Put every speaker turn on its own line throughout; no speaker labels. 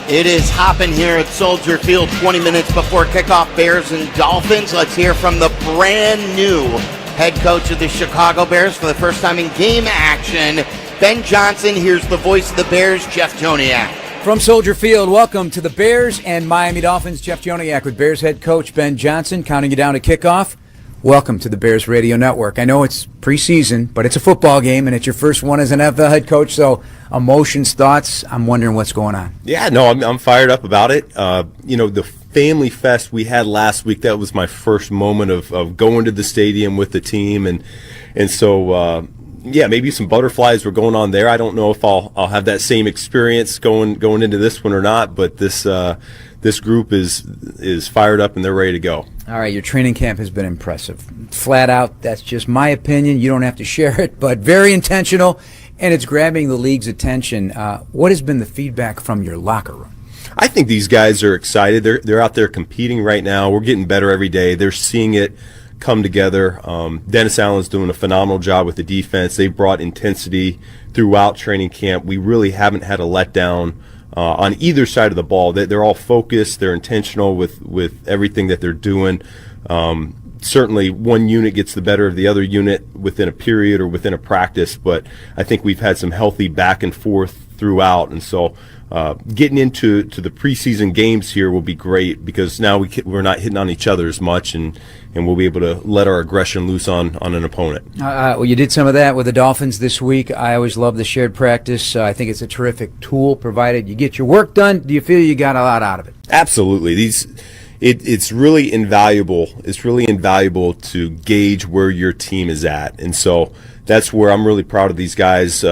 It is hopping here at Soldier Field 20 minutes before kickoff. Bears and Dolphins. Let's hear from the brand new head coach of the Chicago Bears for the first time in game action, Ben Johnson. Here's the voice of the Bears, Jeff Joniak.
From Soldier Field, welcome to the Bears and Miami Dolphins. Jeff Joniak with Bears head coach Ben Johnson, counting you down to kickoff. Welcome to the Bears Radio Network. I know it's preseason, but it's a football game, and it's your first one as an NFL head coach, so emotions, thoughts, I'm wondering what's going on.
Yeah, no, I'm fired up about it. The Family Fest we had last week, that was my first moment of going to the stadium with the team, and so maybe some butterflies were going on there. I don't know if I'll have that same experience going into this one or not, but this group is fired up and they're ready to go.
All right, your training camp has been impressive. Flat out, that's just my opinion. You don't have to share it, but very intentional, and it's grabbing the league's attention. What has been the feedback from your locker room?
I think these guys are excited. They're out there competing right now. We're getting better every day. They're seeing it come together. Dennis Allen's doing a phenomenal job with the defense. They brought intensity throughout training camp. We really haven't had a letdown on either side of the ball. They're all focused. They're intentional with everything that they're doing. Certainly one unit gets the better of the other unit within a period or within a practice, but I think we've had some healthy back and forth throughout, and so getting into the preseason games here will be great because now we're not hitting on each other as much, and we'll be able to let our aggression loose on an opponent.
Well, you did some of that with the Dolphins this week. I always love the shared practice. I think it's a terrific tool, provided you get your work done. Do you feel you got a lot out of it?
Absolutely. It's really invaluable. It's really invaluable to gauge where your team is at, and so that's where I'm really proud of these guys.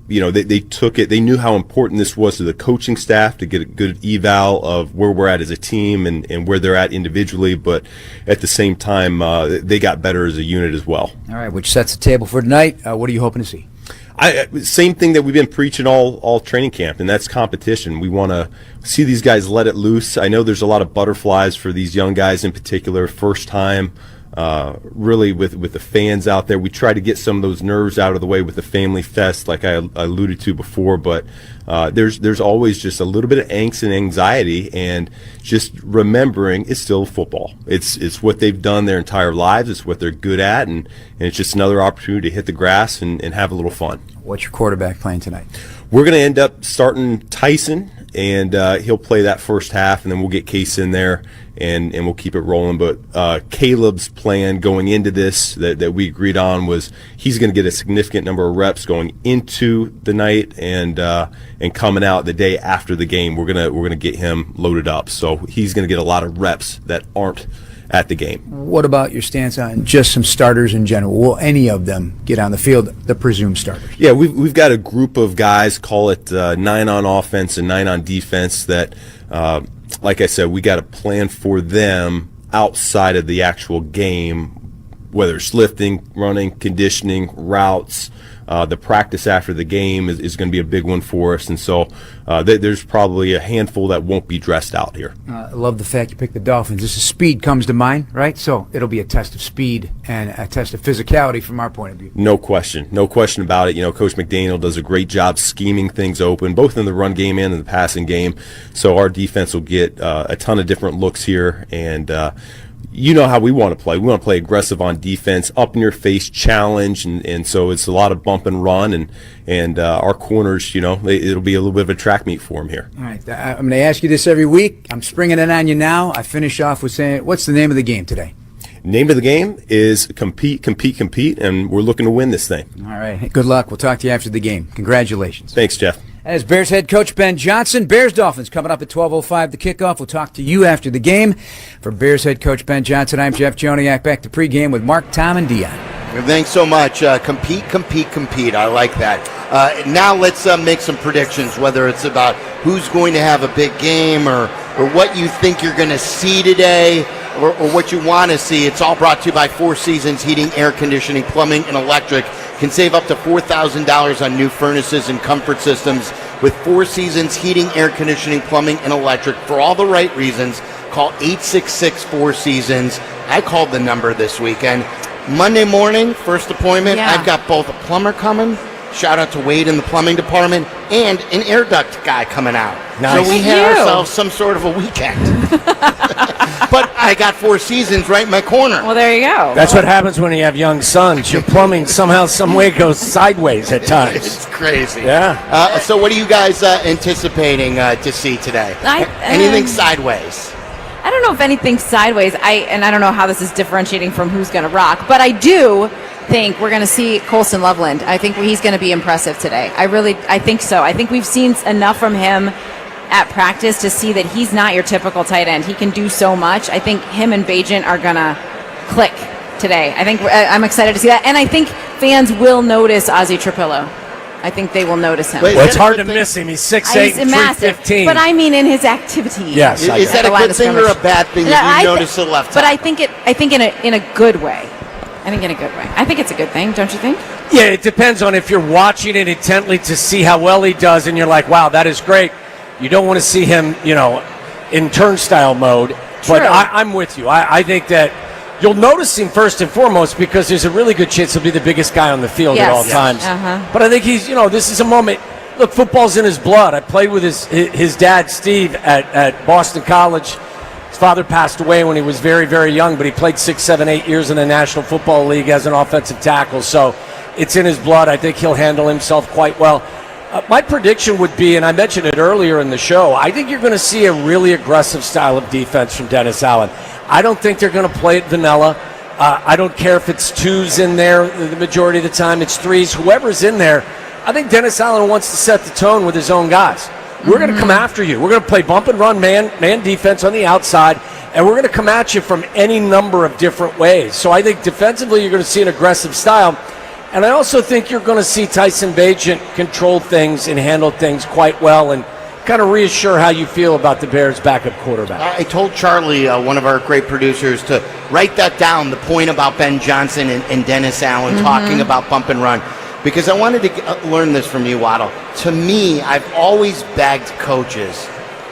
They took it. They knew how important this was to the coaching staff to get a good eval of where we're at as a team and where they're at individually, but at the same time, they got better as a unit as well.
All right, which sets the table for tonight. What are you hoping to see?
Same thing that we've been preaching all training camp, and that's competition. We want to see these guys let it loose. I know there's a lot of butterflies for these young guys in particular, first time. Really with the fans out there. We try to get some of those nerves out of the way with the Family Fest, like I alluded to before, but there's always just a little bit of angst and anxiety, and just remembering it's still football. It's what they've done their entire lives. It's what they're good at, and it's just another opportunity to hit the grass and have a little fun.
What's your quarterback playing tonight?
We're going to end up starting Tyson, and he'll play that first half, and then we'll get Case in there, and we'll keep it rolling. But Caleb's plan going into this that we agreed on was he's going to get a significant number of reps going into the night and coming out the day after the game. We're gonna get him loaded up, so he's going to get a lot of reps that aren't at the game.
What about your stance on just some starters in general? Will any of them get on the field, the presumed starters?
Yeah, we've got a group of guys, call it 9 on offense and 9 on defense, that, like I said, we got a plan for them outside of the actual game, whether it's lifting, running, conditioning, routes. The practice after the game is going to be a big one for us, and so there's probably a handful that won't be dressed out here.
I love the fact you picked the Dolphins. This is speed comes to mind, right? So it'll be a test of speed and a test of physicality from our point of view.
No question about it. Coach McDaniel does a great job scheming things open, both in the run game and in the passing game. So our defense will get a ton of different looks here, and you know how we want to play. We want to play aggressive on defense, up in your face, challenge, and so it's a lot of bump and run, and our corners, it'll be a little bit of a track meet for them here.
All right, I'm going to ask you this every week. I'm springing it on you now. I finish off with saying, what's the name of the game today?
Name of the game is compete, and we're looking to win this thing.
All right, good luck. We'll talk to you after the game. Congratulations.
Thanks, Jeff.
As Bears head coach Ben Johnson, Bears Dolphins coming up at 12:05 the kickoff. We'll talk to you after the game. For Bears head coach Ben Johnson, I'm Jeff Joniak. Back to pregame with Mark, Tom, and Dion.
Thanks so much. Compete. I like that. Now let's make some predictions, whether it's about who's going to have a big game or what you think you're going to see today or what you want to see. It's all brought to you by Four Seasons Heating, Air Conditioning, Plumbing, and Electric. Can save up to $4,000 on new furnaces and comfort systems with Four Seasons Heating, Air Conditioning, Plumbing, and Electric. For all the right reasons, call 866-4Seasons. I called the number this weekend. Monday morning, first appointment, I've got both a plumber coming Shout out to Wade in the plumbing department, and an air duct guy coming out.
Nice.
So we had ourselves some sort of a weekend. But I got Four Seasons right in my corner.
Well, there you go.
That's what happens when you have young sons. Your plumbing somehow, some way goes sideways at times.
It's crazy.
Yeah.
So what are you guys anticipating to see today? Anything sideways?
I don't know if anything sideways. I don't know how this is differentiating from who's going to rock, but I do think we're going to see Colston Loveland. I think he's going to be impressive today. I think so. I think we've seen enough from him at practice to see that he's not your typical tight end. He can do so much. I think him and Bajent are going to click today. I'm excited to see that, and I think fans will notice Ozzie Trapillo. I think they will notice him.
Well, it's hard to miss him. He's 6'8", and 315.
But I mean, in his activity.
Yes.
Is that a good thing or a bad thing that you notice the left
But
tackle?
I think in a good way. I think it's a good thing, don't you think?
Yeah, it depends on if you're watching it intently to see how well he does, and you're like, wow, that is great. You don't want to see him, in turnstile mode.
True.
But I'm with you. I think that you'll notice him first and foremost because there's a really good chance he'll be the biggest guy on the field at all times.
Uh-huh.
But I think he's, this is a moment. Look, football's in his blood. I played with his dad, Steve, at Boston College. His father passed away when he was very, very young, but he played 6, 7, 8 years in the National Football League as an offensive tackle. So it's in his blood. I think he'll handle himself quite well. My prediction would be, and I mentioned it earlier in the show, I think you're going to see a really aggressive style of defense from Dennis Allen. I don't think they're going to play it vanilla. I don't care if it's twos in there the majority of the time, it's threes, whoever's in there. I think Dennis Allen wants to set the tone with his own guys. We're going to come after you. We're going to play bump and run man defense on the outside, and we're going to come at you from any number of different ways. So I think defensively you're going to see an aggressive style. And I also think you're going to see Tyson Bajent control things and handle things quite well and kind of reassure how you feel about the Bears' backup quarterback.
I told Charlie, one of our great producers, to write that down, the point about Ben Johnson and Dennis Allen talking about bump and run, because I wanted to learn this from you, Waddle. To me, I've always begged coaches,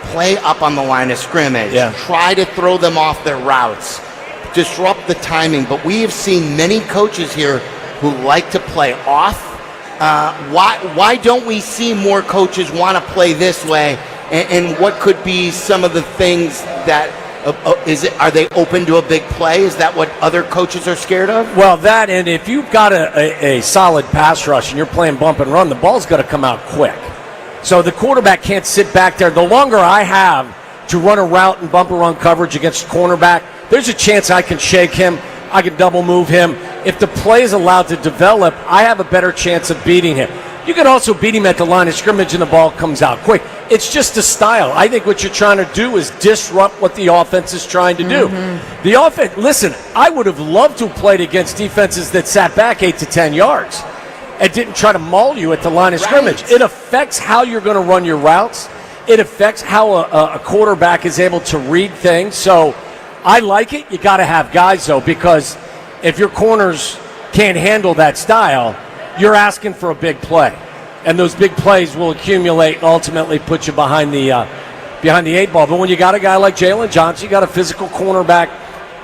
play up on the line of scrimmage, try to throw them off their routes, disrupt the timing, but we have seen many coaches here who like to play off. Why don't we see more coaches want to play this way? And what could be some of the things that are they open to a big play? Is that what other coaches are scared of?
Well, that, and if you've got a solid pass rush and you're playing bump and run, the ball's got to come out quick. So the quarterback can't sit back there. The longer I have to run a route and bump and run coverage against cornerback, there's a chance I can shake him. I can double move him. If the play is allowed to develop, I have a better chance of beating him. You can also beat him at the line of scrimmage and the ball comes out quick. It's just a style. I think what you're trying to do is disrupt what the offense is trying to do. The offense, listen, I would have loved to have played against defenses that sat back 8 to 10 yards and didn't try to maul you at the line of scrimmage. It affects how you're going to run your routes. It affects how a quarterback is able to read things. So I like it. You got to have guys, though, because if your corners can't handle that style, you're asking for a big play. And those big plays will accumulate and ultimately put you behind the 8 ball. But when you got a guy like Jalen Johnson, you got a physical cornerback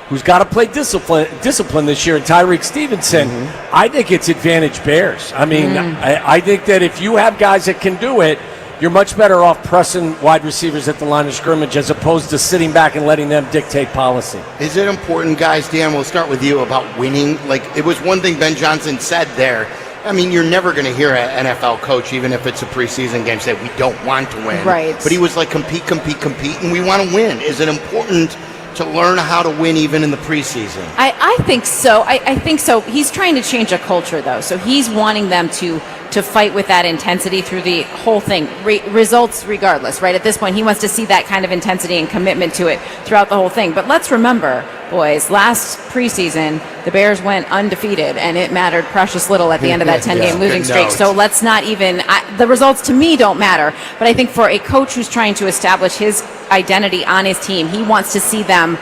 who's got to play discipline this year, and Tyreek Stevenson, I think it's advantage Bears. I mean, I think that if you have guys that can do it, you're much better off pressing wide receivers at the line of scrimmage as opposed to sitting back and letting them dictate policy.
Is it important, guys, Dan, we'll start with you, about winning? Like, it was one thing Ben Johnson said there. I mean, you're never going to hear an NFL coach, even if it's a preseason game, say, we don't want to win.
Right.
But he was like, compete, and we want to win. Is it important to learn how to win even in the preseason?
I think so. I think so. He's trying to change a culture, though. So he's wanting them to fight with that intensity through the whole thing, results regardless, right? At this point, he wants to see that kind of intensity and commitment to it throughout the whole thing. But let's remember, boys, last preseason, the Bears went undefeated, and it mattered precious little at the end of that 10-game losing streak. So let's not even the results to me don't matter. But I think for a coach who's trying to establish his identity on his team, he wants to see them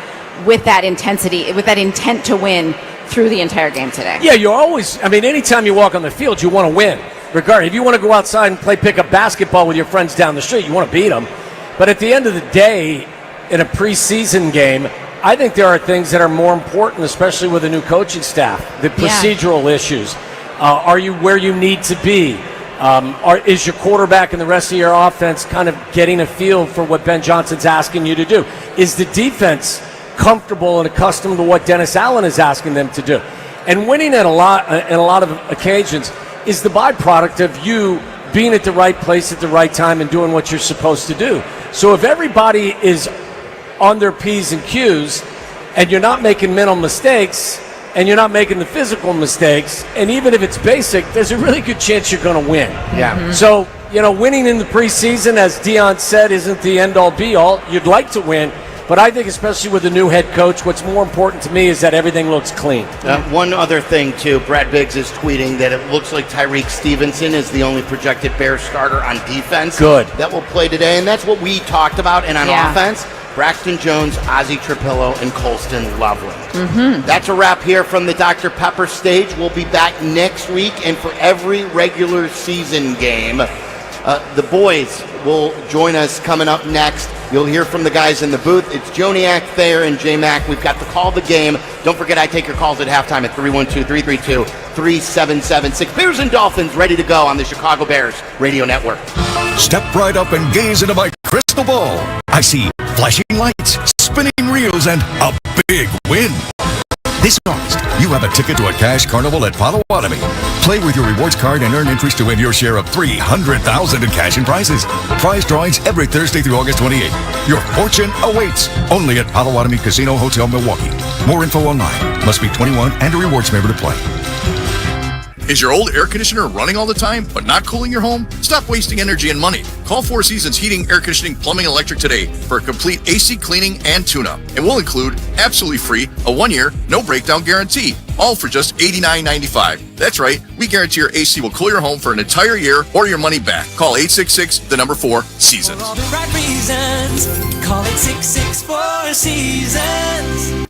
with that intensity, with that intent to win through the entire game today.
Yeah, you're always, I mean, anytime you walk on the field, you want to win. Regardless, if you want to go outside and play pickup basketball with your friends down the street, you want to beat them. But at the end of the day, in a preseason game, I think there are things that are more important, especially with a new coaching staff, the procedural issues. Are you where you need to be? Is your quarterback and the rest of your offense kind of getting a feel for what Ben Johnson's asking you to do? Is the defense comfortable and accustomed to what Dennis Allen is asking them to do? And winning in a lot of occasions is the byproduct of you being at the right place at the right time and doing what you're supposed to do. So if everybody is on their P's and Q's and you're not making mental mistakes and you're not making the physical mistakes, and even if it's basic, there's a really good chance you're going to win.
Yeah. Mm-hmm.
So, winning in the preseason, as Dion said, isn't the end-all be-all. You'd like to win, but I think especially with the new head coach, what's more important to me is that everything looks clean.
One other thing, too, Brad Biggs is tweeting that it looks like Tyreek Stevenson is the only projected Bears starter on defense.
Good.
That will play today, and that's what we talked about. And on offense, Braxton Jones, Ozzie Trapillo, and Colston Loveland. Mm-hmm. That's a wrap here from the Dr. Pepper stage. We'll be back next week, and for every regular season game, the boys will join us coming up next. You'll hear from the guys in the booth. It's Joniak, Thayer, and J-Mac. We've got the call of the game. Don't forget, I take your calls at halftime at 312-332-3776. Bears and Dolphins ready to go on the Chicago Bears Radio Network.
Step right up and gaze into my crystal ball. I see flashing lights, spinning reels, and a big win. This August, you have a ticket to a cash carnival at Potawatomi. Play with your rewards card and earn entries to win your share of $300,000 in cash and prizes. Prize drawings every Thursday through August 28th. Your fortune awaits only at Potawatomi Casino Hotel, Milwaukee. More info online. Must be 21 and a rewards member to play.
Is your old air conditioner running all the time, but not cooling your home? Stop wasting energy and money. Call Four Seasons Heating, Air Conditioning, Plumbing, and Electric today for a complete AC cleaning and tune-up. And we'll include, absolutely free, a 1-year, no breakdown guarantee. All for just $89.95. That's right, we guarantee your AC will cool your home for an entire year or your money back. Call 866-4-SEASONS.
For all the right reasons, call it 664-SEASONS.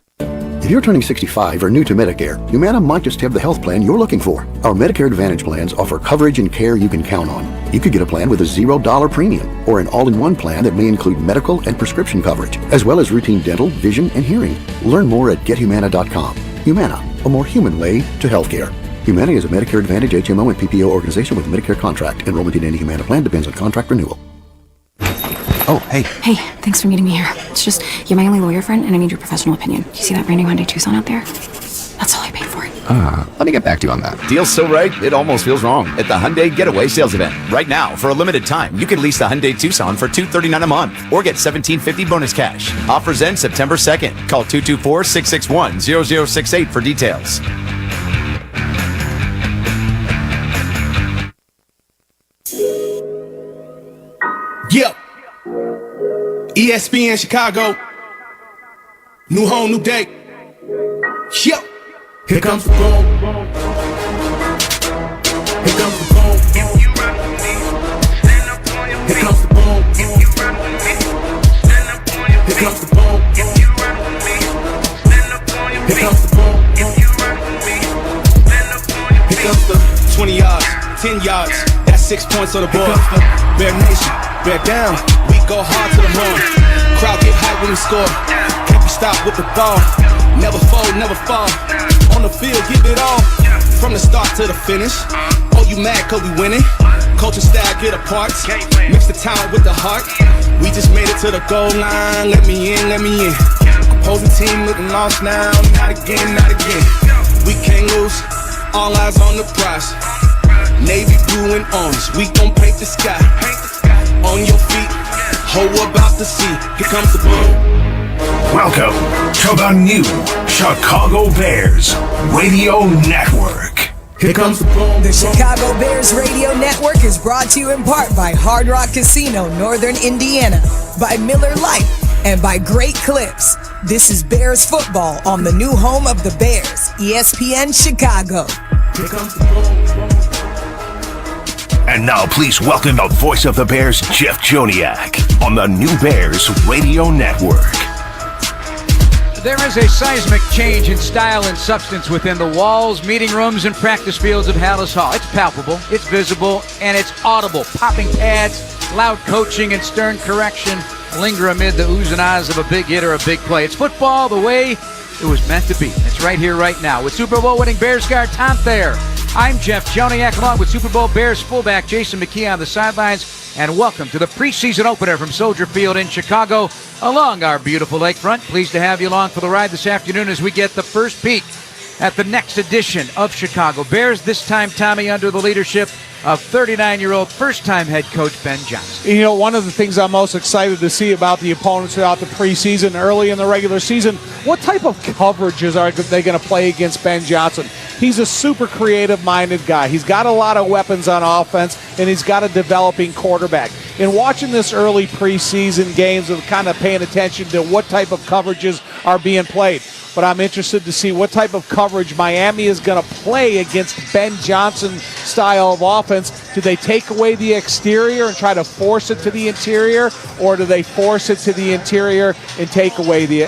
If you're turning 65 or new to Medicare, Humana might just have the health plan you're looking for. Our Medicare Advantage plans offer coverage and care you can count on. You could get a plan with a $0 premium or an all-in-one plan that may include medical and prescription coverage, as well as routine dental, vision, and hearing. Learn more at gethumana.com. Humana, a more human way to healthcare. Humana is a Medicare Advantage HMO and PPO organization with a Medicare contract. Enrollment in any Humana plan depends on contract renewal.
Oh, hey.
Hey, thanks for meeting me here. It's just, you're my only lawyer friend, and I need your professional opinion. Do you see that brand new Hyundai Tucson out there? That's all I paid for it.
Let me get back to you on that. Deal's so right, it almost feels wrong. At the Hyundai Getaway Sales Event. Right now, for a limited time, you can lease the Hyundai Tucson for $239 a month or get $1,750 bonus cash. Offers end September 2nd. Call 224-661-0068 for details.
Yep. ESPN Chicago. New home, new day. Yep. Here comes the boom. Here comes the boom. Here comes the boom. Here comes the boom. Here comes the boom. Here comes the 20 yards, 10 yards. That's 6 points on the board. Bear Nation, bear down. We go hard to the morning. Crowd get hype when we score. Can't be stopped with the ball. Never fold, never fall. On the field, give it all. From the start to the finish. Oh, you mad cause we winning? Culture style, get apart. Mix the talent with the heart. We just made it to the goal line. Let me in, let me in. Opposing team looking lost now. Not again, not again. We can't lose. All eyes on the prize. Navy blue and orange. We gon' paint the sky. On your feet. Ho, about to see. Here comes the boom.
Welcome to the new Chicago Bears Radio Network.
Here comes the boom.
The Chicago Bears Radio Network is brought to you in part by Hard Rock Casino, Northern Indiana, by Miller Lite, and by Great Clips. This is Bears football on the new home of the Bears, ESPN Chicago.
Here comes the boom.
And now please welcome the voice of the Bears, Jeff Joniak, on the new Bears Radio Network.
There is a seismic change in style and substance within the walls, meeting rooms, and practice fields of Hallis Hall. It's palpable, it's visible, and it's audible. Popping pads, loud coaching, and stern correction linger amid the oohs and ahs of a big hit or a big play. It's football the way it was meant to be. It's right here, right now. With Super Bowl winning Bears guard Tom Thayer, I'm Jeff Joniak, along with Super Bowl Bears fullback Jason McKee on the sidelines, and welcome to the preseason opener from Soldier Field in Chicago along our beautiful lakefront. Pleased to have you along for the ride this afternoon as we get the first peek at the next edition of Chicago Bears. This time, Tommy, under the leadership of 39-year-old first-time head coach Ben Johnson.
You know, one of the things I'm most excited to see about the opponents throughout the preseason, early in the regular season, what type of coverages are they going to play against Ben Johnson? He's a super creative-minded guy. He's got a lot of weapons on offense, and he's got a developing quarterback. In watching this early preseason games and kind of paying attention to what type of coverages are being played, but I'm interested to see what type of coverage Miami is going to play against Ben Johnson's style of offense. Do they take away the exterior and try to force it to the interior, or do they force it to the interior and take away the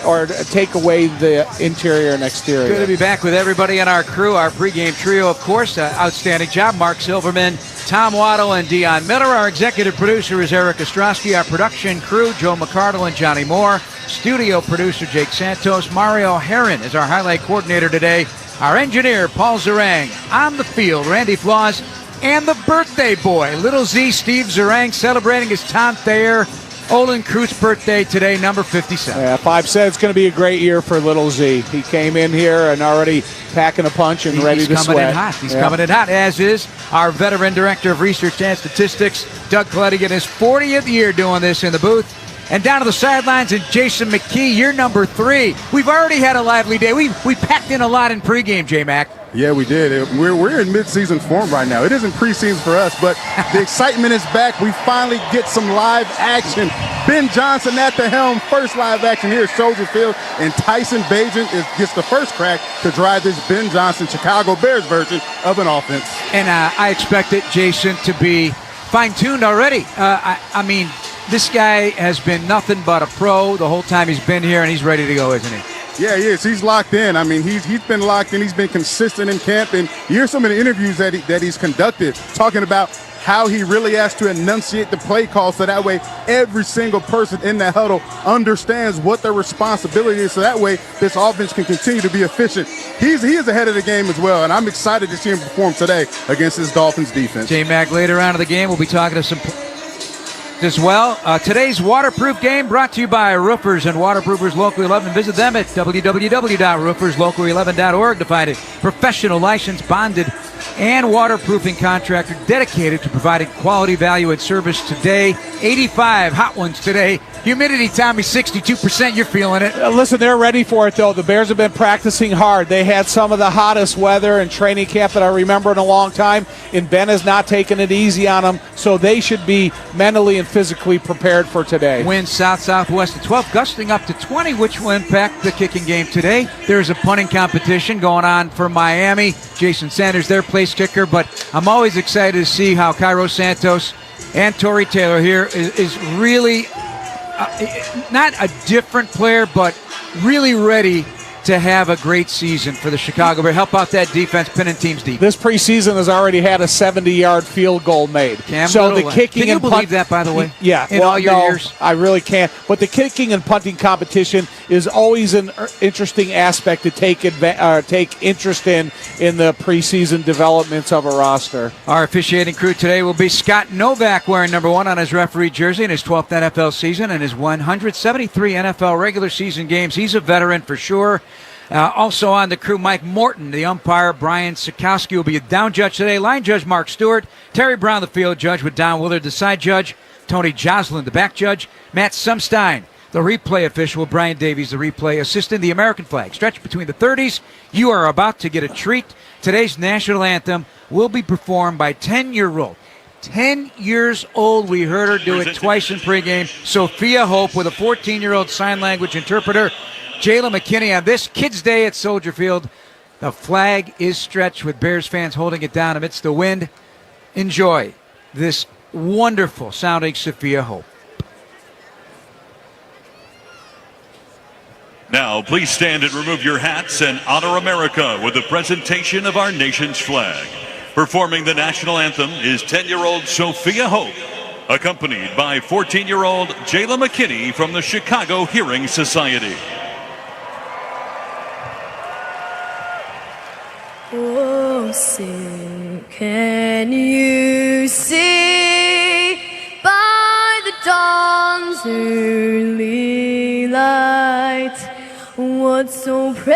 interior and exterior?
Good to be back with everybody in our crew, our pregame trio, of course. Outstanding job, Mark Silverman, Tom Waddle, and Dion Miller. Our executive producer is Eric Ostrowski. Our production crew, Joe McCardle and Johnny Moore. Studio producer Jake Santos. Mario Herron is our highlight coordinator today. Our engineer, Paul Zarang. On the field, Randy Flaws. And the birthday boy, Little Z, Steve Zarang, celebrating his Tom Thayer, Olin Kreutz birthday today, number 57.
Yeah, 5 said it's going to be a great year for Little Z. He came in here and already packing a punch and ready to sweat.
He's coming in hot, as is our veteran director of research and statistics, Doug Coletti, in his 40th year doing this in the booth. And down to the sidelines, and Jason McKee, you're number 3. We've already had a lively day. We packed in a lot in pregame, J-Mac.
Yeah, we did. We're in midseason form right now. It isn't preseason for us, but the excitement is back. We finally get some live action. Ben Johnson at the helm, first live action here at Soldier Field, and Tyson Bagent gets the first crack to drive this Ben Johnson Chicago Bears version of an offense.
And I expect it, Jason, to be fine-tuned already. I mean, this guy has been nothing but a pro the whole time he's been here, and he's ready to go, isn't he?
Yeah, he is. He's locked in. I mean, he's been locked in. He's been consistent in camp. And you hear some of the interviews that he's conducted talking about how he really has to enunciate the play call so that way every single person in that huddle understands what their responsibility is, so that way this offense can continue to be efficient. He is ahead of the game as well, and I'm excited to see him perform today against this Dolphins defense.
J-Mac, later on in the game, we'll be talking to some as well. Today's waterproof game brought to you by Roofers and Waterproofers Local 11. Visit them at www.rooferslocal11.org to find a professional, licensed, bonded, and waterproofing contractor dedicated to providing quality, value, and service today. 85 hot ones today. Humidity, Tommy, 62%. You're feeling it.
Listen, they're ready for it, though. The Bears have been practicing hard. They had some of the hottest weather in training camp that I remember in a long time, and Ben has not taken it easy on them, so they should be mentally and physically prepared for today.
Winds south-southwest at 12, gusting up to 20, which will impact the kicking game today. There's a punting competition going on for Miami. Jason Sanders, their place kicker, but I'm always excited to see how Cairo Santos and Torrey Taylor here is really not a different player, but really ready to have a great season for the Chicago Bears. Help out that defense, pinning teams deep.
This preseason has already had a 70-yard field goal made. So the kicking
can you
and
believe that, by the way?
Yeah.
In all your years?
I really can't. But the kicking and punting competition is always an interesting aspect to take interest in the preseason developments of a roster.
Our officiating crew today will be Scott Novak, wearing number 1 on his referee jersey in his 12th NFL season and his 173 NFL regular season games. He's a veteran for sure. Also on the crew, Mike Morton, the umpire. Brian Sikowski will be a down judge today. Line judge Mark Stewart. Terry Brown, the field judge, with Don Willard, the side judge. Tony Joslin, the back judge. Matt Sumstein, the replay official. Brian Davies, the replay assistant. The American flag stretched between the 30s. You are about to get a treat. Today's national anthem will be performed by 10-year-old. 10 years old. We heard her do it twice in pregame. Sophia Hope with a 14-year-old sign language interpreter. Jayla McKinney on this Kids' Day at Soldier Field. The flag is stretched with Bears fans holding it down amidst the wind. Enjoy this wonderful sounding Sophia Hope.
Now, please stand and remove your hats and honor America with the presentation of our nation's flag. Performing the national anthem is 10-year-old Sophia Hope, accompanied by 14-year-old Jayla McKinney from the Chicago Hearing Society.
Oh, sing. Can you see by the dawn's early light what so proudly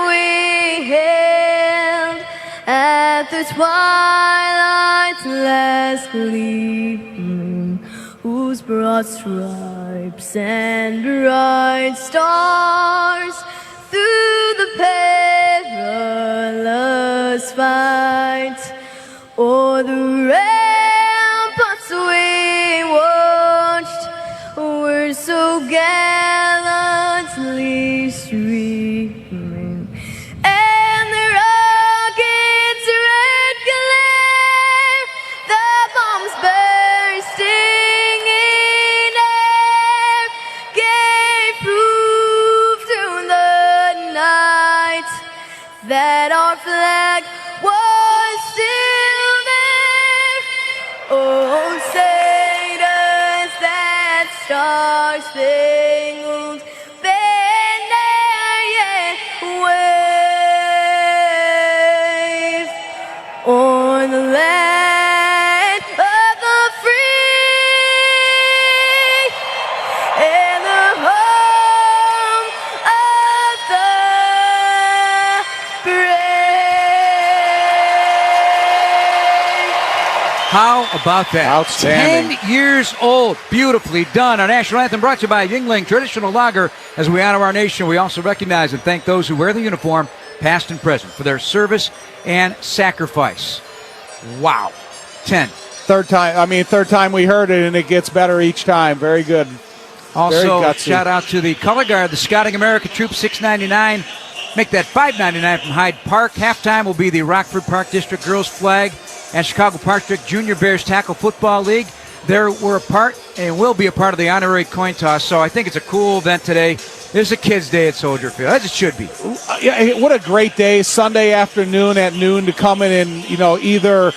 we hailed at the twilight's last gleaming, whose broad stripes and bright stars through the perilous fight o'er the ramparts we watched were so gallantly streaming, and the rocket's red glare, the bombs bursting in air, gave proof through the night that our flag was still there. Oh, say does that star-spangled banner yet wave on the land of the free and the home of the
How about that?
Outstanding.
10 years old. Beautifully done. Our national anthem brought to you by Yingling Traditional Lager. As we honor our nation, we also recognize and thank those who wear the uniform, past and present, for their service and sacrifice. Wow. 10.
Third time we heard it, and it gets better each time. Very good.
Also, shout out to the color guard, the Scouting America Troop 699. Make that $5.99 from Hyde Park. Halftime will be the Rockford Park District Girls Flag and Chicago Park District Junior Bears Tackle Football League. They were a part and will be a part of the honorary coin toss, so I think it's a cool event today. It's a kids' day at Soldier Field, as it should be.
Yeah, what a great day, Sunday afternoon at noon, to come in and either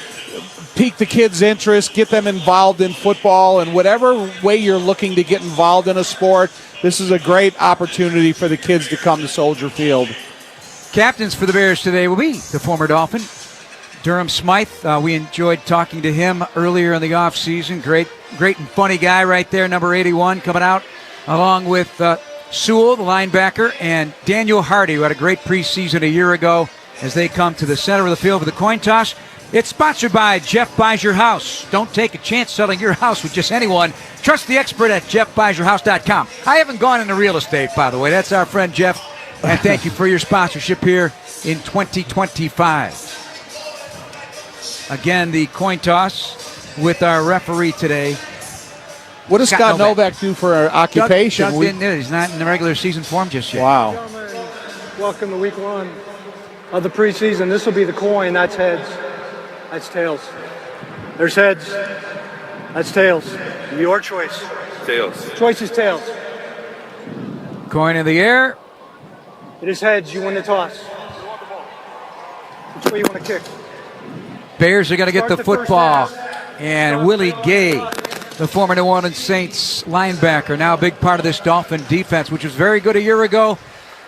pique the kids' interest, get them involved in football, and whatever way you're looking to get involved in a sport, this is a great opportunity for the kids to come to Soldier Field.
Captains for the Bears today will be the former Dolphin, Durham Smythe. We enjoyed talking to him earlier in the offseason. Great and funny guy right there, number 81, coming out, along with Sewell, the linebacker, and Daniel Hardy, who had a great preseason a year ago, as they come to the center of the field for the coin toss. It's sponsored by Jeff Buys Your House. Don't take a chance selling your house with just anyone. Trust the expert at jeffbuysyourhouse.com. I haven't gone into real estate, by the way. That's our friend Jeff. And thank you for your sponsorship here in 2025. Again, the coin toss with our referee today.
What does Scott Novak do for our occupation?
Doug didn't do it. He's not in the regular season form just yet.
Wow.
Welcome to week one of the preseason. This will be the coin. That's heads. That's tails. There's heads. That's tails. Your choice.
Tails.
Choice is tails.
Coin in the air.
It is heads. You win the toss. Which way you want to kick?
Bears are going to get the football. And Willie Gay, the former New Orleans Saints linebacker, now a big part of this Dolphin defense, which was very good a year ago.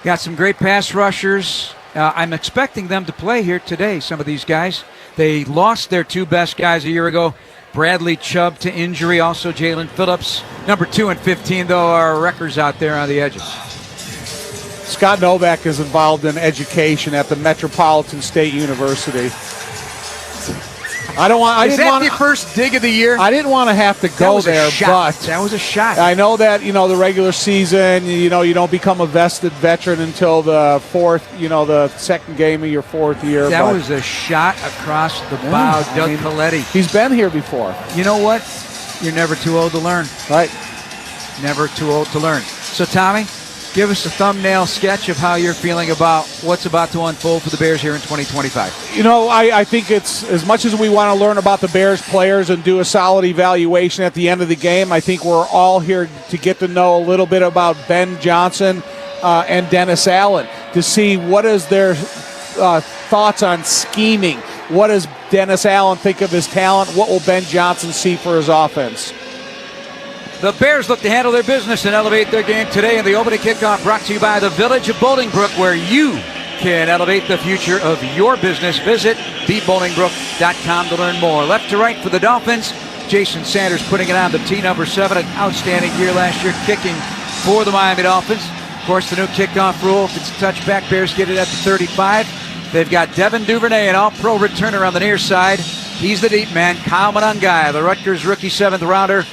Got some great pass rushers. I'm expecting them to play here today, some of these guys. They lost their two best guys a year ago. Bradley Chubb to injury, also Jalen Phillips. Number 2 and 15, though, are wreckers out there on the edges.
Scott Novak is involved in education at the Metropolitan State University.
Is that the first dig of the year?
I didn't want to have to go there, but
that was a shot.
I know that the regular season, you don't become a vested veteran until the the second game of your fourth year.
That was a shot across the bow, Doug Coletti.
He's been here before.
You know what? You're never too old to learn.
Right.
Never too old to learn. So, Tommy, give us a thumbnail sketch of how you're feeling about what's about to unfold for the Bears here in 2025.
I think it's, as much as we want to learn about the Bears players and do a solid evaluation at the end of the game, I think we're all here to get to know a little bit about Ben Johnson and Dennis Allen, to see what is their thoughts on scheming. What does Dennis Allen think of his talent? What will Ben Johnson see for his offense?
The Bears look to handle their business and elevate their game today in the opening kickoff, brought to you by the Village of Bolingbrook, where you can elevate the future of your business. Visit thebolingbrook.com to learn more. Left to right for the Dolphins. Jason Sanders putting it on the tee, number 7. An outstanding year last year kicking for the Miami Dolphins. Of course, the new kickoff rule, if it's a touchback, Bears get it at the 35. They've got Devin Duvernay, an all-pro returner on the near side. He's the deep man. Kyle Monangai, the Rutgers rookie 7th rounder,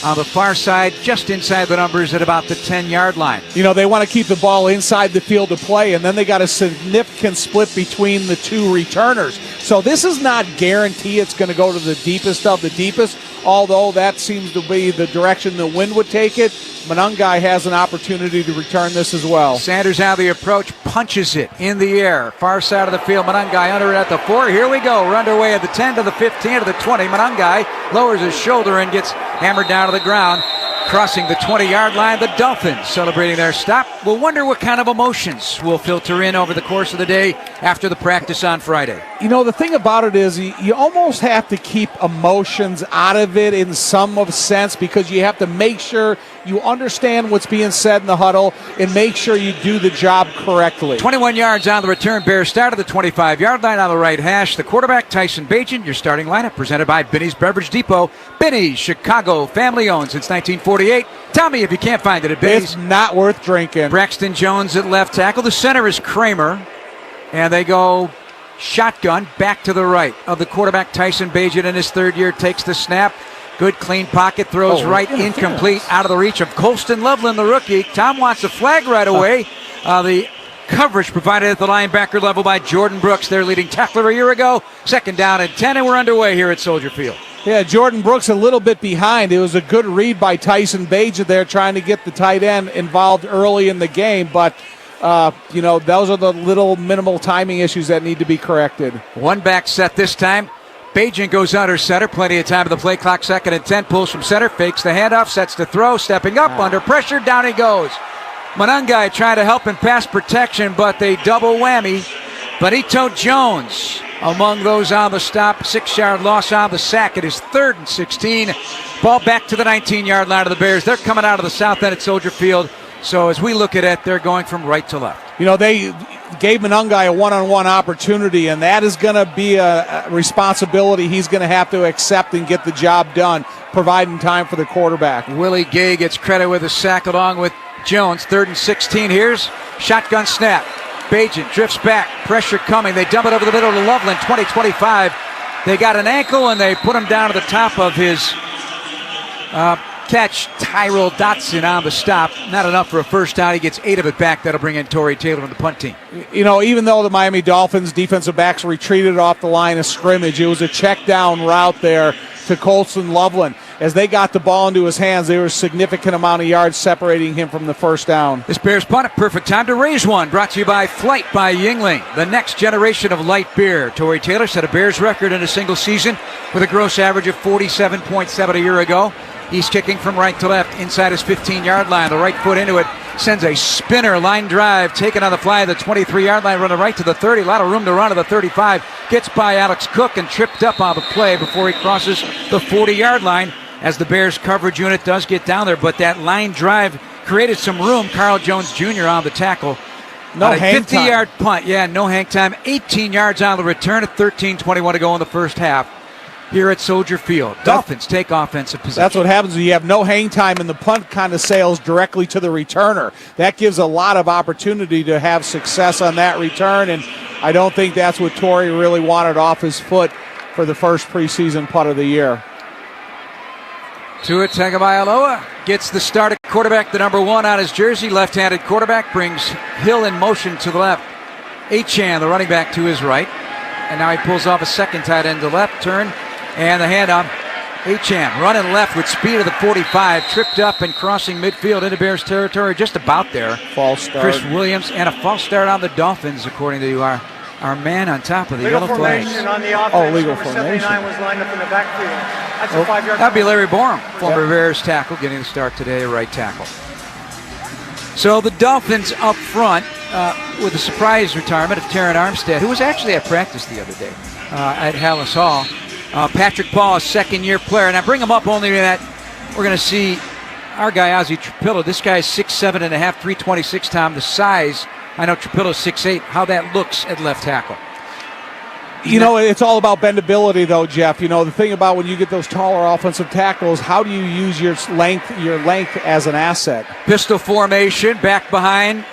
on the far side, just inside the numbers at about the 10-yard line.
You know, they want to keep the ball inside the field to play, and then they got a significant split between the two returners. So this is not guarantee it's going to go to the deepest of the deepest, although that seems to be the direction the wind would take it. Monangai has an opportunity to return this as well.
Sanders out of the approach, punches it in the air. Far side of the field, Monangai under it at the 4. Here we go. We're underway at the 10 to the 15 to the 20. Monangai lowers his shoulder and gets hammered down to the ground. Crossing the 20-yard line, the Dolphins celebrating their stop. We'll wonder what kind of emotions will filter in over the course of the day after the practice on Friday.
You know, the thing about it is you almost have to keep emotions out of it in some of sense, because you have to make sure you understand what's being said in the huddle and make sure you do the job correctly.
21 yards on the return. Bears start at the 25-yard line on the right hash. The quarterback, Tyson Bagent, your starting lineup, presented by Binny's Beverage Depot. Binny's, Chicago, family-owned since 1948. Tommy, if you can't find it at Binny's.
It's not worth drinking.
Braxton Jones at left tackle. The center is Kramer. And they go shotgun back to the right of the quarterback. Tyson Bagent in his 3rd year takes the snap. Good clean pocket, throws right, incomplete, out of the reach of Colston Loveland, the rookie. Tom wants a flag right away. The coverage provided at the linebacker level by Jordan Brooks, their leading tackler a year ago. 2nd down and 10, and we're underway here at Soldier Field.
Yeah, Jordan Brooks a little bit behind. It was a good read by Tyson Bagent there, trying to get the tight end involved early in the game, but you know, those are the little minimal timing issues that need to be corrected.
One back set this time. Bagent goes under center. Plenty of time to the play clock. 2nd and 10. Pulls from center. Fakes the handoff. Sets the throw. Stepping up. Under pressure. Down he goes. Monangai trying to help in pass protection, but they double whammy. Benito Jones among those on the stop. 6-yard loss on the sack. It is 3rd and 16. Ball back to the 19-yard line of the Bears. They're coming out of the south end at Soldier Field. So as we look at it, they're going from right to left.
You know, they gave Monangai a one-on-one opportunity, and that is going to be a responsibility he's going to have to accept and get the job done, providing time for the quarterback.
Willie Gay gets credit with a sack along with Jones. 3rd and 16. Here's shotgun snap. Bagent drifts back. Pressure coming. They dump it over the middle to Loveland. 20-25. They got an ankle, and they put him down to the top of his catch. Tyrell Dotson on the stop. Not enough for a first down. He gets 8 of it back. That'll bring in Torrey Taylor on the punt team.
You know, even though the Miami Dolphins defensive backs retreated off the line of scrimmage, it was a check down route there to Colston Loveland. As they got the ball into his hands, there was a significant amount of yards separating him from the first down.
This Bears punt, a perfect time to raise one. Brought to you by Flight by Yingling, the next generation of light beer. Torrey Taylor set a Bears record in a single season with a gross average of 47.7 a year ago. He's kicking from right to left inside his 15-yard line. The right foot into it sends a spinner line drive, taken on the fly of the 23-yard line, running right to the 30. A lot of room to run to the 35. Gets by Alex Cook and tripped up on the play before he crosses the 40-yard line as the Bears coverage unit does get down there. But that line drive created some room. Carl Jones Jr. on the tackle.
No hang time.
50-yard punt. Yeah, no hang time. 18 yards on the return at 13:21 to go in the first half. Here at Soldier Field. Dolphins take offensive possession.
That's what happens when you have no hang time and the punt kind of sails directly to the returner. That gives a lot of opportunity to have success on that return, and I don't think that's what Torrey really wanted off his foot for the first preseason punt of the year.
Tua Tagovailoa gets the start at quarterback, the number 1 on his jersey. Left-handed quarterback brings Hill in motion to the left. Achane, the running back, to his right. And now he pulls off a second tight end to left, turn. And the handoff, Achane running left with speed of the 45, tripped up and crossing midfield into Bears territory, just about there.
False start.
Chris Williams, and a false start on the Dolphins, according to our man on top of the
Legal
yellow flags.
formation on the offense.
Legal
Number
formation.
79 was lined up in the backfield. That's a 5-yard.
That'd be Larry Borum, former Bears tackle, getting the start today, right tackle. So the Dolphins up front with a surprise retirement of Terran Armstead, who was actually at practice the other day at Hallis Hall. Patrick Paul, a second-year player. And I bring him up only that we're going to see our guy, Ozzie Trapillo. This guy is 6'7.5", 326, Tom. The size I know Trapillo's 6'8", how that looks at left tackle.
You know, it's all about bendability, though, Jeff. You know, the thing about when you get those taller offensive tackles, how do you use your length as an asset?
Pistol formation, back behind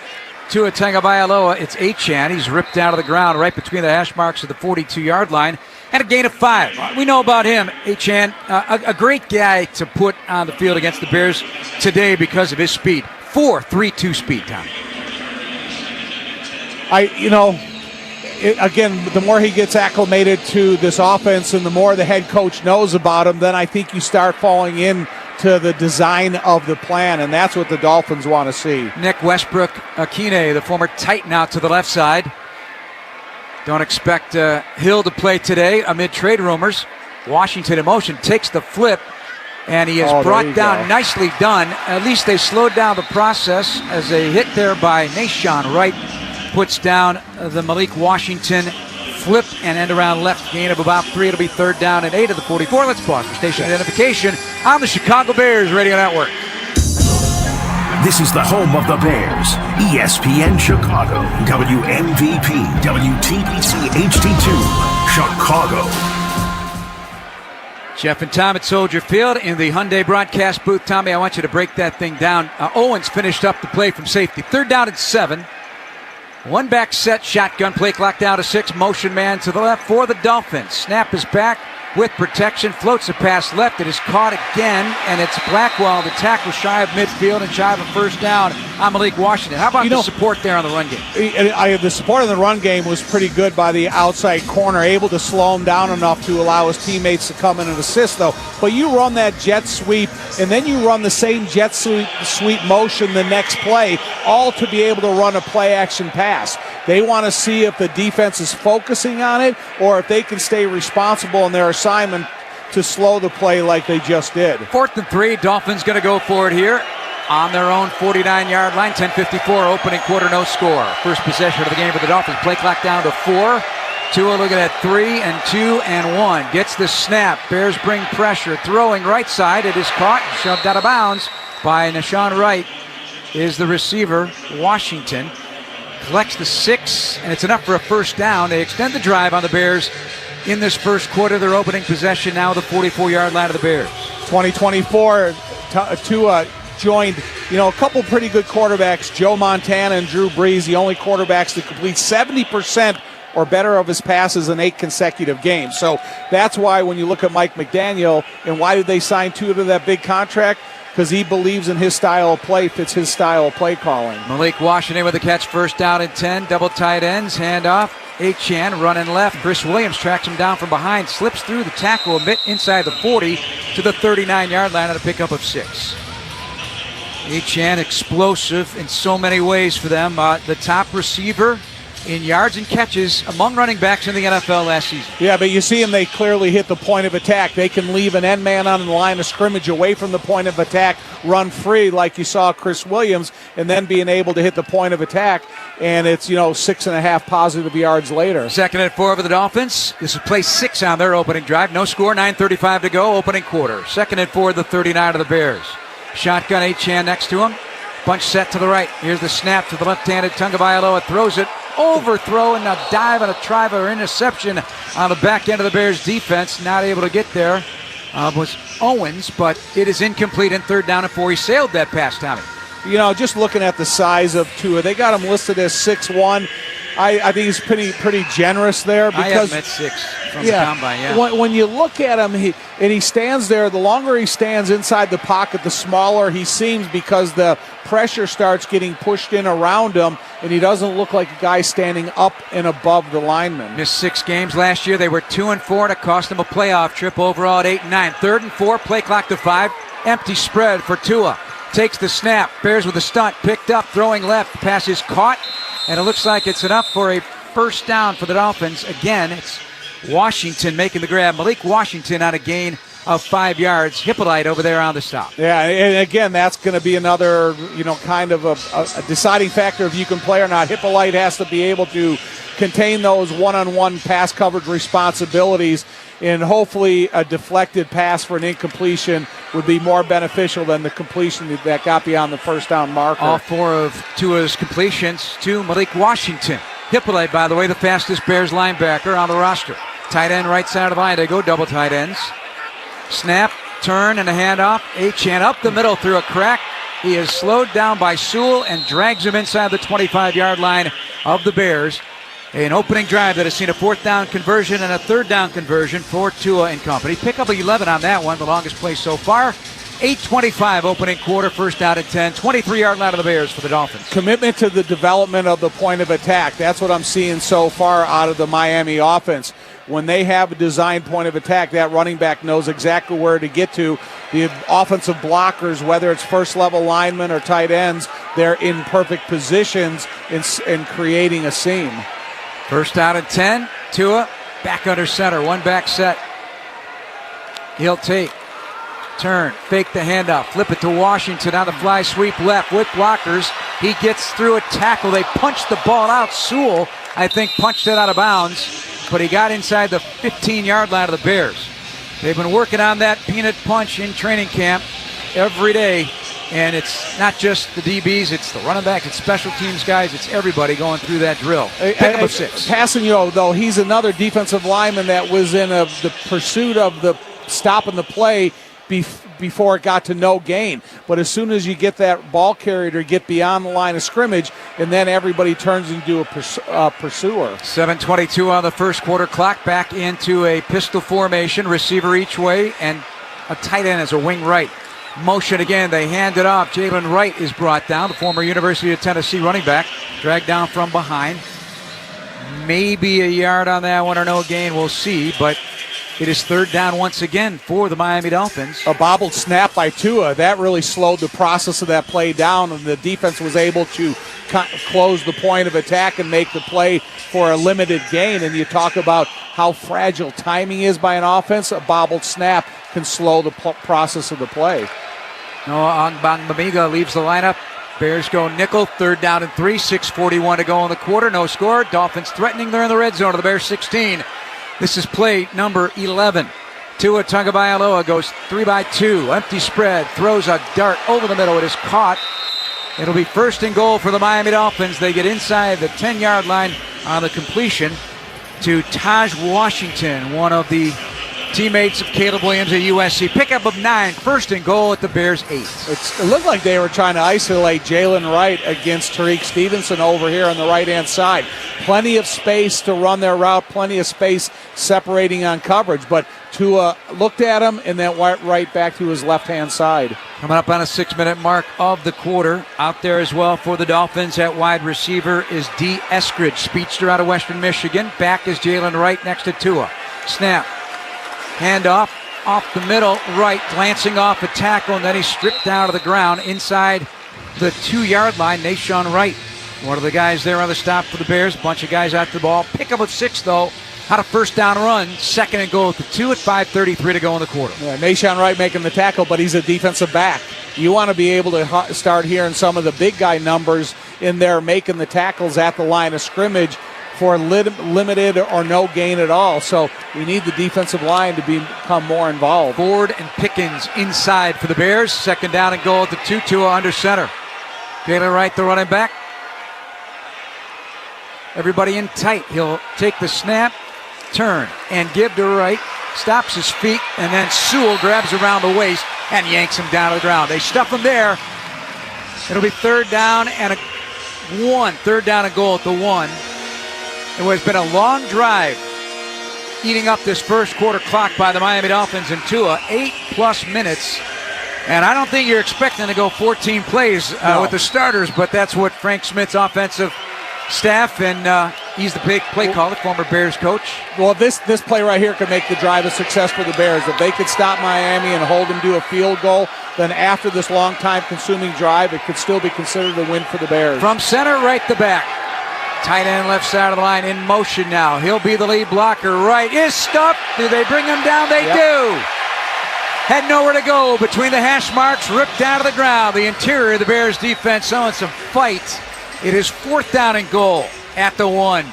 Tua Tagovailoa. It's Achane. He's ripped out of the ground right between the hash marks of the 42-yard line. And a gain of 5. We know about him, Achane. A great guy to put on the field against the Bears today because of his speed. 4.32 speed, Tom.
Again, the more he gets acclimated to this offense and the more the head coach knows about him, then I think you start falling in to the design of the plan, and that's what the Dolphins want to see.
Nick Westbrook-Akine, the former Titan, out to the left side. Don't expect Hill to play today amid trade rumors. Washington in motion, takes the flip, and he is brought down. Nicely done. At least they slowed down the process as a hit there by Nahshon Wright puts down the Malik Washington flip and end around left, gain of about 3. It'll be 3rd down and 8 of the 44. Let's pause for station identification on the Chicago Bears Radio Network.
This is the home of the Bears, ESPN Chicago, WMVP, WTBC HD2, Chicago.
Jeff and Tom at Soldier Field in the Hyundai broadcast booth. Tommy, I want you to break that thing down. Owens finished up the play from safety. 3rd down and 7. One back set, shotgun play clock down to 6. Motion man to the left for the Dolphins. Snap is back with protection. Floats a pass left. It is caught again, and it's Blackwell. The tackle shy of midfield and shy of a 1st down on Malik Washington. How about the support there on the run game?
The support in the run game was pretty good by the outside corner, able to slow him down enough to allow his teammates to come in and assist, though. But you run that jet sweep, and then you run the same jet sweep motion the next play, all to be able to run a play-action pass. They want to see if the defense is focusing on it or if they can stay responsible in their assignment to slow the play like they just did.
4th and 3, Dolphins going to go for it here on their own 49-yard line. 10:54 opening quarter, no score. First possession of the game for the Dolphins. Play clock down to 4. Tua looking at 3 and 2 and 1. Gets the snap. Bears bring pressure. Throwing right side. It is caught and shoved out of bounds by Nahshon Wright. Is the receiver, Washington. Collects the 6, and it's enough for a 1st down. They extend the drive on the Bears in this first quarter. Their opening possession now the 44-yard line of the Bears.
2024, Tua joined, a couple pretty good quarterbacks, Joe Montana and Drew Brees, the only quarterbacks to complete 70% or better of his passes in 8 consecutive games. So that's why when you look at Mike McDaniel, and why did they sign Tua to that big contract? Because he believes in his style of play, fits his style of play calling.
Malik Washington with a catch, 1st down and 10. Double tight ends, handoff. Achane running left. Chris Williams tracks him down from behind, slips through the tackle a bit inside the 40 to the 39-yard line on a pickup of 6. Achane explosive in so many ways for them. The top receiver in yards and catches among running backs in the NFL last season.
Yeah, but you see them, they clearly hit the point of attack. They can leave an end man on the line of scrimmage away from the point of attack, run free like you saw Chris Williams, and then being able to hit the point of attack, and it's, 6.5 positive yards later.
2nd and 4 for the Dolphins. This is play 6 on their opening drive. No score, 9:35 to go, opening quarter. 2nd and 4, the 39 of the Bears. Shotgun, Achane next to him. Bunch set to the right. Here's the snap to the left-handed Tagovailoa. Throws it. Overthrow and a dive and a try for interception on the back end of the Bears defense. Not able to get there was Owens, but it is incomplete and 3rd down and 4. He sailed that pass, Tommy.
Just looking at the size of Tua, they got him listed as 6'1". I think he's pretty generous there. Because,
I have him at 6 from the combine, yeah.
When you look at him, he stands there, the longer he stands inside the pocket, the smaller he seems because the pressure starts getting pushed in around him, and he doesn't look like a guy standing up and above the lineman.
Missed 6 games last year. They were 2 and 4, and it cost him a playoff trip overall at 8 and 9. 3rd and 4, play clock to 5. Empty spread for Tua. Takes the snap. Bears with a stunt. Picked up, throwing left. Pass is caught. And it looks like it's enough for a 1st down for the Dolphins. Again, it's Washington making the grab. Malik Washington on a gain of 5 yards. Hippolyte over there on the stop.
Yeah, and again, that's going to be another, kind of a deciding factor if you can play or not. Hippolyte has to be able to contain those one-on-one pass coverage responsibilities, and hopefully a deflected pass for an incompletion would be more beneficial than the completion that got beyond the first down marker.
All 4 of Tua's completions to Malik Washington. Hippolyte, by the way, the fastest Bears linebacker on the roster. Tight end right side of the line. They go double tight ends. Snap, turn, and a handoff. Achane up the middle through a crack. He is slowed down by Sewell and drags him inside the 25-yard line of the Bears. An opening drive that has seen a 4th down conversion and a 3rd down conversion for Tua and company. Pick up 11 on that one, the longest play so far. 8:25 opening quarter, first down at 10. 23-yard line of the Bears for the Dolphins.
Commitment to the development of the point of attack. That's what I'm seeing so far out of the Miami offense. When they have a designed point of attack, that running back knows exactly where to get to. The offensive blockers, whether it's first-level linemen or tight ends, they're in perfect positions in creating a seam.
First down at 10. Tua back under center. One back set. He'll take. Turn. Fake the handoff. Flip it to Washington on the fly sweep left with blockers. He gets through a tackle. They punched the ball out. Sewell, I think, punched it out of bounds, but he got inside the 15-yard line of the Bears. They've been working on that peanut punch in training camp every day, and it's not just the DBs, it's the running backs, it's special teams guys, it's everybody going through that drill. Pick up a 6.
Passanio, though, he's another defensive lineman that was in the pursuit of the stopping the play before it got to no gain. But as soon as you get that ball carried or get beyond the line of scrimmage, and then everybody turns into a pursuer.
7:22 on the first quarter clock. Back into a pistol formation. Receiver each way and a tight end as a wing right. Motion again. They hand it off. Jalen Wright is brought down. The former University of Tennessee running back. Dragged down from behind. Maybe a yard on that one or no gain. We'll see. But it is 3rd down once again for the Miami Dolphins.
A bobbled snap by Tua. That really slowed the process of that play down, and the defense was able to close the point of attack and make the play for a limited gain. And you talk about how fragile timing is by an offense. A bobbled snap can slow the process of the play.
Noah Ongbangmamiga leaves the lineup. Bears go nickel, 3rd down and 3. 6:41 to go in the quarter. No score. Dolphins threatening. They're in the red zone of the Bears 16. This is play number 11. Tua Tagovailoa goes 3-by-2. Empty spread. Throws a dart over the middle. It is caught. It'll be 1st and goal for the Miami Dolphins. They get inside the 10-yard line on the completion to Taj Washington, one of the teammates of Caleb Williams at USC. Pickup of 9. 1st and goal at the Bears 8.
It looked like they were trying to isolate Jalen Wright against Tariq Stevenson over here on the right-hand side. Plenty of space to run their route, plenty of space separating on coverage, but Tua looked at him and then went right back to his left-hand side.
Coming up on a 6-minute mark of the quarter. Out there as well for the Dolphins at wide receiver is D. Eskridge, speedster out of Western Michigan. Back is Jalen Wright next to Tua. Snap. Handoff off the middle, right, glancing off a tackle, and then he's stripped down to the ground inside the 2-yard line. Nashawn Wright, one of the guys there on the stop for the Bears. A bunch of guys after the ball. Pick up at 6, though. Had a 1st down run. 2nd and goal at the 2 at 5:33 to go in the quarter.
Yeah, Nashawn Wright making the tackle, but he's a defensive back. You want to be able to start hearing some of the big guy numbers in there making the tackles at the line of scrimmage for limited or no gain at all. So we need the defensive line to become more involved.
Ford and Pickens inside for the Bears. 2nd down and goal at the 2. Tua under center. Jalen Wright, the running back. Everybody in tight. He'll take the snap, turn, and give to Wright. Stops his feet, and then Sewell grabs around the waist and yanks him down to the ground. They stuff him there. It'll be 3rd down and a 1. 3rd down and goal at the 1. It has been a long drive eating up this first quarter clock by the Miami Dolphins and Tua. 8+ minutes. And I don't think you're expecting to go 14 plays with the starters, but that's what Frank Smith's offensive staff, and he's the big play caller, former Bears coach.
Well, this play right here could make the drive a success for the Bears. If they could stop Miami and hold them to a field goal, then after this long time consuming drive, it could still be considered a win for the Bears.
From center, right to back. Tight end left side of the line in motion now. He'll be the lead blocker. Right is stuffed. Do they bring him down? They do. Had nowhere to go between the hash marks, ripped down to the ground. The interior of the Bears defense showing some fight. It is 4th down and goal at the 1.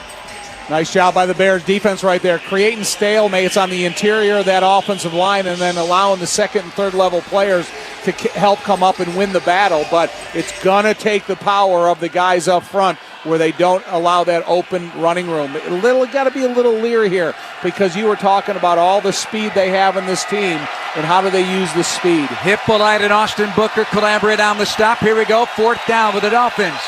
Nice job by the Bears defense right there, creating stalemates on the interior of that offensive line and then allowing the second and third level players to help come up and win the battle. But it's going to take the power of the guys up front where they don't allow that open running room. Got to be a little leery here because you were talking about all the speed they have in this team and how do they use the speed.
Hippolyte and Austin Booker collaborate on the stop. Here we go, 4th down with the Dolphins.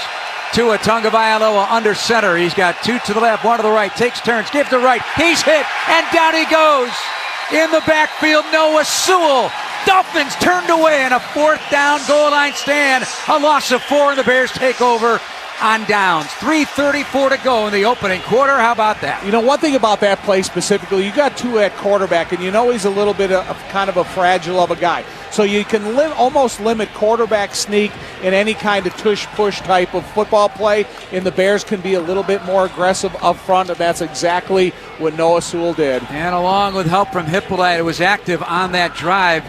Tua Tagovailoa under center. He's got 2 to the left, 1 to the right. Takes turns, gives to right. He's hit, and down he goes. In the backfield, Noah Sewell. Dolphins turned away in a 4th down goal line stand. A loss of 4, and the Bears take over on downs. 3:34 to go in the opening quarter. How about that?
You know, one thing about that play specifically, you got Tua at quarterback, and you know he's a little bit of kind of a fragile of a guy. So you can almost limit quarterback sneak in any kind of tush-push type of football play, and the Bears can be a little bit more aggressive up front, and that's exactly what Noah Sewell did.
And along with help from Hippolyte, who was active on that drive,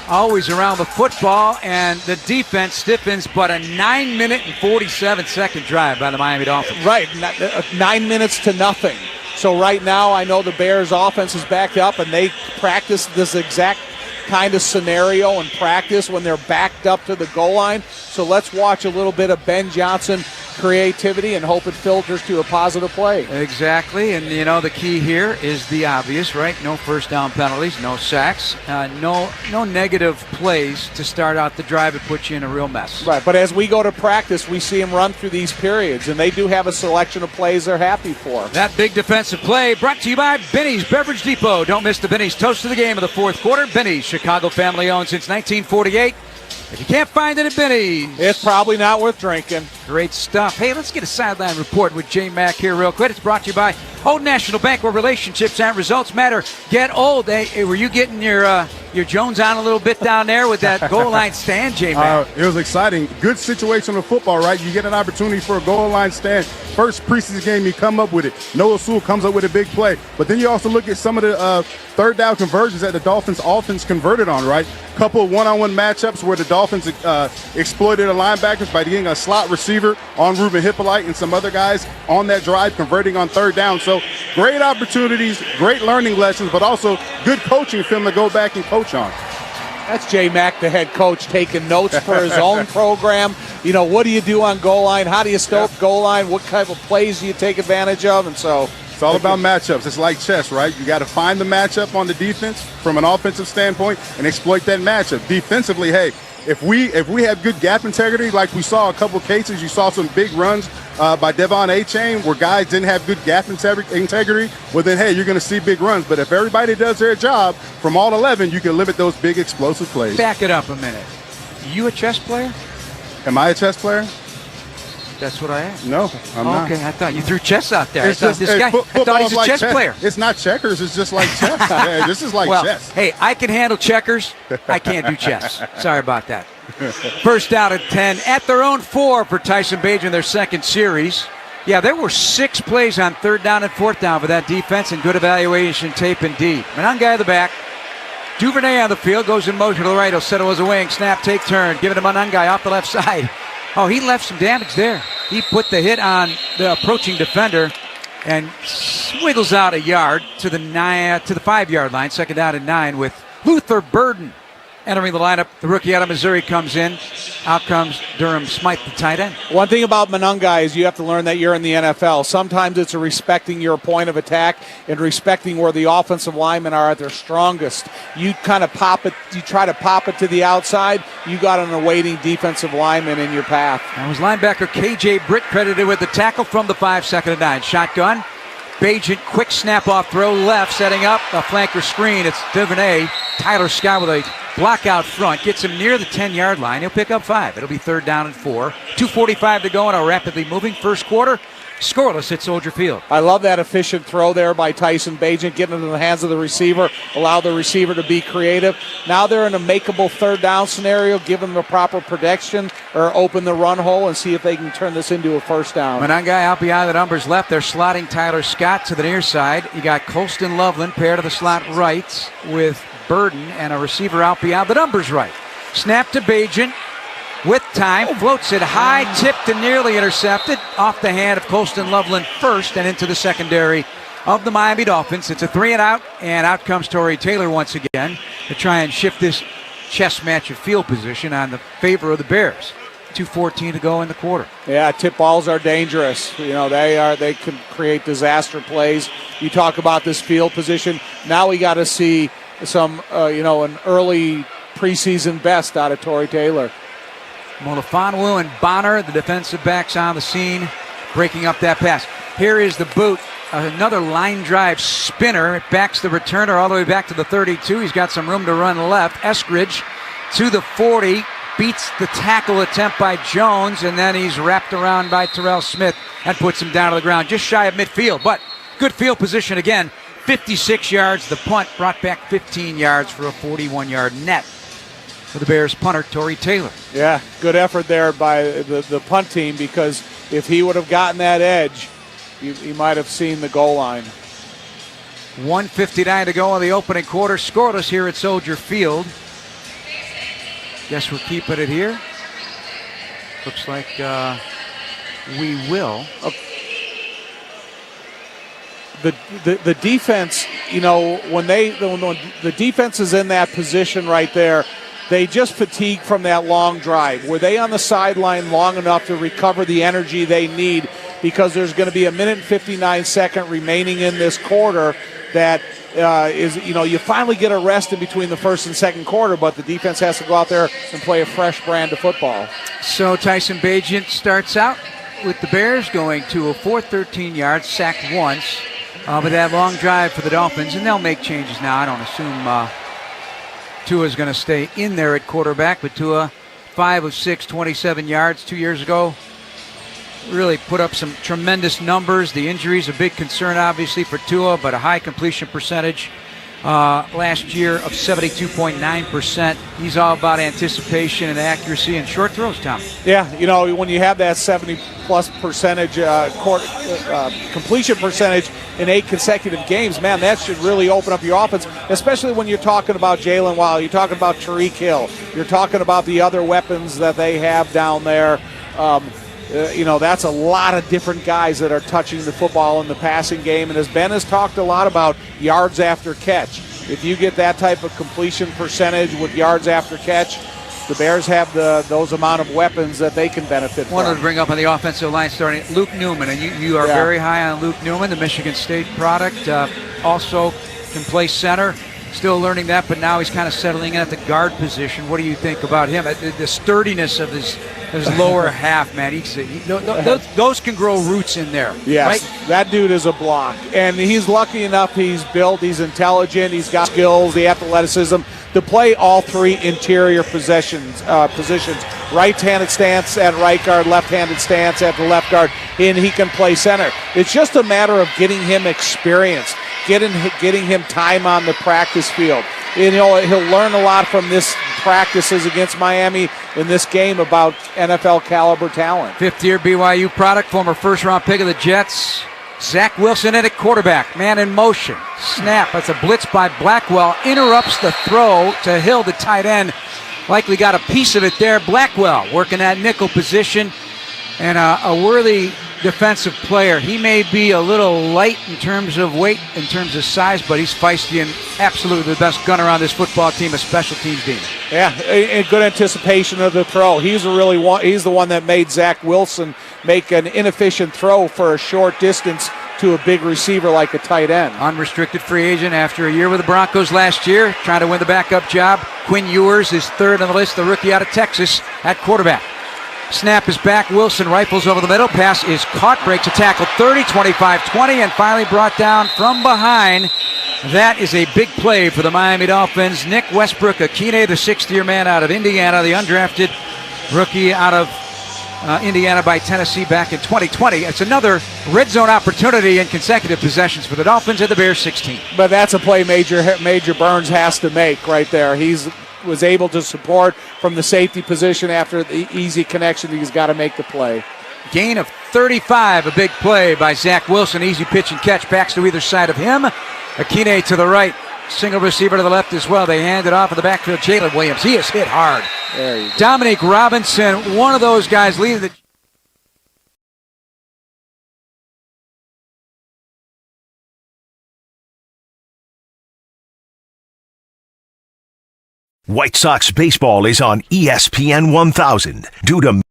always around the football, and the defense stiffens, but a 9-minute and 47-second drive by the Miami Dolphins.
Right, 9 minutes to nothing. So right now I know the Bears offense is backed up, and they practice this exact kind of scenario in practice when they're backed up to the goal line. So let's watch a little bit of Ben Johnson creativity and hope it filters to a positive play.
Exactly, and you know the key here is the obvious, right? No first down penalties, no sacks, no negative plays to start out the drive and put you in a real mess.
Right, but as we go to practice, we see them run through these periods, and they do have a selection of plays they're happy for.
That big defensive play brought to you by Benny's Beverage Depot. Don't miss the Benny's Toast of the Game of the 4th quarter. Benny's, Chicago family-owned since 1948. If you can't find it at Benny's,
it's probably not worth drinking.
Great stuff. Hey, let's get a sideline report with J Mack here real quick. It's brought to you by Old National Bank, where relationships and results matter. Get old. Hey, were you getting your Jones on a little bit down there with that goal line stand, J Mack?
It was exciting. Good situational football, right? You get an opportunity for a goal line stand. First preseason game, you come up with it. Noah Sewell comes up with a big play. But then you also look at some of the third down conversions that the Dolphins offense converted on, right? Couple of one-on-one matchups where the Dolphins exploited the linebackers by getting a slot receiver on Ruben Hippolyte and some other guys on that drive converting on 3rd down. So great opportunities, great learning lessons, but also good coaching film to go back and coach on.
That's J Mack, the head coach, taking notes for his own program. You know, what do you do on goal line? How do you stop goal line? What type of plays do you take advantage of? And so
it's all about matchups. It's like chess, right? You got to find the matchup on the defense from an offensive standpoint and exploit that matchup. Defensively, hey, if we have good gap integrity, like we saw a couple cases, you saw some big runs by Devon A-Chain where guys didn't have good gap integrity, well then, hey, you're going to see big runs. But if everybody does their job from all 11, you can limit those big explosive plays.
Back it up a minute. You a chess player?
Am I a chess player?
That's what I asked.
No, I'm not.
Okay, I thought you threw chess out there.
It's just,
this guy, I thought he's a chess player.
It's not checkers. It's just like chess. Yeah, this is like chess.
Hey, I can handle checkers. I can't do chess. Sorry about that. First down at 10 at their own 4 for Tyson Bagent in their second series. Yeah, there were 6 plays on 3rd down and 4th down for that defense and good evaluation tape indeed. Manungai at the back. Duvernay on the field, goes in motion to the right. He'll settle as a wing. Snap, take turn. Give it to Manungai off the left side. Oh, he left some damage there. He put the hit on the approaching defender and wiggles out a yard to the 5-yard line. 2nd down and 9 with Luther Burden entering the lineup. The rookie out of Missouri comes in. Out comes Durham Smythe, the tight end.
One thing about Manungai is you have to learn that you're in the NFL. Sometimes it's a respecting your point of attack and respecting where the offensive linemen are at their strongest. You kind of pop it, you try to pop it to the outside, you got an awaiting defensive lineman in your path.
That was linebacker K.J. Britt credited with the tackle from the 5, 2nd and 9. Shotgun. Bagent, quick snap-off throw left, setting up a flanker screen. It's Duvernay. Tyler Scott with a block out front. Gets him near the 10-yard line. He'll pick up 5. It'll be 3rd down and 4. 2:45 to go in a rapidly moving first quarter. Scoreless at Soldier Field.
I love that efficient throw there by Tyson Bagent, getting it in the hands of the receiver, allow the receiver to be creative. Now they're in a makeable 3rd down scenario. Give them the proper protection or open the run hole and see if they can turn this into a 1st down.
Manungai out behind the numbers left. They're slotting Tyler Scott to the near side. You got Colston Loveland paired to the slot right with Burden and a receiver out beyond the numbers right. Snap to Bagent. with time, floats it high, tipped and nearly intercepted off the hand of Colston Loveland first and into the secondary of the Miami Dolphins. It's a 3-and-out, and out comes Torrey Taylor once again to try and shift this chess match of field position on the favor of the Bears. 2:14 to go in the quarter.
Yeah, tip balls are dangerous. They can create disaster plays. You talk about this field position. Now we got to see some, an early preseason best out of Torrey Taylor.
Molafonwu and Bonner, the defensive backs on the scene, breaking up that pass. Here is the boot. Another line drive spinner. It backs the returner all the way back to the 32. He's got some room to run left. Eskridge to the 40. Beats the tackle attempt by Jones, and then he's wrapped around by Terrell Smith and puts him down to the ground just shy of midfield. But good field position again. 56 yards. The punt brought back 15 yards for a 41-yard net for the Bears punter, Torrey Taylor.
Yeah, good effort there by the punt team, because if he would have gotten that edge, he might have seen the goal line.
1:59 to go in the opening quarter. Scoreless here at Soldier Field. Guess we're keeping it here. Looks like we will.
The defense, when the defense is in that position right there, they just fatigue from that long drive. Were they on the sideline long enough to recover the energy they need? Because there's going to be a 1:59 remaining in this quarter that you finally get a rest in between the first and second quarter, but the defense has to go out there and play a fresh brand of football.
So Tyson Bagent starts out with the Bears going to a 413 yards, sacked once, but that long drive for the Dolphins, and they'll make changes now. I don't assume Tua's going to stay in there at quarterback, but Tua, 5 of 6, 27 yards 2 years ago. Really put up some tremendous numbers. The injuries a big concern, obviously, for Tua, but a high completion percentage last year of 72.9%. He's all about anticipation and accuracy and short throws, Tom.
Yeah, when you have that 70-plus percentage completion percentage in 8 consecutive games, man, that should really open up your offense, especially when you're talking about Jalen Waddle, you're talking about Tariq Hill, you're talking about the other weapons that they have down there. That's a lot of different guys that are touching the football in the passing game. And as Ben has talked a lot about yards after catch, if you get that type of completion percentage with yards after catch, the Bears have those amount of weapons that they can benefit from.
Wanted to bring up on the offensive line starting Luke Newman, and you are very high on Luke Newman, the Michigan State product. Also can play center. Still learning that, but now he's kind of settling in at the guard position. What do you think about him? The sturdiness of his lower half, man. Those can grow roots in there.
Yes,
right?
That dude is a block. And he's lucky enough, he's built, he's intelligent, he's got skills, the athleticism to play all three interior positions. Right-handed stance at right guard, left-handed stance at the left guard, and he can play center. It's just a matter of getting him experience, getting him time on the practice field. And he'll learn a lot from this practices against Miami in this game about NFL caliber talent.
Fifth-year BYU product, former first-round pick of the Jets. Zach Wilson at quarterback, man in motion. Snap, that's a blitz by Blackwell. Interrupts the throw to Hill, the tight end. Likely got a piece of it there. Blackwell working that nickel position. And a worthy defensive player. He may be a little light in terms of weight, in terms of size, but he's feisty and absolutely the best gunner on this football team, a special teams team.
Yeah, a good anticipation of the throw. He's the one that made Zach Wilson make an inefficient throw for a short distance to a big receiver like a tight end.
Unrestricted free agent after a year with the Broncos last year, trying to win the backup job. Quinn Ewers is third on the list, the rookie out of Texas at quarterback. Snap is back. Wilson rifles over the middle. Pass is caught. Breaks a tackle 30, 25, 20, and finally brought down from behind. That is a big play for the Miami Dolphins. Nick Westbrook-Akine, the sixth-year man out of Indiana, the undrafted rookie out of Indiana by Tennessee back in 2020. It's another red zone opportunity in consecutive possessions for the Dolphins at the Bears 16.
But that's a play Major Burns has to make right there. Was able to support from the safety position after the easy connection. He's got to make the play.
Gain of 35, a big play by Zach Wilson. Easy pitch and catch, backs to either side of him. Akine to the right, Single receiver to the left as well. They hand it off in the backfield. Jalen Williams. He is hit hard.
There you go.
Dominic Robinson, one of those guys leading the.
White Sox baseball is on ESPN 1000 due to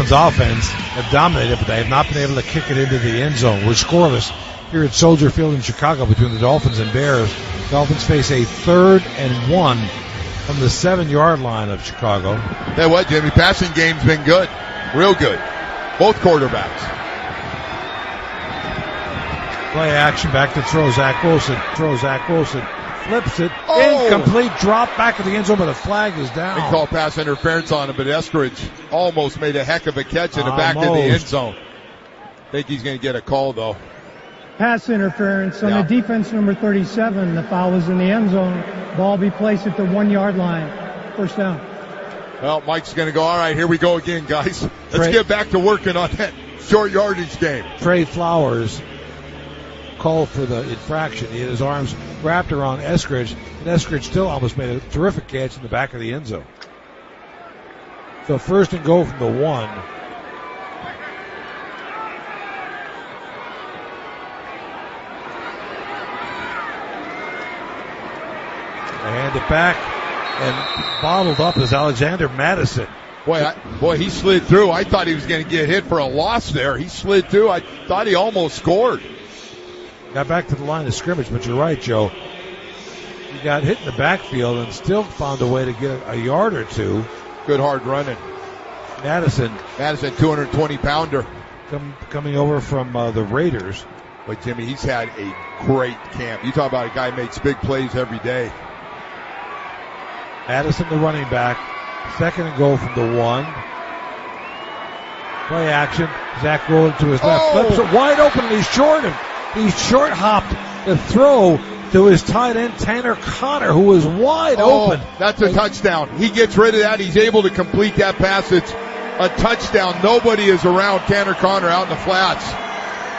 Offense have dominated, but they have not been able to kick it into the end zone. We're scoreless here at Soldier Field in Chicago between the Dolphins and Bears. Dolphins face a 3rd and 1 from the 7-yard line of Chicago.
Yeah, what, Jimmy? Passing game's been good. Real good. Both quarterbacks.
Play action, back to throw. Zach Wilson. Flips it. Incomplete drop back of the end zone, but the flag is down.
They call pass interference on him, but Eskridge almost made a heck of a catch in the back of the end zone. Think he's going to get a call, though.
Pass interference on the defense, number 37. The foul is in the end zone. Ball be placed at the 1-yard line. First down.
Well, Mike's going to go, all right, here we go again, guys. Let's get back to working on that short yardage game.
Trey Flowers called for the infraction. He had his arms wrapped around Eskridge, and Eskridge still almost made a terrific catch in the back of the end zone. So first and goal from the 1. They hand it back, and bottled up is Alexander Madison.
Boy, he slid through. I thought he was going to get hit for a loss there. He slid through. I thought he almost scored.
Got back to the line of scrimmage, but you're right, Joe. He got hit in the backfield and still found a way to get a yard or two.
Good hard running.
Madison,
220-pounder.
Coming over from the Raiders.
But, Jimmy, he's had a great camp. You talk about a guy who makes big plays every day.
Madison, the running back. Second and goal from the 1. Play action. Zach rolled to his left. Flips it wide open, and he's short him. He short hopped the throw to his tight end, Tanner Connor, who was wide open.
That's a touchdown. He gets rid of that. He's able to complete that pass. It's a touchdown. Nobody is around Tanner Connor out in the flats.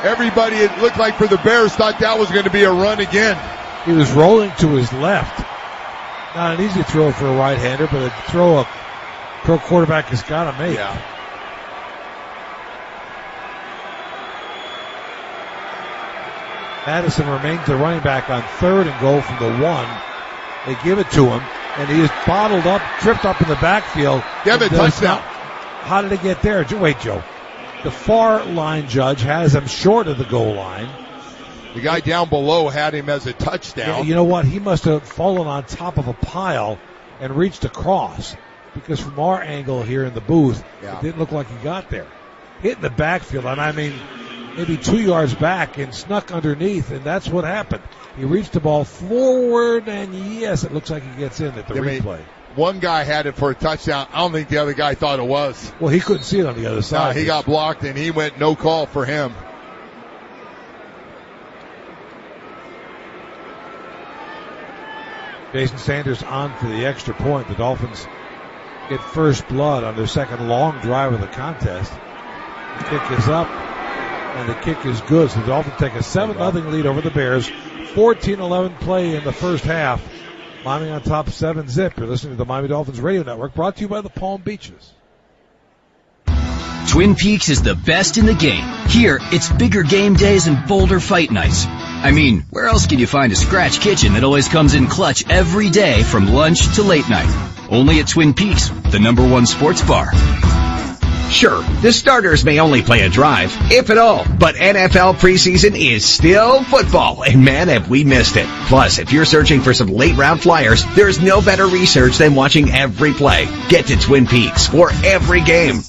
Everybody, it looked like for the Bears, thought that was going to be a run again.
He was rolling to his left. Not an easy throw for a right-hander, but a throw a pro quarterback has got to make.
Yeah.
Madison remains the running back on third and goal from the 1. They give it to him, and he is bottled up, tripped up in the backfield.
Give it, touchdown.
How did it get there? Wait, Joe. The far line judge has him short of the goal line.
The guy down below had him as a touchdown.
Yeah, you know what? He must have fallen on top of a pile and reached across, because from our angle here in the booth, it didn't look like he got there. Hit in the backfield, and I mean, maybe 2 yards back and snuck underneath, and that's what happened. He reached the ball forward, and yes, it looks like he gets in at the replay.
One guy had it for a touchdown. I don't think the other guy thought it was.
Well, he couldn't see it on the other side.
He got blocked, and he went no call for him.
Jason Sanders on for the extra point. The Dolphins get first blood on their second long drive of the contest. The kick is up, and the kick is good. So the Dolphins take a 7-0 lead over the Bears. 14-11 play in the first half. Miami on top 7-zip. You're listening to the Miami Dolphins Radio Network, brought to you by the Palm Beaches.
Twin Peaks is the best in the game. Here, it's bigger game days and bolder fight nights. I mean, where else can you find a scratch kitchen that always comes in clutch every day from lunch to late night? Only at Twin Peaks, the #1 sports bar.
Sure, the starters may only play a drive, if at all, but NFL preseason is still football, and man, have we missed it. Plus, if you're searching for some late-round flyers, there's no better research than watching every play. Get to Twin Peaks for every game.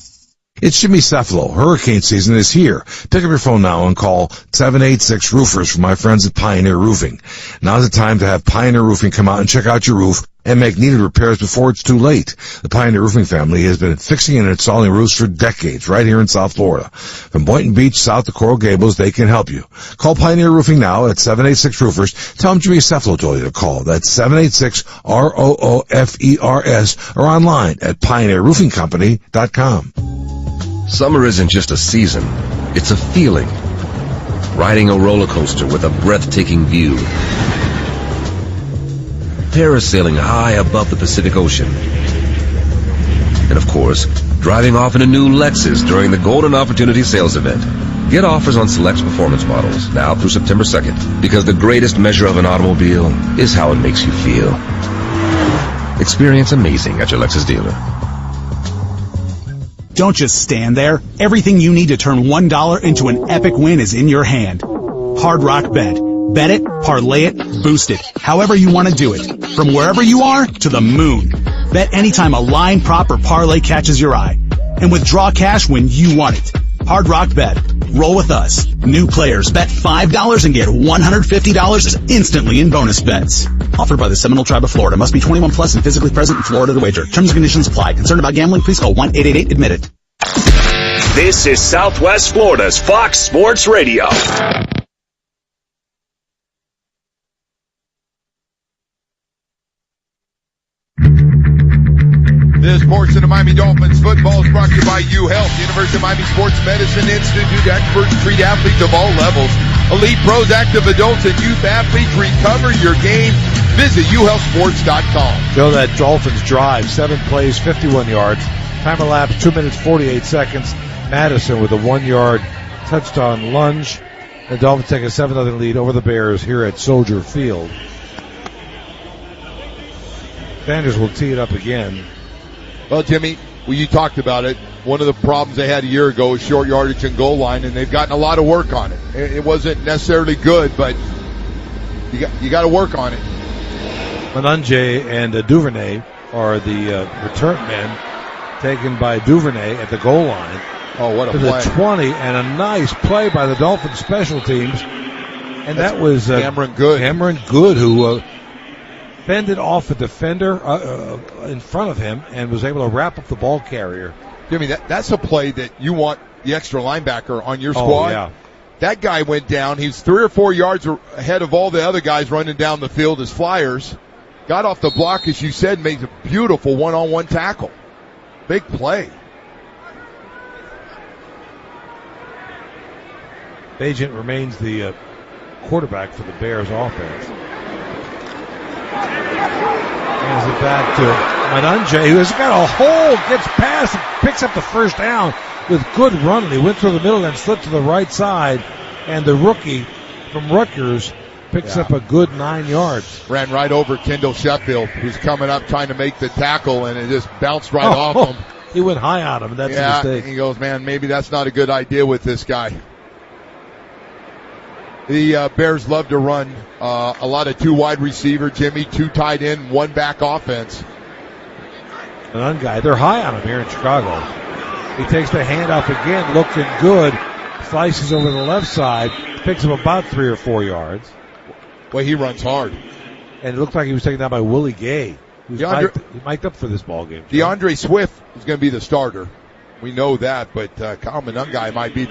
It's Jimmy Cephalo. Hurricane season is here. Pick up your phone now and call 786-ROOFERS from my friends at Pioneer Roofing. Now's the time to have Pioneer Roofing come out and check out your roof and make needed repairs before it's too late. The Pioneer Roofing family has been fixing and installing roofs for decades right here in South Florida. From Boynton Beach south to Coral Gables, they can help you. Call Pioneer Roofing now at 786-ROOFERS. Tell them Jimmy Cephalo told you to call. That's 786-ROOFERS or online at pioneerroofingcompany.com.
Summer isn't just a season, it's a feeling. Riding a roller coaster with a breathtaking view. Parasailing high above the Pacific Ocean. And of course, driving off in a new Lexus during the Golden Opportunity Sales Event. Get offers on select performance models now through September 2nd, because the greatest measure of an automobile is how it makes you feel. Experience amazing at your Lexus dealer.
Don't just stand there. Everything you need to turn $1 into an epic win is in your hand. Hard Rock Bet. Bet it, parlay it, boost it. However you want to do it. From wherever you are to the moon. Bet anytime a line, prop, or parlay catches your eye. And withdraw cash when you want it. Hard Rock Bet. Roll with us. New players bet $5 and get $150 instantly in bonus bets. Offered by the Seminole Tribe of Florida. Must be 21 plus and physically present in Florida to wager. Terms and conditions apply. Concerned about gambling? Please call 1-888-ADMIT-IT.
This is Southwest Florida's Fox Sports Radio.
This portion of Miami Dolphins football is brought to you by UHealth, University of Miami Sports Medicine Institute. Experts treat athletes of all levels. Elite pros, active adults, and youth athletes. Recover your game. Visit uhealthsports.com.
Joe, that Dolphins drive, 7 plays, 51 yards. Time elapsed 2 minutes, 48 seconds. Madison with a 1-yard touchdown lunge. The Dolphins take a 7-0 lead over the Bears here at Soldier Field. Sanders will tee it up again.
Well, Jimmy, you talked about it. One of the problems they had a year ago was short yardage and goal line, and they've gotten a lot of work on it. It wasn't necessarily good, but you got to work on it.
Menunje and Duvernay are the return men, taken by Duvernay at the goal line.
Oh, what a
to
play.
The 20, and a nice play by the Dolphins special teams. And that was
Cameron Good.
Cameron Good, who fended off a defender in front of him and was able to wrap up the ball carrier.
Jimmy, that's a play that you want the extra linebacker on your squad.
Oh, yeah.
That guy went down. He's 3 or 4 yards ahead of all the other guys running down the field as Flyers. Got off the block, as you said, made a beautiful one-on-one tackle. Big play.
Agent remains the quarterback for the Bears offense. Hands it back to Menunje, who has got a hole, gets past and picks up the first down with good running. He went through the middle and slipped to the right side, and the rookie from Rutgers picks up a good 9 yards.
Ran right over Kendall Sheffield, who's coming up trying to make the tackle, and it just bounced right off him.
He went high on him, and that's a mistake.
He goes, man, maybe that's not a good idea with this guy. The Bears love to run a lot of 2 wide receiver, Jimmy, 2 tight end, 1 back offense.
And guy, they're high on him here in Chicago. He takes the handoff again, looking good, slices over the left side, picks up about 3 or 4 yards.
Well, he runs hard.
And it looked like he was taken down by Willie Gay, who's mic'd up for this ball game.
DeAndre Swift is going to be the starter. We know that, but Kyle Menunje might be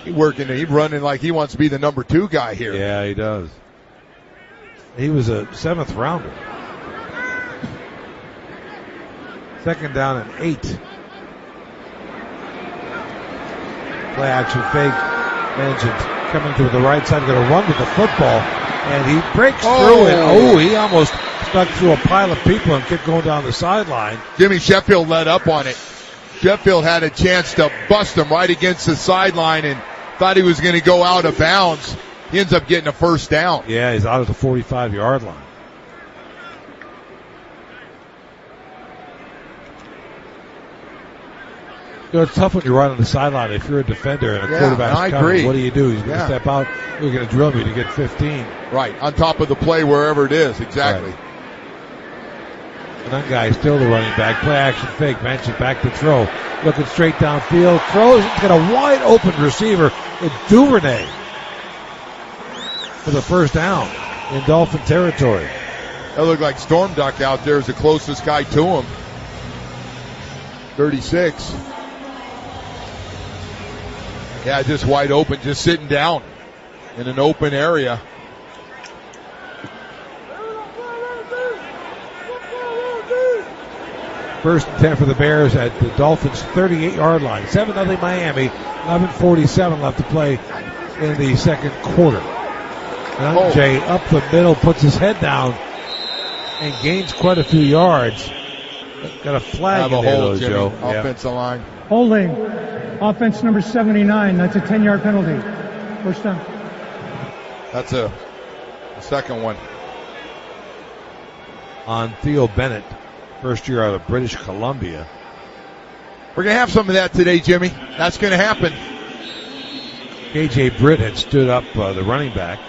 he's running like he wants to be the number 2 guy here.
Yeah, he does. He was a 7th rounder. 2nd down and 8. Play action fake. Vengeance coming to the right side, going to run with the football, and he breaks through it. He almost stuck through a pile of people and kept going down the sideline.
Jimmy Sheffield let up on it. Sheffield had a chance to bust him right against the sideline and thought he was going to go out of bounds. He ends up getting a first down.
Yeah, he's out at the 45-yard line. You know, it's tough when you're right on the sideline. If you're a defender and a quarterback's coming, what do you do? He's going to step out. You're going to drill me to get 15.
Right, on top of the play wherever it is. Exactly.
Right. And that guy is still the running back. Play action fake. Manches back to throw. Looking straight downfield. Throws. He's got a wide open receiver in Duvernay for the first down in Dolphin territory.
That looked like Storm Duck out there is the closest guy to him. 36. Yeah, just wide open, just sitting down in an open area.
First and 10 for the Bears at the Dolphins' 38-yard line. 7-0 Miami. 11:47 left to play in the second quarter. Jay up the middle, puts his head down, and gains quite a few yards. Got a flag in there, though, Joe.
Offensive line.
Holding. Offense number 79. That's a 10-yard penalty. First down.
That's the second one.
On Theo Bennett, first year out of British Columbia.
We're going to have some of that today, Jimmy. That's going to happen.
KJ Britt had stood up the running back.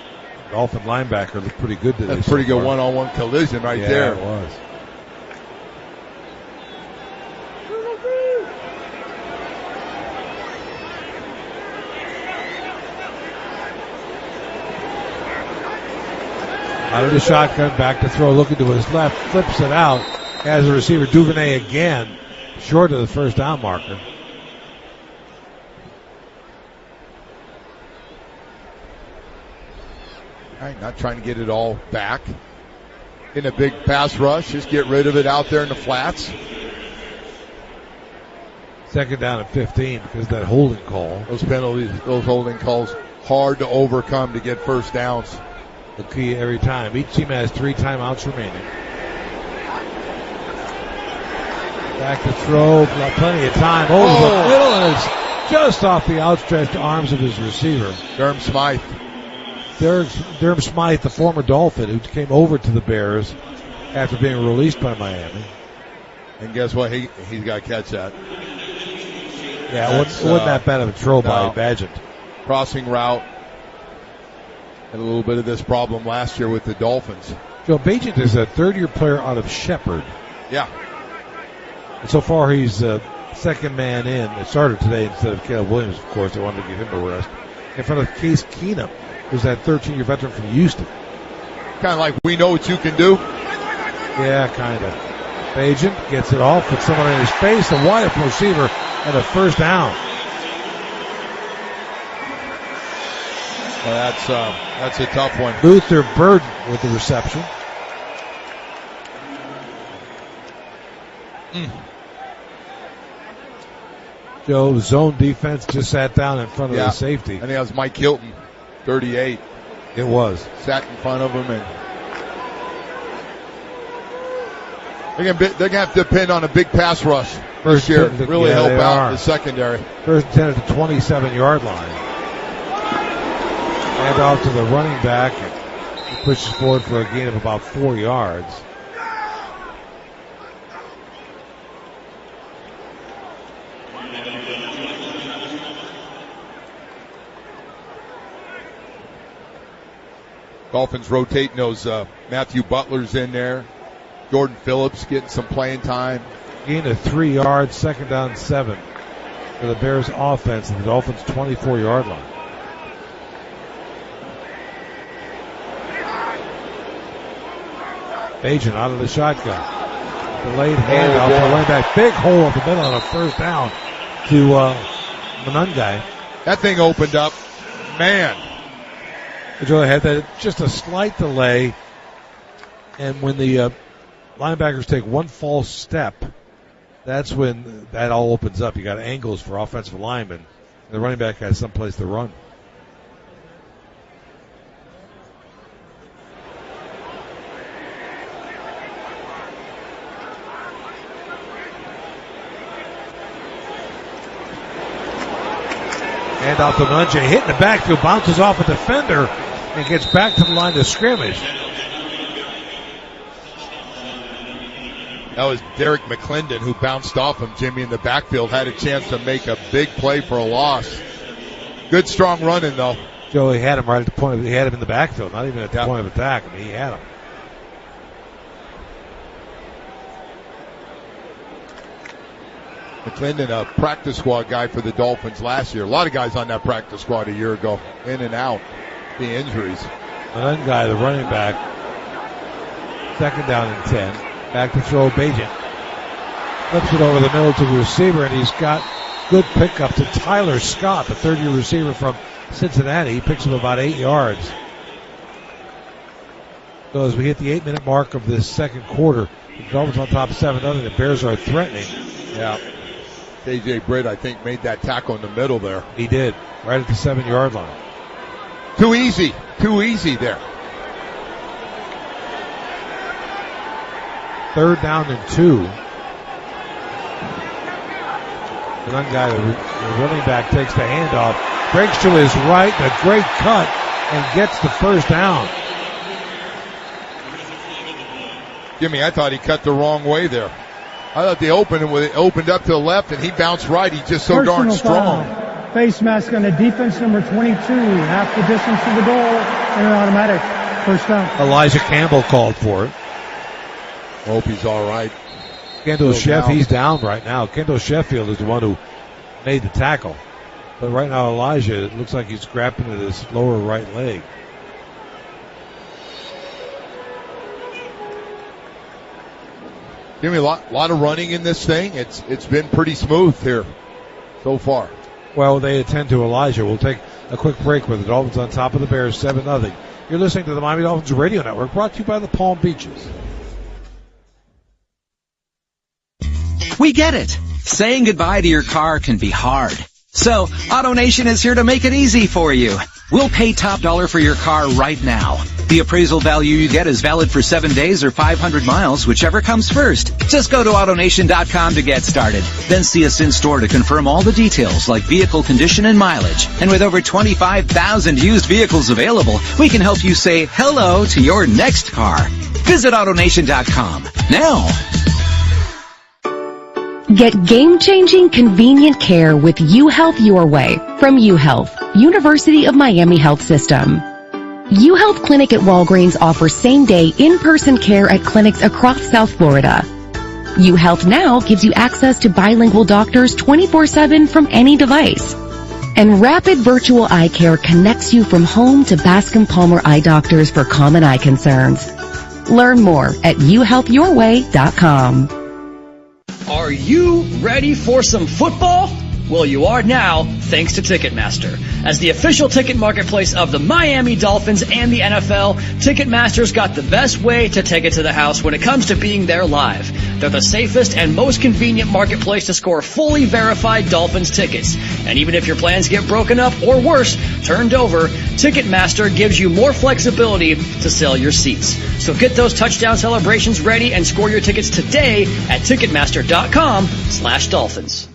Dolphin linebacker looked pretty good today.
That's a pretty good one-on-one collision right there.
Yeah, it was. Out of the shotgun, back to throw, looking to his left, flips it out. Has a receiver, Duvernay again, short of the first down marker.
All right, not trying to get it all back in a big pass rush. Just get rid of it out there in the flats.
Second down and 15 because of that holding call.
Those penalties, those holding calls, hard to overcome to get first downs.
The key every time. Each team has 3 timeouts remaining. Back to throw, plenty of time. Over the middle, and it's just off the outstretched arms of his receiver.
Durham Smythe.
Durham Smythe, the former Dolphin, who came over to the Bears after being released by Miami.
And guess what? He's got to catch that.
Yeah, it wasn't that bad of a throw by Badgett.
Crossing route. Had a little bit of this problem last year with the Dolphins.
Joe Bagent is a third-year player out of Shepherd.
Yeah.
And so far, he's second man in. It started today instead of Caleb Williams, of course. They wanted to give him a rest. In front of Case Keenum, who's that 13-year veteran from Houston.
Kind of like, we know what you can do.
Yeah, kind of. Bagent gets it off, puts someone in his face, a wide open receiver, and a first down.
Well, that's a tough one.
Luther Burden with the reception. Joe, zone defense just sat down in front of the safety.
I think that was Mike Hilton, 38.
It was.
Sat in front of him, and they're going to have to depend on a big pass rush this year. Really help out the secondary.
First and 10 at the 27-yard line. Hand off to the running back. He pushes forward for a gain of about 4 yards.
Dolphins rotating those. Matthew Butler's in there. Jordan Phillips getting some playing time.
Gain of 3 yards, second down 7 for the Bears offense at the Dolphins' 24-yard line. Bagent out of the shotgun. Delayed handoff for running back. Big hole up the middle on a first down to Monungai.
That thing opened up. Man.
Joe had that just a slight delay, and when the linebackers take one false step, that's when that all opens up. You got angles for offensive linemen. The running back has someplace to run. Hand off to Nunge, hitting the backfield, bounces off a defender, and gets back to the line of scrimmage.
That was Derek McClendon who bounced off him. Jimmy in the backfield had a chance to make a big play for a loss. Good strong running though.
Joe, he had him right at the point. He had him in the backfield, not even at the point of attack. I mean, he had him.
McClendon, a practice squad guy for the Dolphins last year. A lot of guys on that practice squad a year ago, in and out, the injuries.
Monungai, the running back, second down and 10. Back to throw, Bagent. Flips it over the middle to the receiver, and he's got good pickup to Tyler Scott, the third-year receiver from Cincinnati. He picks up about 8 yards. So as we hit the 8-minute mark of this second quarter, the Dolphins on top 7-0. The Bears are threatening.
Yeah. KJ Britt, I think, made that tackle in the middle there.
He did, right at the 7-yard line.
Too easy there.
Third down and 2. The young guy, the running back, takes the handoff, breaks to his right, a great cut, and gets the first down.
Jimmy, I thought he cut the wrong way there. I thought they opened up to the left, and he bounced right. He's just so darn strong.
Foul. Face mask on the defense, number 22, half the distance to the goal, and an automatic first down.
Elijah Campbell called for it.
Hope he's all right.
Kendall Sheffield, he's down right now. Kendall Sheffield is the one who made the tackle. But right now, Elijah, it looks like he's grappling at his lower right leg.
Give me a lot of running in this thing. It's been pretty smooth here so far.
Well, they attend to Elijah. We'll take a quick break with the Dolphins on top of the Bears 7-0. You're listening to the Miami Dolphins Radio Network, brought to you by the Palm Beaches.
We get it.
Saying goodbye to your car can be hard. So, AutoNation is here to make it easy for you. We'll pay top dollar for your car right now. The appraisal value you get is valid for 7 days or 500 miles, whichever comes first. Just go to AutoNation.com to get started. Then see us in store to confirm all the details like vehicle condition and mileage. And with over 25,000 used vehicles available, we can help you say hello to your next car. Visit AutoNation.com now.
Get game-changing, convenient care with UHealth Your Way from UHealth, University of Miami Health System. UHealth Clinic at Walgreens offers same-day, in-person care at clinics across South Florida. UHealth Now gives you access to bilingual doctors 24/7 from any device. And Rapid Virtual Eye Care connects you from home to Bascom Palmer eye doctors for common eye concerns. Learn more at uhealthyourway.com.
Are you ready for some football? Well, you are now, thanks to Ticketmaster. As the official ticket marketplace of the Miami Dolphins and the NFL, Ticketmaster's got the best way to take it to the house when it comes to being there live. They're the safest and most convenient marketplace to score fully verified Dolphins tickets. And even if your plans get broken up or worse, turned over, Ticketmaster gives you more flexibility to sell your seats. So get those touchdown celebrations ready and score your tickets today at Ticketmaster.com/Dolphins.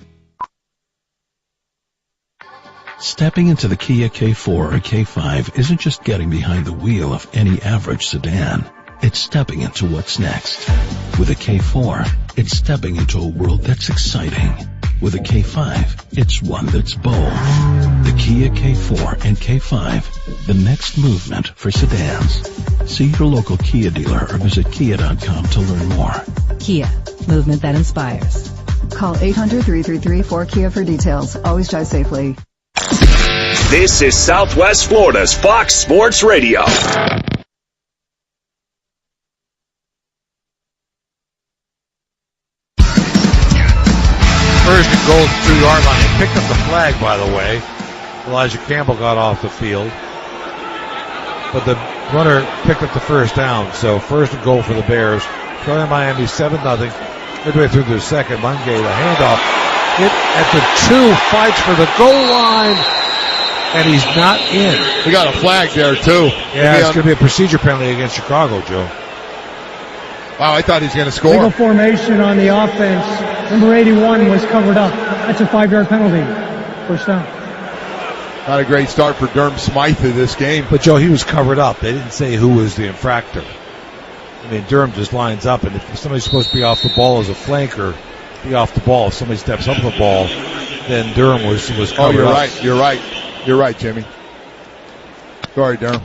Stepping into the Kia K4 or K5 isn't just getting behind the wheel of any average sedan. It's stepping into what's next. With a K4, it's stepping into a world that's exciting. With a K5, it's one that's bold. The Kia K4 and K5, the next movement for sedans. See your local Kia dealer or visit kia.com to learn more.
Kia, movement that inspires.
Call 800-333-4KIA for details. Always drive safely.
This is Southwest Florida's Fox Sports Radio.
First and goal, 2-yard line. They picked up the flag, by the way. Elijah Campbell got off the field. But the runner picked up the first down. So first and goal for the Bears. Trailing Miami 7-0. Midway through their second, Mungay, the handoff. Hit at the 2, fights for the goal line. And he's not in.
We got a flag there, too.
Yeah, it's going to be a procedure penalty against Chicago, Joe.
Wow, I thought he was going to score.
Legal formation on the offense. Number 81 was covered up. That's a 5-yard penalty. First down.
Not a great start for Durham Smythe in this game.
But, Joe, he was covered up. They didn't say who was the infractor. I mean, Durham just lines up, and if somebody's supposed to be off the ball as a flanker, be off the ball. If somebody steps up the ball, then Durham was covered
up. Oh, you're
up.
right. You're right. You're right, Jimmy. Sorry, Durham.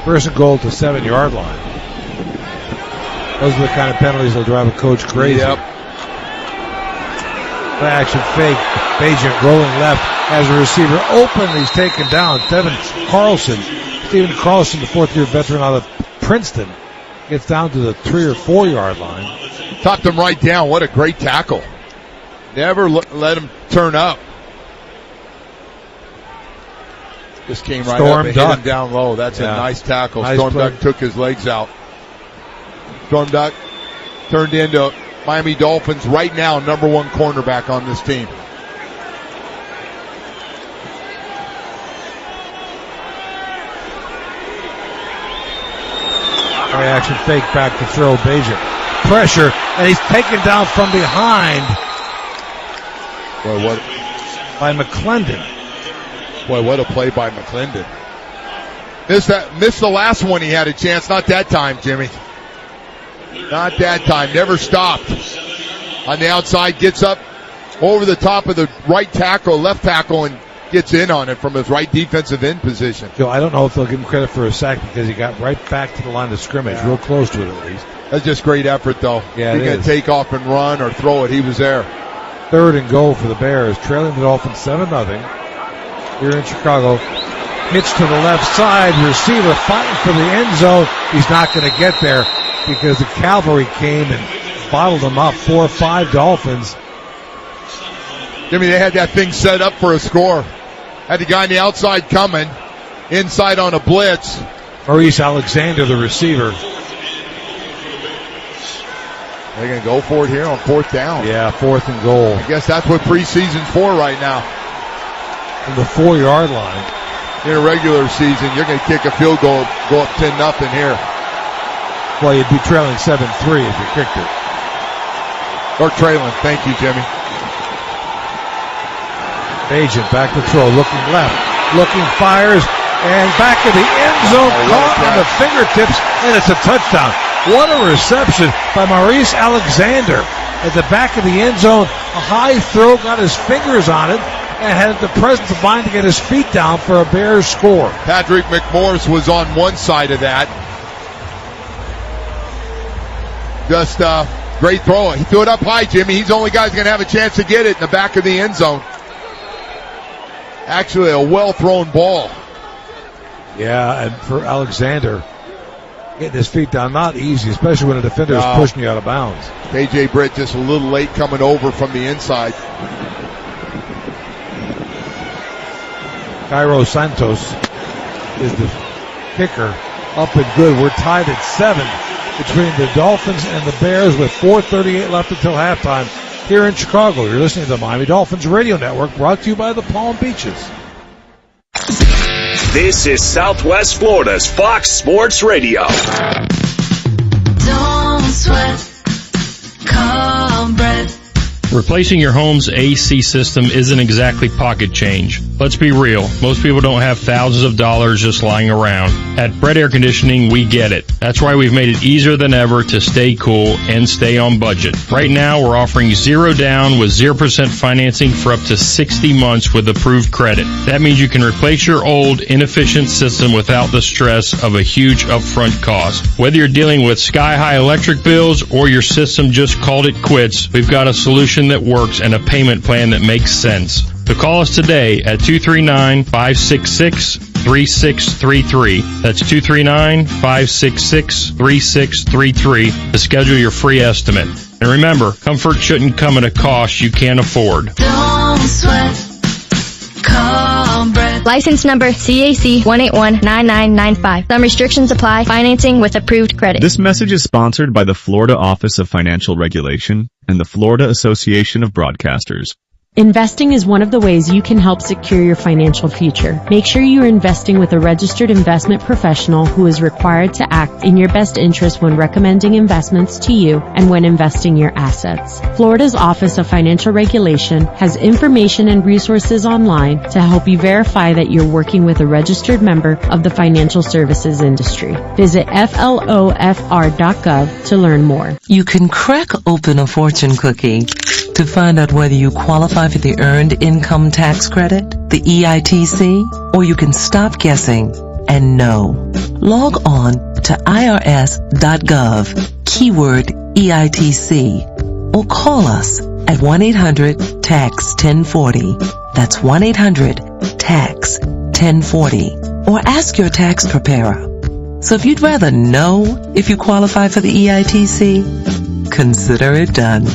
First and goal to 7-yard line. Those are the kind of penalties that'll drive a coach crazy.
Yep.
Play action fake. Bajent rolling left has a receiver open. He's taken down. Stephen Carlson, the fourth-year veteran out of Princeton, gets down to the 3 or 4 yard line.
Topped him right down. What a great tackle. Never let him turn up. Just came right up and hit him down low. That's a nice tackle.
Nice
Storm
play.
Duck took his legs out. Storm Duck turned into Miami Dolphins right now number 1 cornerback on this team.
Play action fake back to throw. Bajent. Pressure, and he's taken down from behind.
Boy, what?
By McClendon.
Boy, what a play by McClendon. Missed the last one he had a chance. Not that time, Jimmy. Not that time. Never stopped. On the outside, gets up over the top of the right tackle, left tackle, and gets in on it from his right defensive end position.
Joe, I don't know if they'll give him credit for a sack because he got right back to the line of scrimmage, real close to it at least.
That's just great effort, though.
Yeah,
you're going to take off and run or throw it. He was there.
Third and goal for the Bears, trailing the Dolphins 7-0. Here in Chicago. Pitch to the left side. Receiver fighting for the end zone. He's not going to get there because the cavalry came and bottled him up. 4-5 Dolphins.
Jimmy, they had that thing set up for a score. Had the guy on the outside coming. Inside on a blitz.
Maurice Alexander, the receiver.
They're going to go for it here on 4th down.
Yeah, 4th and goal.
I guess that's what preseason's for right now.
From the 4-yard line.
In a regular season, you're going to kick a field goal, go up 10-0 here.
Well, you'd be trailing 7-3 if you kicked it.
Or trailing. Thank you, Jimmy.
Agent back to throw, looking left, looking, fires, and back in the end zone, caught on the fingertips, and it's a touchdown. What a reception by Maurice Alexander at the back of the end zone. A high throw, got his fingers on it, and had the presence of mind to get his feet down for a Bears score.
Patrick McMorris was on one side of that. Just great throw. He threw it up high, Jimmy. He's the only guy who's going to have a chance to get it in the back of the end zone. Actually, a well-thrown ball.
Yeah, and for Alexander, getting his feet down, not easy, especially when a defender is pushing you out of bounds.
KJ Britt just a little late coming over from the inside.
Cairo Santos is the kicker. Up and good. We're tied at 7 between the Dolphins and the Bears with 4:38 left until halftime here in Chicago. You're listening to the Miami Dolphins Radio Network, brought to you by the Palm Beaches.
This is Southwest Florida's Fox Sports Radio.
Don't sweat, call Brett.
Replacing your home's AC system isn't exactly pocket change. Let's be real, most people don't have thousands of dollars just lying around. At Brett Air Conditioning, we get it. That's why we've made it easier than ever to stay cool and stay on budget. Right now, we're offering 0 down with 0% financing for up to 60 months with approved credit. That means you can replace your old, inefficient system without the stress of a huge upfront cost. Whether you're dealing with sky-high electric bills or your system just called it quits, we've got a solution that works and a payment plan that makes sense. So call us today at 239-566-3633. That's 239-566-3633 to schedule your free estimate. And remember, comfort shouldn't come at a cost you can't afford.
Don't sweat, call Brett.
License number CAC 1819995. Some restrictions apply. Financing with approved credit.
This message is sponsored by the Florida Office of Financial Regulation and the Florida Association of Broadcasters.
Investing is one of the ways you can help secure your financial future. Make sure you are investing with a registered investment professional who is required to act in your best interest when recommending investments to you and when investing your assets. Florida's Office of Financial Regulation has information and resources online to help you verify that you're working with a registered member of the financial services industry. Visit flofr.gov to learn more.
You can crack open a fortune cookie to find out whether you qualify for the Earned Income Tax Credit, the EITC, or you can stop guessing and know. Log on to irs.gov, keyword EITC, or call us at 1-800-TAX-1040. That's 1-800-TAX-1040. Or ask your tax preparer. So if you'd rather know if you qualify for the EITC, consider it done.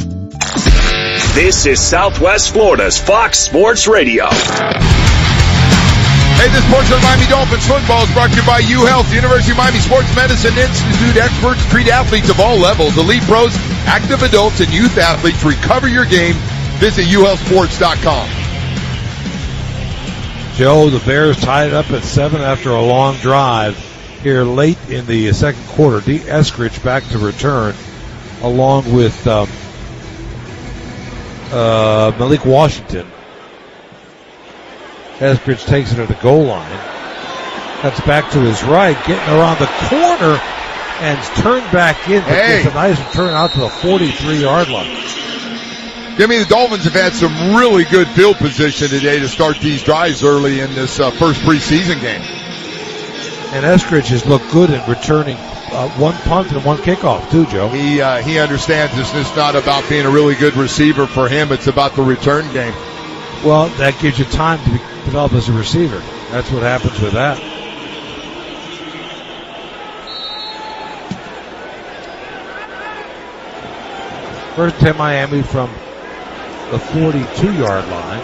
This is Southwest Florida's Fox Sports Radio.
Hey, this portion of Miami Dolphins football is brought to you by UHealth, University of Miami Sports Medicine Institute. Experts treat athletes of all levels, elite pros, active adults, and youth athletes. Recover your game. Visit uhealthsports.com.
Joe, the Bears tied it up at 7 after a long drive here late in the second quarter. D. Eskridge back to return, along with Malik Washington. Eskridge takes it at the goal line. Cuts back to his right, getting around the corner, and turned back in. But gets a nice return out to the 43-yard line.
Jimmy, the Dolphins have had some really good field position today to start these drives early in this first preseason game.
And Eskridge has looked good in returning one punt and one kickoff too, Joe.
He understands this is not about being a really good receiver for him. It's about the return game.
Well, that gives you time to develop as a receiver. That's what happens with that. First 10 Miami from the 42-yard line.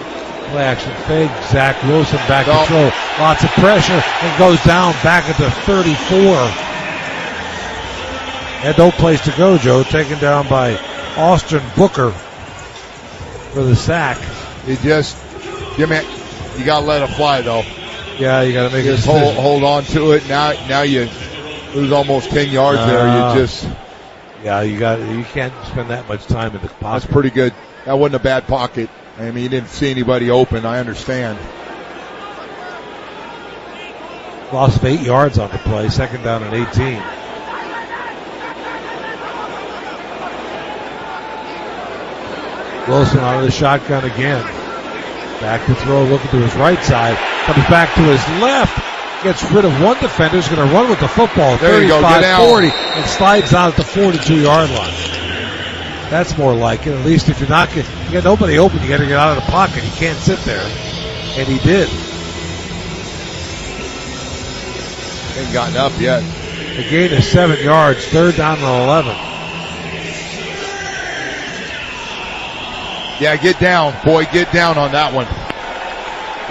Play action fake. Zach Wilson back to throw. Lots of pressure and goes down back at the 34. Had no place to go, Joe. Taken down by Austin Booker for the sack.
You got to let it fly, though.
Yeah, you got to make it.
Just hold on to it. Now you lose almost 10 yards there.
Yeah, you can't spend that much time in the pocket.
That's pretty good. That wasn't a bad pocket. I mean, you didn't see anybody open. I understand.
Loss of 8 yards on the play. Second down and 18. Wilson out of the shotgun again. Back to throw, looking to his right side. Comes back to his left. Gets rid of one defender. Is going to run with the football.
There you go. Get out.
40 and slides out at the 42-yard line. That's more like it. At least if you got nobody open, you got to get out of the pocket. You can't sit there. And he did.
Ain't gotten up yet.
The gain is 7 yards. Third down and 11.
Yeah, get down, boy. Get down on that one.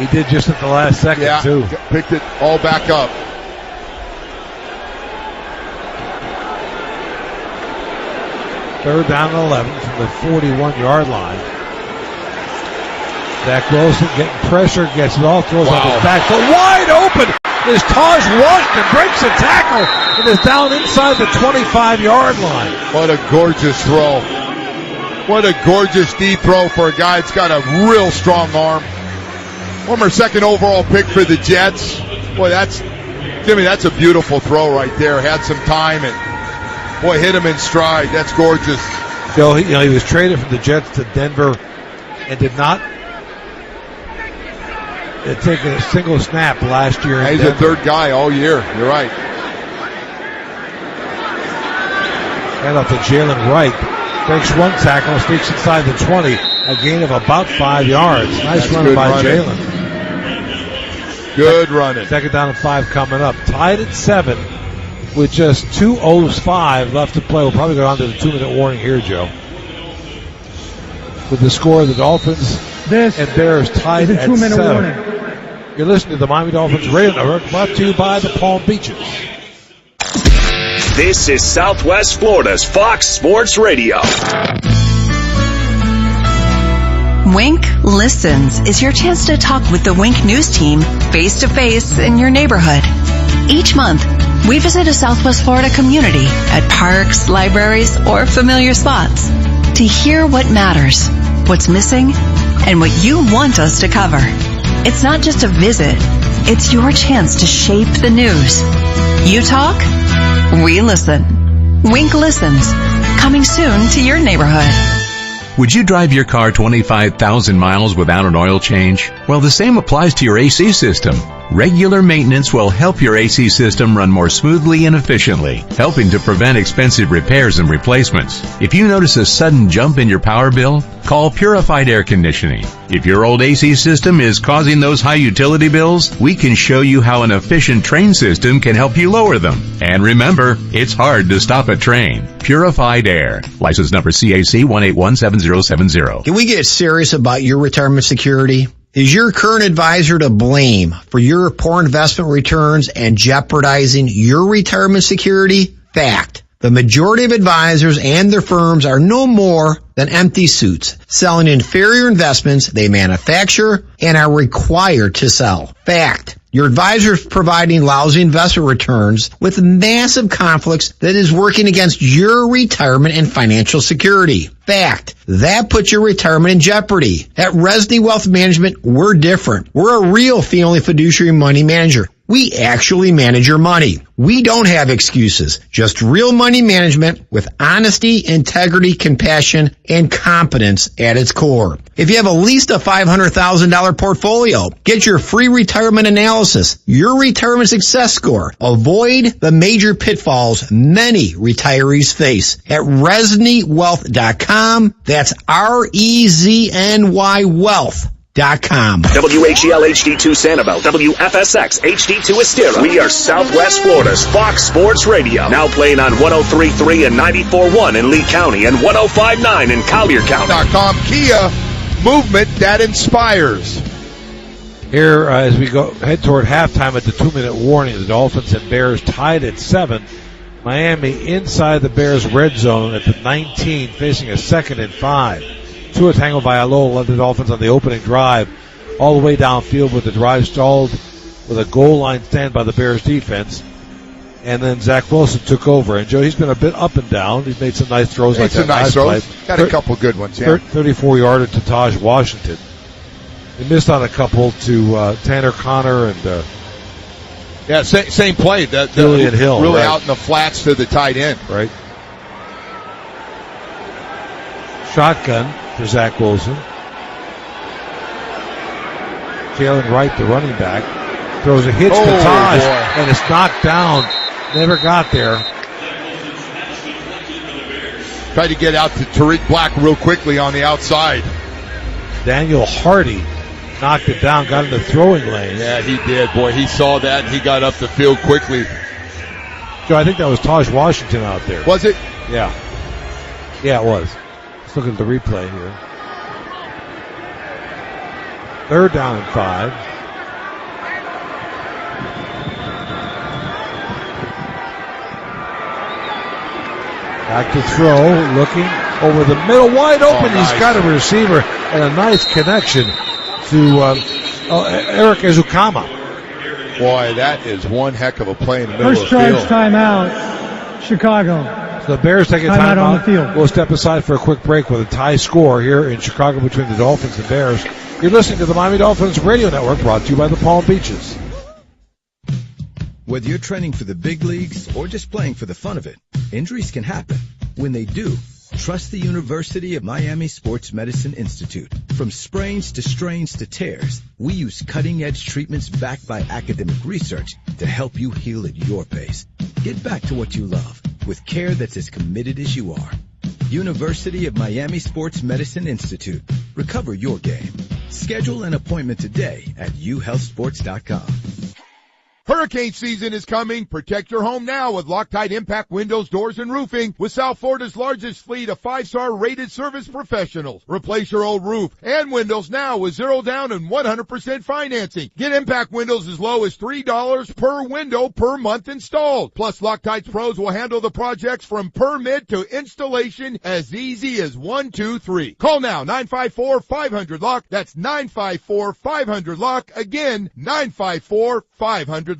He did just at the last second, too.
Picked it all back up.
Third down and 11 from the 41-yard line. Zach Wilson getting pressure, gets it off, throws on his back foot. Wide open is Taj Washington, breaks a tackle, and is down inside the 25-yard line.
What a gorgeous throw. What a gorgeous deep throw for a guy that's got a real strong arm. Former second overall pick for the Jets. Boy, Jimmy, that's a beautiful throw right there. Had some time and, boy, hit him in stride. That's gorgeous.
Bill, he was traded from the Jets to Denver and did not take a single snap last year.
He's a third guy all year. You're right.
Hand off to Jalen Wright. Breaks one tackle, sneaks inside the 20. A gain of about 5 yards. Nice run by Jalen.
Good running.
Second down and 5 coming up. Tied at 7 with just 2:05 left to play. We'll probably go on to the 2-minute warning here, Joe. With the score of the Dolphins and Bears tied at 7. Warning. You're listening to the Miami Dolphins Radio Network, brought to you by the Palm Beaches.
This is Southwest Florida's Fox Sports Radio.
Wink Listens is your chance to talk with the Wink News team face to face in your neighborhood. Each month, we visit a Southwest Florida community at parks, libraries, or familiar spots to hear what matters, what's missing, and what you want us to cover. It's not just a visit, it's your chance to shape the news. You talk, we listen. Wink Listens, coming soon to your neighborhood.
Would you drive your car 25,000 miles without an oil change? Well, the same applies to your AC system. Regular maintenance will help your AC system run more smoothly and efficiently, helping to prevent expensive repairs and replacements. If you notice a sudden jump in your power bill, call Purified Air Conditioning. If your old AC system is causing those high utility bills, we can show you how an efficient train system can help you lower them. And remember, it's hard to stop a train. Purified Air. License number CAC 1817070.
Can we get serious about your retirement security? Is your current advisor to blame for your poor investment returns and jeopardizing your retirement security? Fact. The majority of advisors and their firms are no more than empty suits, selling inferior investments they manufacture and are required to sell. Fact. Your advisor is providing lousy investment returns with massive conflicts that is working against your retirement and financial security. Fact. That puts your retirement in jeopardy. At Resney Wealth Management, we're different. We're a real fee-only fiduciary money manager. We actually manage your money. We don't have excuses, just real money management with honesty, integrity, compassion, and competence at its core. If you have at least a $500,000 portfolio, get your free retirement analysis, your retirement success score. Avoid the major pitfalls many retirees face at ResneyWealth.com. That's REZNY Wealth.com.
WHEL HD2 Sanibel, WFSX HD2 Estera. We are Southwest Florida's Fox Sports Radio. Now playing on 103.3 and 94.1 in Lee County and 105.9 in Collier County.
.com Kia, movement that inspires.
Here, as we head toward halftime at the 2-minute warning, the Dolphins and Bears tied at 7 Miami inside the Bears red zone at the 19, facing a 2nd and 5. Tua Tagovailoa led the Dolphins on the opening drive all the way downfield, with the drive stalled with a goal line stand by the Bears defense. And then Zach Wilson took over. And Joe, he's been a bit up and down. He's made some nice throws like that.
Nice throws. Got a couple good ones, yeah.
34-yarder to Taj Washington. He missed on a couple to Tanner Connor and
same play.
Julian Hill.
Really
right.
out in the flats to the tight end.
Right. Shotgun for Zach Wilson. Jalen Wright, the running back, throws a hitch to Taj, and it's knocked down. Never got there.
Tried to get out to Tariq Black real quickly on the outside.
Daniel Hardy knocked it down, got in the throwing lane.
Yeah, he did. Boy, he saw that, and he got up the field quickly.
Joe, I think that was Taj Washington out there.
Was it?
Yeah. Yeah, it was. Let's look at the replay here. 3rd down and 5. Back to throw, looking over the middle, wide open.
Nice.
He's got a receiver and a nice connection to Eric Ezukama.
Boy, that is one heck of a play in the middle
First
of the field.
charge timeout, Chicago.
So the Bears take a
Timeout
timeout
on the field.
We'll step aside for a quick break with a tie score here in Chicago between the Dolphins and Bears. You're listening to the Miami Dolphins Radio Network, brought to you by the Palm Beaches.
Whether you're training for the big leagues or just playing for the fun of it, injuries can happen. When they do, trust the University of Miami Sports Medicine Institute. From sprains to strains to tears, we use cutting-edge treatments backed by academic research to help you heal at your pace. Get back to what you love with care that's as committed as you are. University of Miami Sports Medicine Institute. Recover your game. Schedule an appointment today at uhealthsports.com.
Hurricane season is coming. Protect your home now with Loctite Impact Windows, Doors, and Roofing with South Florida's largest fleet of 5-star rated service professionals. Replace your old roof and windows now with 0 down and 100% financing. Get Impact Windows as low as $3 per window per month installed. Plus, Loctite's pros will handle the projects from permit to installation as easy as 1, 2, 3. Call now, 954-500-LOCK. That's 954-500-LOCK. Again, 954-500-LOCK.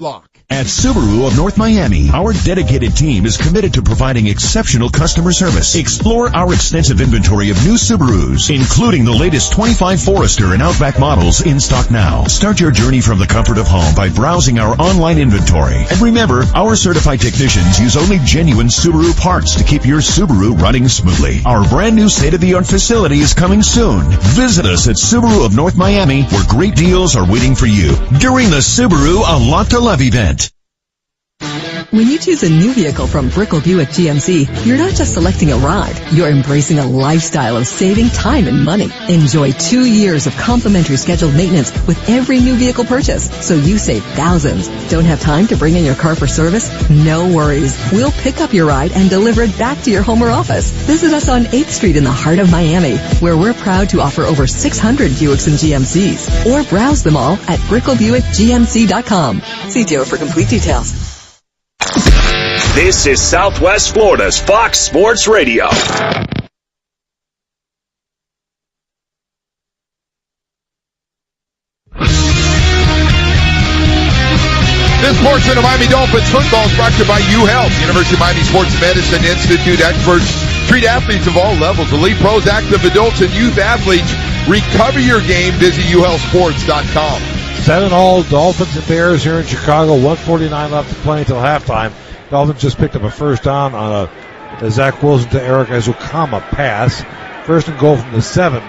At Subaru of North Miami, our dedicated team is committed to providing exceptional customer service. Explore our extensive inventory of new Subarus, including the latest 25 Forester and Outback models in stock now. Start your journey from the comfort of home by browsing our online inventory. And remember, our certified technicians use only genuine Subaru parts to keep your Subaru running smoothly. Our brand new state-of-the-art facility is coming soon. Visit us at Subaru of North Miami, where great deals are waiting for you during the Subaru A Lot to Love event.
When you choose a new vehicle from Brickell Buick GMC, you're not just selecting a ride, you're embracing a lifestyle of saving time and money. Enjoy 2 years of complimentary scheduled maintenance with every new vehicle purchase, so you save thousands. Don't have time to bring in your car for service? No worries. We'll pick up your ride and deliver it back to your home or office. Visit us on 8th Street in the heart of Miami, where we're proud to offer over 600 Buicks and GMCs. Or browse them all at BrickellBuickGMC.com. See dealer for complete details.
This is Southwest Florida's Fox Sports Radio. This portion of Miami Dolphins football is brought to you by UHealth, University of Miami Sports Medicine Institute. Experts treat athletes of all levels, elite pros, active adults, and youth athletes. Recover your game. Visit uhealthsports.com.
7-all Dolphins and Bears here in Chicago. 1:49 left to play until halftime. Dolphins just picked up a first down on a Zach Wilson to Eric Ezukama pass. First and goal from the 7.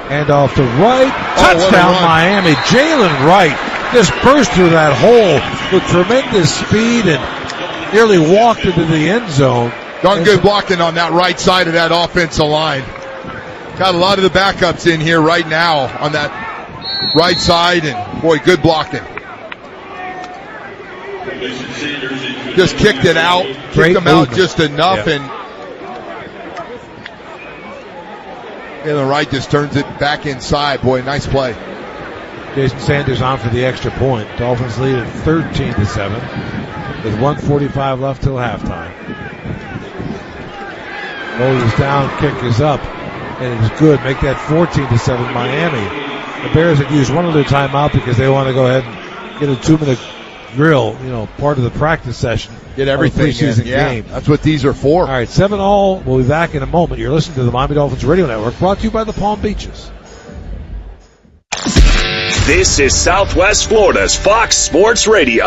And off to right. Touchdown Miami. Jalen Wright just burst through that hole with tremendous speed and nearly walked into the end zone.
Darn good blocking on that right side of that offensive line. Got a lot of the backups in here right now on that right side, and boy, good blocking. Just kicked it out, kicked them out just enough, and the right just turns it back inside. Boy, nice play.
Jason Sanders on for the extra point. Dolphins lead at 13-7 with 1:45 left till halftime. Moses down, kick is up, and it is good. Make that 14-7 Miami. The Bears have used one of their timeout because they want to go ahead and get a 2-minute drill, part of the practice session.
Get everything
preseason
in. Yeah,
game.
that's what these are for.
All right, 7-all. We'll be back in a moment. You're listening to the Miami Dolphins Radio Network, brought to you by the Palm Beaches.
This is Southwest Florida's Fox Sports Radio.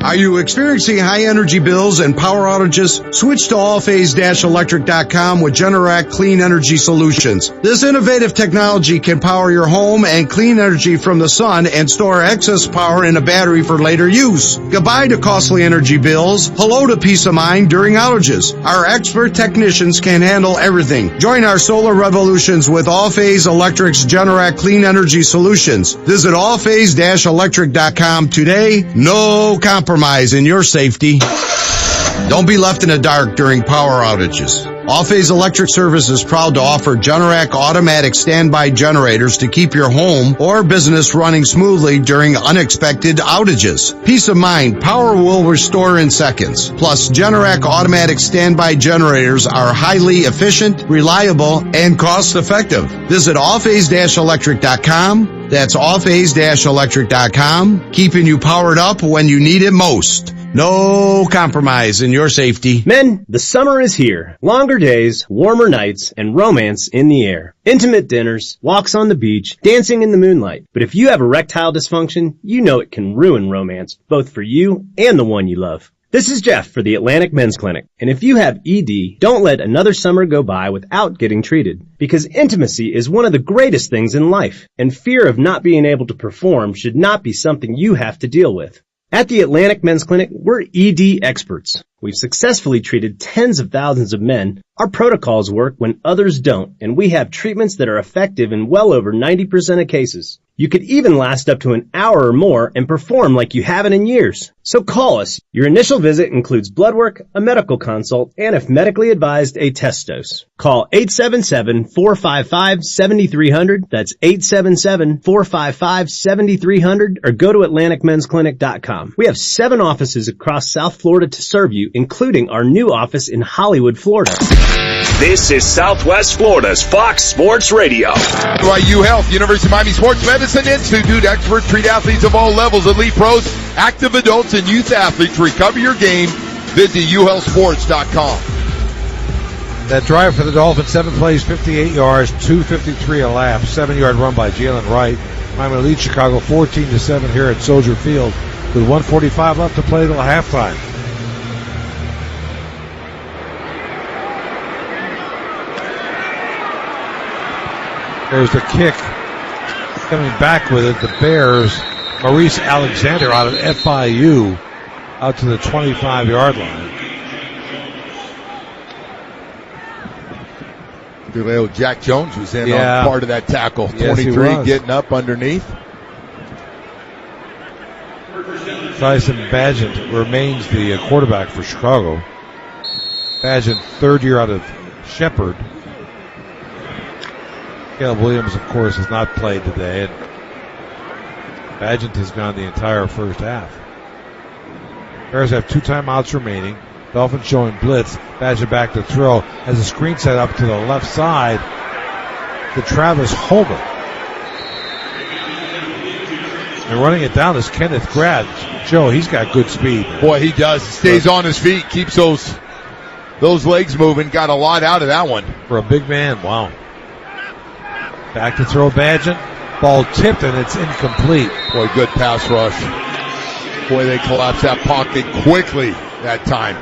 Are you experiencing high energy bills and power outages? Switch to allphase-electric.com with Generac Clean Energy Solutions. This innovative technology can power your home and clean energy from the sun and store excess power in a battery for later use. Goodbye to costly energy bills. Hello to peace of mind during outages. Our expert technicians can handle everything. Join our solar revolutions with All Phase Electric's Generac Clean Energy Solutions. Visit allphase-electric.com today. No compromise in your safety. Don't be left in the dark during power outages. All-Phase Electric Service is proud to offer Generac automatic standby generators to keep your home or business running smoothly during unexpected outages. Peace of mind, power will restore in seconds. Plus, Generac automatic standby generators are highly efficient, reliable, and cost-effective. Visit allphase-electric.com. That's allphase-electric.com, keeping you powered up when you need it most. No compromise in your safety.
Men, the summer is here. Longer days, warmer nights, and romance in the air. Intimate dinners, walks on the beach, dancing in the moonlight. But if you have erectile dysfunction, you know it can ruin romance, both for you and the one you love. This is Jeff for the Atlantic Men's Clinic. And if you have ED, don't let another summer go by without getting treated. Because intimacy is one of the greatest things in life. And fear of not being able to perform should not be something you have to deal with. At the Atlantic Men's Clinic, we're ED experts. We've successfully treated tens of thousands of men. Our protocols work when others don't, and we have treatments that are effective in well over 90% of cases. You could even last up to an hour or more and perform like you haven't in years. So call us. Your initial visit includes blood work, a medical consult, and if medically advised, a test dose. Call 877-455-7300. That's 877-455-7300 or go to AtlanticMen'sClinic.com. We have 7 offices across South Florida to serve you, including our new office in Hollywood, Florida.
This is Southwest Florida's Fox Sports Radio.
BYU Health, University of Miami Sports Medicine Institute. Experts treat athletes of all levels, elite pros, active adults, and youth athletes. Recover your game. Visit uhealthsports.com.
That drive for the Dolphins, 7 plays, 58 yards, 2:53 a lap, 7-yard run by Jalen Wright. Miami leads Chicago 14-7 here at Soldier Field with 1:45 left to play till halftime. There's the kick. Coming back with it, the Bears. Maurice Alexander out of FIU out to the 25-yard line.
Jack Jones was in on part of that tackle.
Yes,
23 getting up underneath.
Tyson Bagent remains the quarterback for Chicago. Bagent, third year out of Shepherd. Caleb Williams, of course, has not played today, and Bagent has gone the entire first half. Bears have 2 timeouts remaining. Dolphins showing blitz. Bagent back to throw. Has a screen set up to the left side to Travis Homer. And running it down is Kenneth Grad. Joe, he's got good speed.
Boy, he does. Stays on his feet, keeps those legs moving. Got a lot out of that one.
For a big man, wow. Back to throw Bagent. Ball tipped and it's incomplete.
Boy, good pass rush. Boy, they collapsed that pocket quickly that time.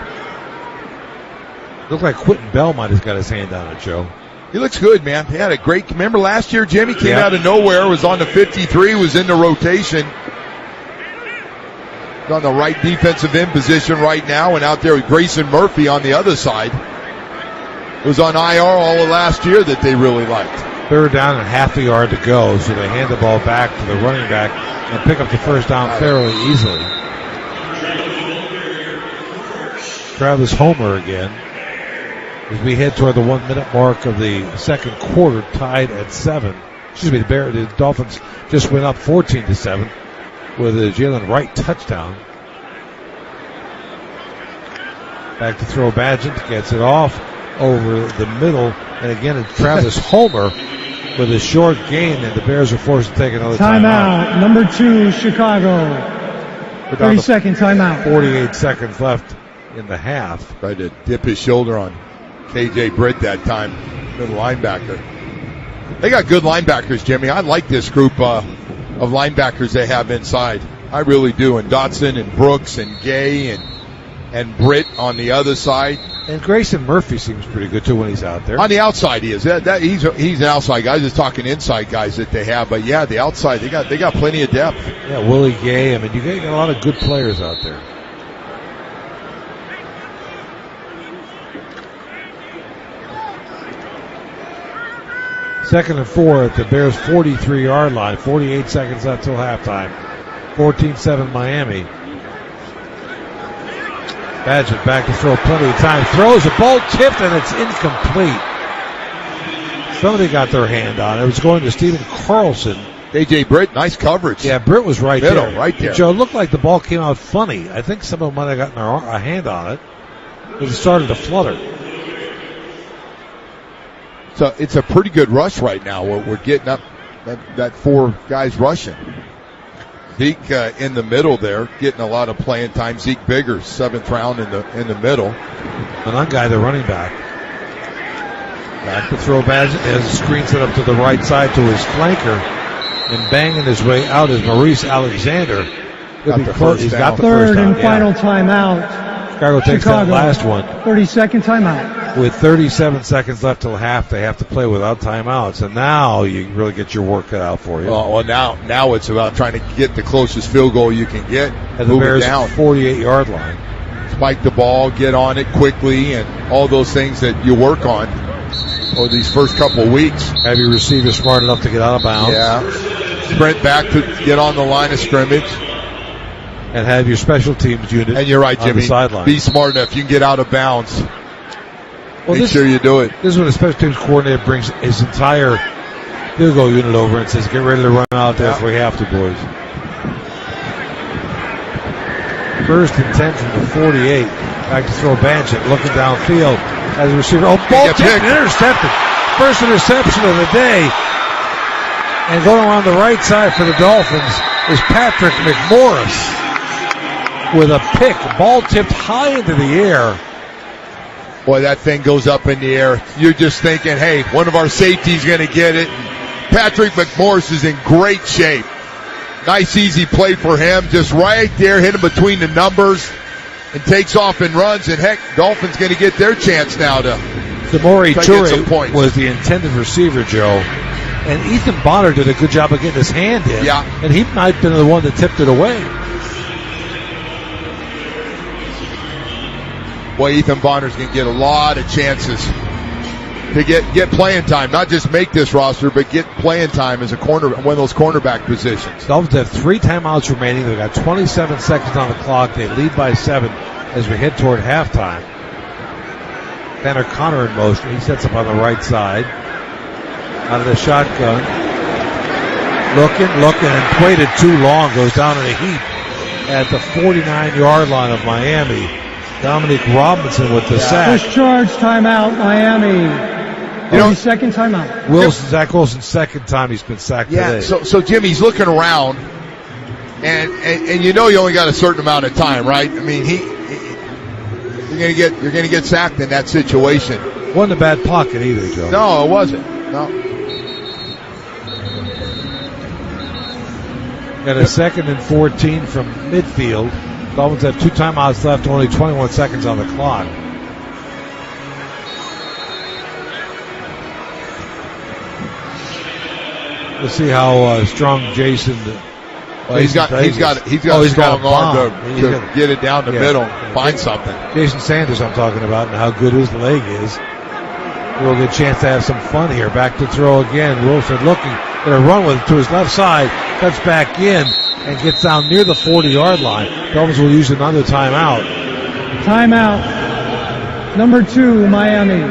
Looked like Quentin Bell might have got his hand on it, Joe.
He looks good, man. He had a great, remember last year, Jimmy came out of nowhere, was on the 53, was in the rotation. On the right defensive end position right now, and out there with Grayson Murphy on the other side. Was on IR all of last year that they really liked.
Third down and half a yard to go, so they hand the ball back to the running back and pick up the first down fairly easily. Travis Homer again. As we head toward the 1 minute mark of the second quarter, tied at 7. The Dolphins just went up 14-7 with a Jalen Wright touchdown. Back to throw, Badgett gets it off over the middle, and again it's Travis Homer with a short gain, and the Bears are forced to take another timeout.
Number 2, Chicago. 30-second timeout.
48 seconds left in the half.
Tried to dip his shoulder on KJ Britt that time, middle linebacker. They got good linebackers, Jimmy. I like this group of linebackers they have inside. I really do. And Dotson and Brooks and Gay and Britt on the other side.
And Grayson Murphy seems pretty good too when he's out there.
On the outside he is. He's an outside guy. Just talking inside guys that they have. But yeah, the outside, they got plenty of depth.
Yeah, Willie Gay. I mean, you got a lot of good players out there. Second and 4 at the Bears' 43-yard line. 48 seconds left till halftime. 14-7 Miami. Badgett back to throw, plenty of time. Throws a ball tipped, and it's incomplete. Somebody got their hand on it. It was going to Stephen Carlson.
KJ Britt, nice coverage.
Yeah, Britt was right
Middle,
there.
right there.
Joe, it looked like the ball came out funny. I think someone might have gotten a hand on it. It started to flutter.
So it's a pretty good rush right now. We're getting up that 4 guys rushing. Zeke in the middle there, getting a lot of playing time. Zeke Biggers, 7th round in the middle.
And guy, the running back. Back to throw Badgett as a screen set up to the right side to his flanker. And banging his way out is Maurice Alexander.
He's got the
third and final timeout.
Chicago takes that last one.
30-second timeout.
With 37 seconds left till half, they have to play without timeouts. And now you really get your work cut out for you.
Well, now it's about trying to get the closest field goal you can get.
And the Bears' 48-yard line.
Spike the ball, get on it quickly, and all those things that you work on over these first couple of weeks.
Have your receiver smart enough to get out of bounds.
Yeah. Sprint back to get on the line of scrimmage.
And have your special teams unit.
And you're right, Jimmy.
On the sideline.
Be smart enough. You can get out of bounds.
Well,
Make sure you do it.
This is when the special teams coordinator brings his entire field goal unit over and says, get ready to run out there if we have to, boys. First and 10 from the 48. Back to throw Badgett, looking downfield as a receiver. Oh, ball tipped, intercepted. First interception of the day. And going around the right side for the Dolphins is Patrick McMorris with a pick. Ball tipped high into the air.
Boy, that thing goes up in the air. You're just thinking, hey, one of our safeties going to get it. Patrick McMorris is in great shape. Nice, easy play for him. Just right there, hit him between the numbers and takes off and runs. And heck, Dolphins going to get their chance now to
Samori Toure was the intended receiver, Joe. And Ethan Bonner did a good job of getting his hand in.
Yeah.
And he might have been the one that tipped it away.
Boy, Ethan Bonner's going to get a lot of chances to get playing time. Not just make this roster, but get playing time as one of those cornerback positions.
Dolphins have 3 timeouts remaining. They've got 27 seconds on the clock. They lead by 7 as we head toward halftime. Tanner Connor in motion. He sets up on the right side. Out of the shotgun. Looking, and waited too long. Goes down in a heap at the 49-yard line of Miami. Dominic Robinson with the sack.
Discharge timeout, Miami. 30-second timeout.
Zach Wilson's second time he's been sacked today.
So Jimmy's looking around, and you know you only got a certain amount of time, right? I mean, you're gonna get sacked in that situation.
Wasn't a bad pocket either, Joe.
No, it wasn't. No.
Got a 2nd and 14 from midfield. Dolphins have 2 timeouts left, only 21 seconds on the clock. We'll see how strong Jason.
He's got a strong arm to get it down the middle, find something.
Jason Sanders, I'm talking about, and how good his leg is. We'll get a chance to have some fun here. Back to throw again. Wilson looking, going to run with it to his left side, cuts back in, and gets down near the 40-yard line. Dolphins will use another timeout.
Timeout. Number 2, Miami.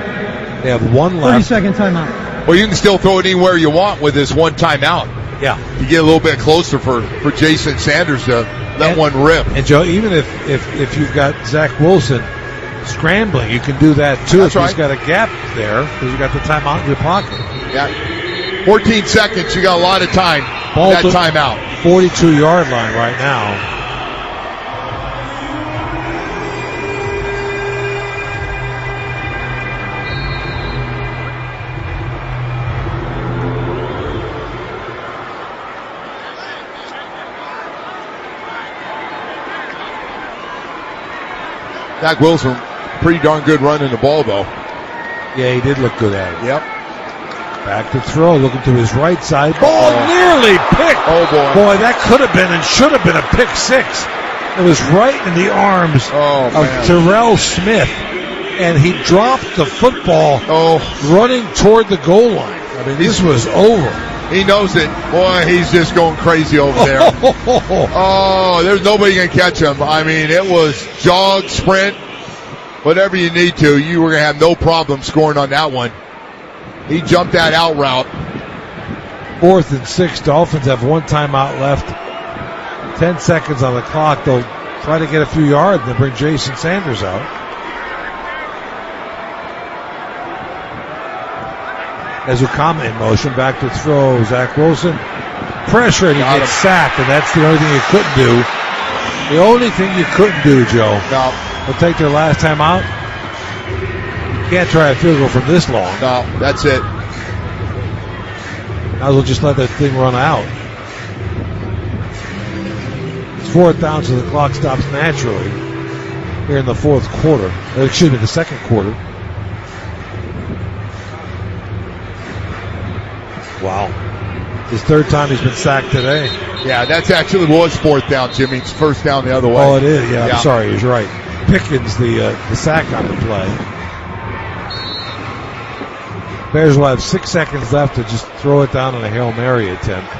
They have 1 left.
30-second timeout.
Well, you can still throw it anywhere you want with this one timeout.
Yeah.
You get a little bit closer for Jason Sanders to let one rip.
And Joe, even if you've got Zach Wilson scrambling, you can do that too.
That's
if
right.
He's got a gap there because you got the timeout in your pocket.
Yeah. 14 seconds. You got a lot of time.
Ball
that
to
timeout.
42-yard line right now.
Zach Wilson, pretty darn good running the ball, though.
Yeah, he did look good at it.
Yep.
Back to throw, looking to his right side. Ball nearly picked.
Oh, boy.
Boy, that could have been and should have been a pick six. It was right in the arms of Terrell Smith, and he dropped the football running toward the goal line. I mean, this was over.
He knows it. Boy, he's just going crazy over there. Oh, there's nobody going to catch him. I mean, it was jog, sprint, whatever you need to. You were going to have no problem scoring on that one. He jumped that out route.
4th and 6. Dolphins have one timeout left. 10 seconds on the clock. They'll try to get a few yards and then bring Jason Sanders out. Ezukama in motion, back to throw. Zach Wilson, pressure, and he gets sacked, and that's the only thing you couldn't do. The only thing you couldn't do, Joe.
No.
They'll take their last time out. You can't try a field goal from this long.
No, that's it.
Might as well just let that thing run out. It's 4th down, so the clock stops naturally here in the fourth quarter. Excuse me, the second quarter. Wow. His 3rd time he's been sacked today.
Yeah, that's actually was 4th down, Jimmy. It's 1st down the other way.
Oh, it is? Yeah, I'm sorry. He's right. Pickens, the sack on the play. Bears will have 6 seconds left to just throw it down on a Hail Mary attempt.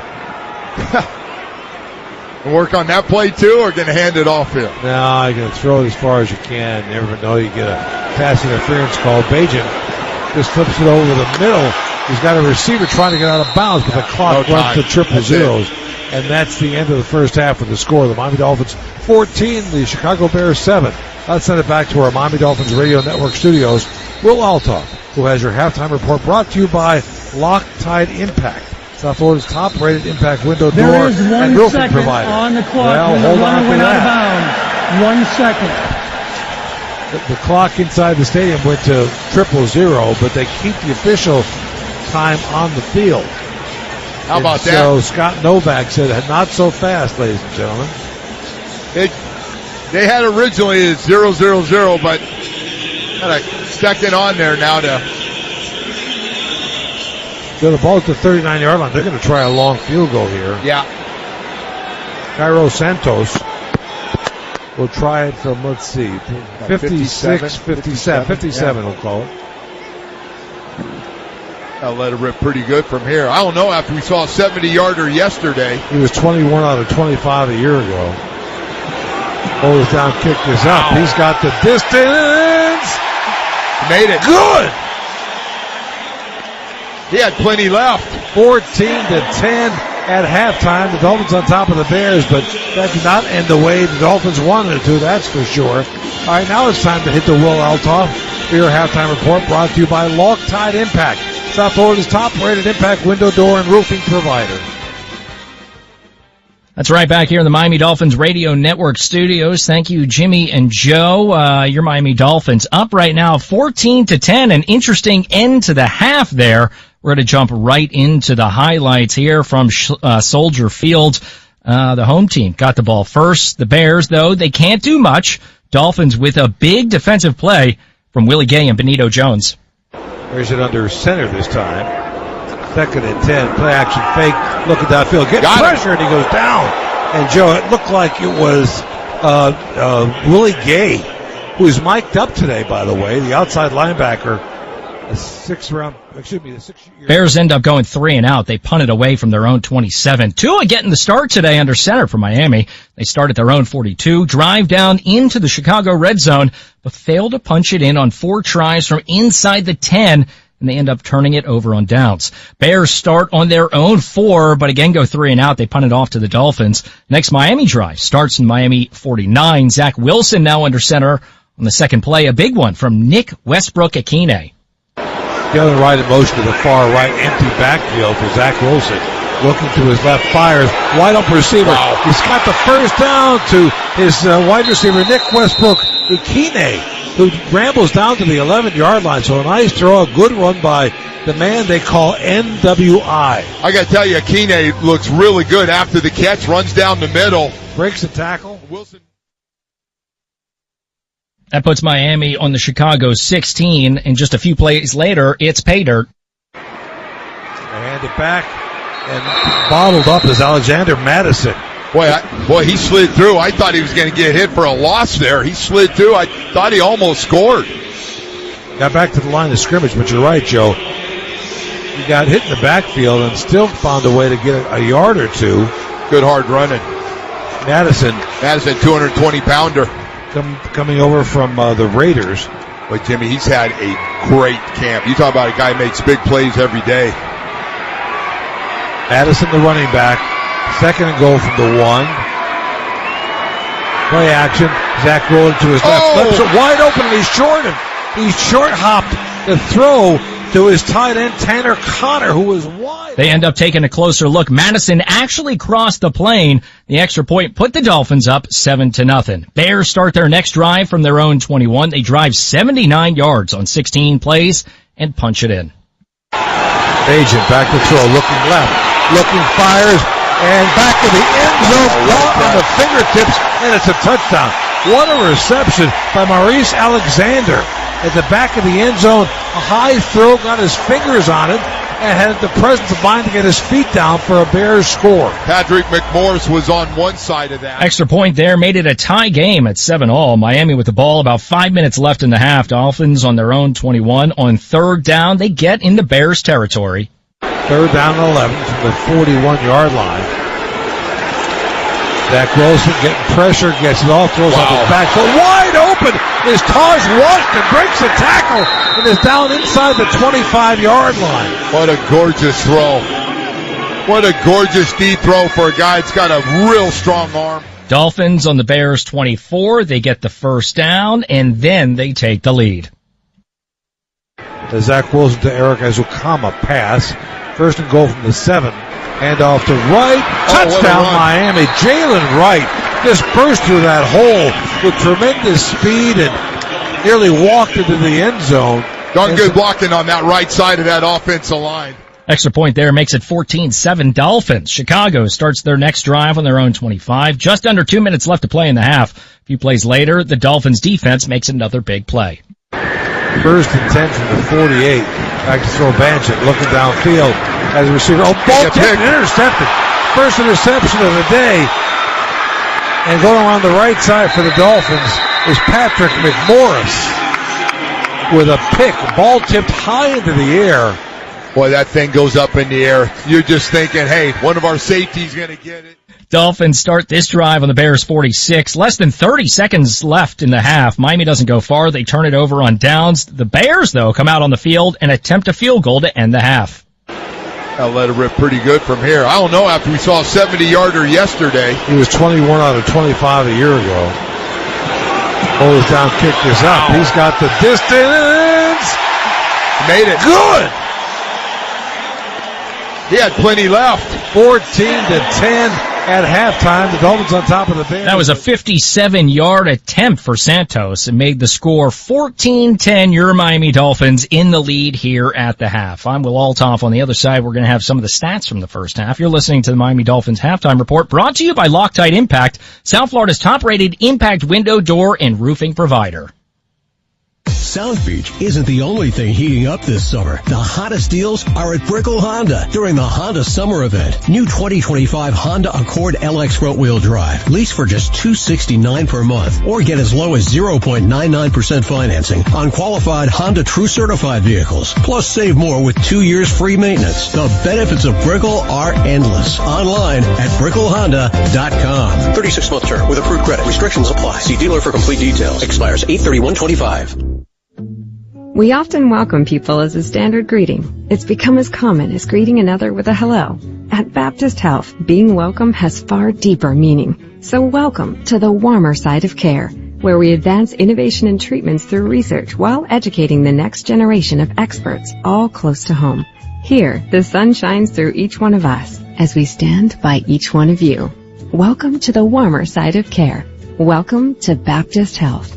And work on that play, too, or going to hand it off here?
No, you're going to throw it as far as you can. You never know. You get a pass interference call. Bajan just flips it over the middle. He's got a receiver trying to get out of bounds, but the clock runs to triple zeros. And that's the end of the first half with the score. The Miami Dolphins 14, the Chicago Bears 7. Let's send it back to our Miami Dolphins Radio Network studios. Will Altoff, who has your halftime report, brought to you by Loctite Impact, South Florida's top-rated impact window door and roofing provider.
On the clock.
Well, hold on to
that. 1 second.
The clock inside the stadium went to 000, but they keep the official time on the field.
How about that?
So Scott Novak said, not so fast, ladies and gentlemen.
They had originally 0-0-0, but got a second on there now to
go the ball to the 39-yard line. They're going to try a long field goal here.
Yeah.
Cairo Santos will try it from, let's see, 56, 57 we'll call it.
I'll let it rip pretty good from here. I don't know, after we saw a 70-yarder yesterday.
He was 21 out of 25 a year ago. Holds down, kick is up. He's got the distance.
Made it.
Good.
He had plenty left.
14-10 at halftime. The Dolphins on top of the Bears, but that did not end the way the Dolphins wanted it to, that's for sure. All right, now it's time to hit the Will Altoff for your halftime report, brought to you by Loctite Impact, South Florida's top-rated impact window, door, and roofing provider.
That's right, back here in the Miami Dolphins Radio Network studios. Thank you, Jimmy and Joe. Your Miami Dolphins up right now 14-10. An interesting end to the half there. We're going to jump right into the highlights here from Soldier Field. The home team got the ball first. The Bears, though, they can't do much. Dolphins with a big defensive play from Willie Gay and Benito Jones.
There's it under center this time. 2nd and 10, play action fake, look at that field, gets pressure, and he goes down. And Joe, it looked like it was Willie Gay, who's mic'd up today, by the way, the outside linebacker, the 6-year.
Bears end up going 3 and out. They punted away from their own 27. Tua getting the start today under center for Miami. They start at their own 42, drive down into the Chicago red zone, but failed to punch it in on 4 tries from inside the 10. and they end up turning it over on downs. Bears start on their own 4, but again go 3 and out. They punt it off to the Dolphins. Next Miami drive starts in Miami 49. Zach Wilson now under center on the second play. A big one from Nick Westbrook-Akine.
The other right in motion to the far right, empty backfield for Zach Wilson. Looking to his left, fires, wide open receiver. Wow. He's got the first down to his wide receiver, Nick Westbrook-Akine, who rambles down to the 11-yard line. So a nice throw, a good run by the man they call NWI.
I got to tell you, Akine looks really good after the catch, runs down the middle.
Breaks the tackle.
Wilson.
That puts Miami on the Chicago 16, and just a few plays later, it's pay dirt.
They hand it back, and bottled up is Alexander Madison.
Boy, he slid through. I thought he was going to get hit for a loss there. He slid through. I thought he almost scored.
Got back to the line of scrimmage, but you're right, Joe. He got hit in the backfield and still found a way to get a yard or two.
Good hard running.
Madison,
220-pounder.
Coming over from the Raiders.
But Jimmy, he's had a great camp. You talk about a guy who makes big plays every day.
Madison, the running back. Second and goal from the 1. Play action. Zach rolling to his left. Flips it wide open, and he's short hopped the throw to his tight end, Tanner Connor, who was wide.
They end up taking a closer look. Madison actually crossed the plane. The extra point put the Dolphins up 7-0. Bears start their next drive from their own 21. They drive 79 yards on 16 plays and punch it in.
Agent back to throw, looking left, looking, fires, and back to the end zone, caught on the fingertips, and it's a touchdown. What a reception by Maurice Alexander at the back of the end zone. A high throw, got his fingers on it, and had the presence of mind to get his feet down for a Bears score.
Patrick McMorris was on one side of that.
Extra point there made it a tie game at 7-all. Miami with the ball, about 5 minutes left in the half. Dolphins on their own 21. On third down, they get into Bears territory.
Third down and 11 from the 41-yard line. Zach Wilson getting pressure, gets it all, throws off his back. So wide open is Taj Washington, breaks the tackle, and is down inside the 25-yard line.
What a gorgeous throw. What a gorgeous deep throw for a guy that's got a real strong arm.
Dolphins on the Bears 24. They get the first down, and then they take the lead.
The Zach Wilson to Eric Azukama pass. First and goal from the 7. Hand off to Wright. Touchdown, Miami. Jalen Wright just burst through that hole with tremendous speed and nearly walked into the end zone.
Darn good blocking on that right side of that offensive line.
Extra point there makes it 14-7 Dolphins. Chicago starts their next drive on their own 25. Just under 2 minutes left to play in the half. A few plays later, the Dolphins defense makes another big play.
First and 10 from the 48. Back to throw Banchett, looking downfield as a receiver. Oh, ball tipped and intercepted. First interception of the day. And going around the right side for the Dolphins is Patrick McMorris with a pick. Ball tipped high into the air.
Boy, that thing goes up in the air. You're just thinking, hey, one of our safeties going to get it.
Dolphins start this drive on the Bears 46. Less than 30 seconds left in the half. Miami doesn't go far. They turn it over on downs. The Bears, though, come out on the field and attempt a field goal to end the half.
I'll let it rip pretty good from here. I don't know, after we saw a 70-yarder yesterday.
He was 21 out of 25 a year ago. Holds down, kick is up. He's got the distance.
Made it.
Good.
He had plenty left.
14-10 at halftime. The Dolphins on top of the Bears.
That was a 57-yard attempt for Santos and made the score 14-10. Your Miami Dolphins in the lead here at the half. I'm Will Altoff. On the other side, we're going to have some of the stats from the first half. You're listening to the Miami Dolphins halftime report, brought to you by Loctite Impact, South Florida's top-rated impact window, door, and roofing provider.
South Beach isn't the only thing heating up this summer. The hottest deals are at Brickell Honda during the Honda Summer Event. New 2025 Honda Accord LX front-wheel drive. Lease for just $269 per month or get as low as 0.99% financing on qualified Honda True Certified vehicles. Plus save more with 2 years free maintenance. The benefits of Brickell are endless. Online at BrickellHonda.com.
36-month term with approved credit. Restrictions apply. See dealer for complete details. Expires 8/31/25. We often welcome people as a standard greeting. It's become as common as greeting another with a hello. At Baptist Health, being welcome has far deeper meaning. So welcome to the warmer side of care, where we advance innovation and treatments through research while educating the next generation of experts, all close to home. Here, the sun shines through each one of us as we stand by each one of you. Welcome to the warmer side of care. Welcome to Baptist Health.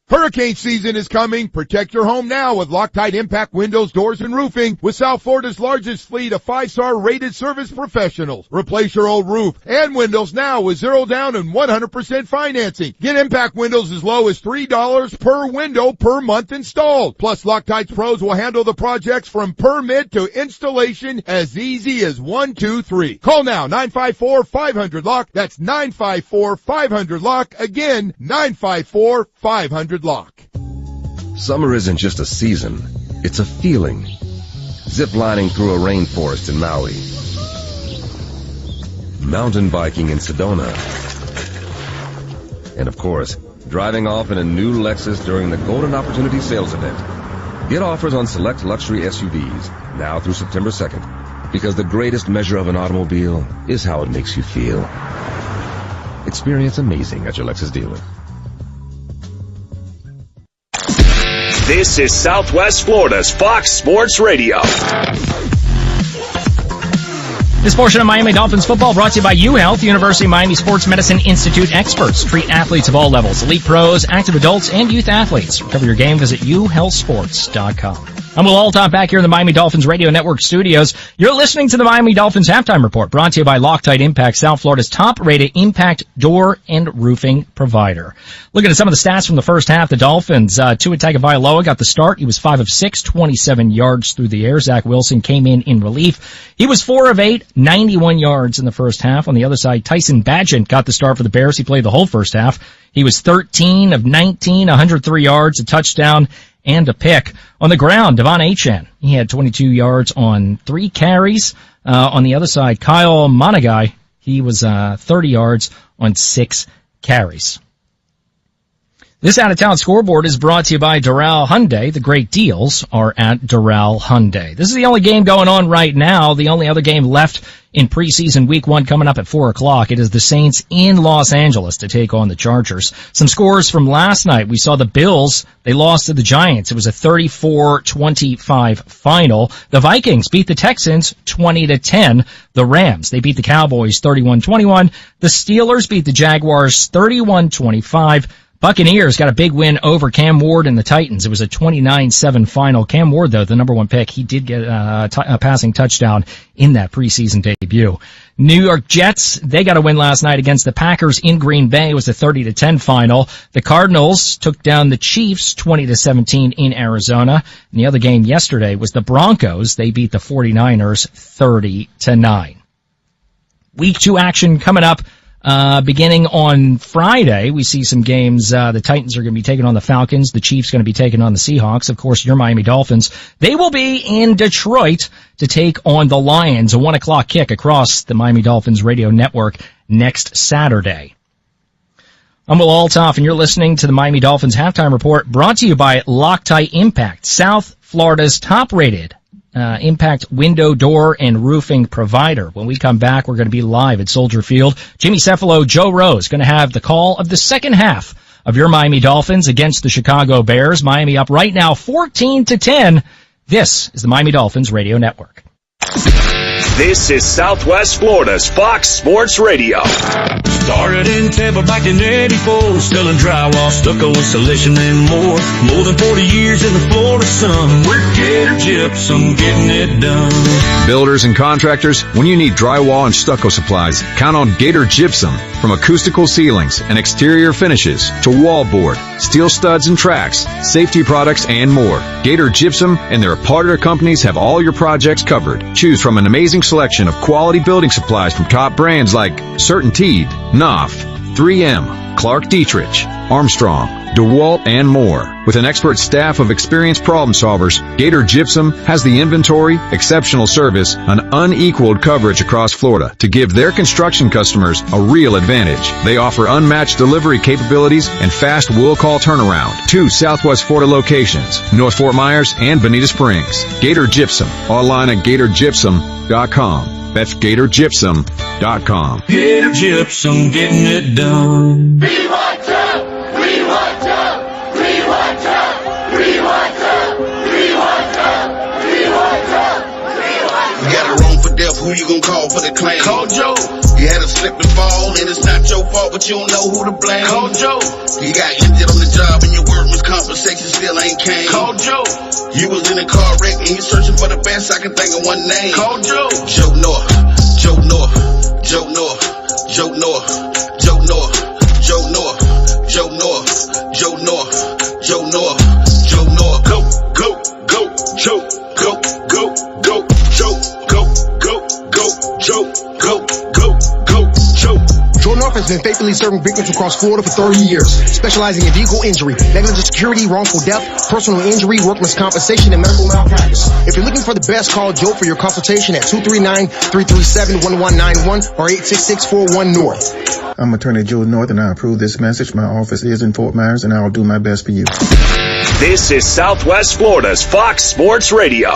Hurricane season is coming. Protect your home now with Loctite Impact Windows, Doors, and Roofing with South Florida's largest fleet of 5-star rated service professionals. Replace your old roof and windows now with 0 down and 100% financing. Get Impact Windows as low as $3 per window per month installed. Plus, Loctite's pros will handle the projects from permit to installation as easy as 1, 2, 3. Call now, 954-500-LOCK. That's 954-500-LOCK. Again, 954-500-LOCK.
Summer isn't just a season, it's a feeling. Ziplining through a rainforest in Maui. Mountain biking in Sedona. And of course, driving off in a new Lexus during the Golden Opportunity Sales Event. Get offers on select luxury SUVs now through September 2nd. Because the greatest measure of an automobile is how it makes you feel. Experience amazing at your Lexus dealer.
This is Southwest Florida's Fox Sports Radio.
This portion of Miami Dolphins football brought to you by UHealth, University of Miami Sports Medicine Institute experts. Treat athletes of all levels, elite pros, active adults, and youth athletes. Recover your game, visit uhealthsports.com. I'm Will Alton back here in the Miami Dolphins Radio Network studios. You're listening to the Miami Dolphins Halftime Report, brought to you by Loctite Impact, South Florida's top-rated impact door and roofing provider. Looking at some of the stats from the first half, the Dolphins, Tua Tagovailoa got the start. He was 5 of 6, 27 yards through the air. Zach Wilson came in relief. He was 4 of 8, 91 yards in the first half. On the other side, Tyson Bagent got the start for the Bears. He played the whole first half. He was 13 of 19, 103 yards, a touchdown, and a pick. On the ground, Devon Achane, he had 22 yards on 3 carries. On the other side, Kyle Monagai, he was 30 yards on 6 carries. This out-of-town scoreboard is brought to you by Doral Hyundai. The great deals are at Doral Hyundai. This is the only game going on right now. The only other game left in preseason week 1 coming up at 4 o'clock. It is the Saints in Los Angeles to take on the Chargers. Some scores from last night. We saw the Bills. They lost to the Giants. It was a 34-25 final. The Vikings beat the Texans 20-10. The Rams, they beat the Cowboys 31-21. The Steelers beat the Jaguars 31-25. Buccaneers got a big win over Cam Ward and the Titans. It was a 29-7 final. Cam Ward, though, the number 1 pick, he did get a passing touchdown in that preseason debut. New York Jets, they got a win last night against the Packers in Green Bay. It was a 30-10 final. The Cardinals took down the Chiefs 20-17 in Arizona. And the other game yesterday was the Broncos. They beat the 49ers 30-9. Week 2 action coming up. Beginning on Friday, we see some games. The Titans are going to be taking on the Falcons. The Chiefs going to be taking on the Seahawks. Of course, your Miami Dolphins. They will be in Detroit to take on the Lions. A 1 o'clock kick across the Miami Dolphins radio network next Saturday. I'm Will Altoff, and you're listening to the Miami Dolphins Halftime Report, brought to you by Loctite Impact, South Florida's top-rated impact window, door, and roofing provider. When we come back, we're going to be live at Soldier Field. Jimmy Cephalo, Joe Rose, going to have the call of the second half of your Miami Dolphins against the Chicago Bears. Miami up right now 14-10. This is the Miami Dolphins Radio Network.
This is Southwest Florida's Fox Sports Radio.
Started in Tampa back in 84, selling drywall, stucco, insulation, and more. More than 40 years in the Florida sun. We're Gator Gypsum, getting it done.
Builders and contractors, when you need drywall and stucco supplies, count on Gator Gypsum. From acoustical ceilings and exterior finishes to wallboard, steel studs and tracks, safety products, and more. Gator Gypsum and their partner companies have all your projects covered. Choose from an amazing selection of quality building supplies from top brands like CertainTeed, Knopf, 3M, Clark Dietrich, Armstrong, DeWalt, and more. With an expert staff of experienced problem solvers, Gator Gypsum has the inventory, exceptional service, and unequaled coverage across Florida to give their construction customers a real advantage. They offer unmatched delivery capabilities and fast will call turnaround. 2 Southwest Florida locations, North Fort Myers and Bonita Springs. Gator Gypsum, online at GatorGypsum.com. That's GatorGypsum.com.
Gator Gypsum, getting it done.
We want to! We want to! We want to! We want to! We want to! We want to! We want to!
You got it wrong for death, who you gonna call for the claim? Call Joe. You had a slip and fall, and it's not your fault, but you don't know who to blame. Call Joe. You got injured on the job, and your workman's compensation still ain't came. Call Joe. You was in a car wreck, and you searching for the best, I can think of one name. Call Joe. Joe North. Joe North. Joe North. Joe North. Joe North. Joe North. Joe North. Joe North. Joe North. Joe North. Go, go, go, Joe. Go, go, go, Joe. Go, go, go, Joe. Go, go, go, Joe.
Joe North has been faithfully serving victims across Florida for 30 years, specializing in vehicle injury, negligent security, wrongful death, personal injury, workman's compensation, and medical malpractice. If you're looking for the best, call Joe for your consultation at 239-337-1191 or 866-41-NORTH.
I'm Attorney Joe North, and I approve this message. My office is in Fort Myers, and I'll do my best for you.
This is Southwest Florida's Fox Sports Radio.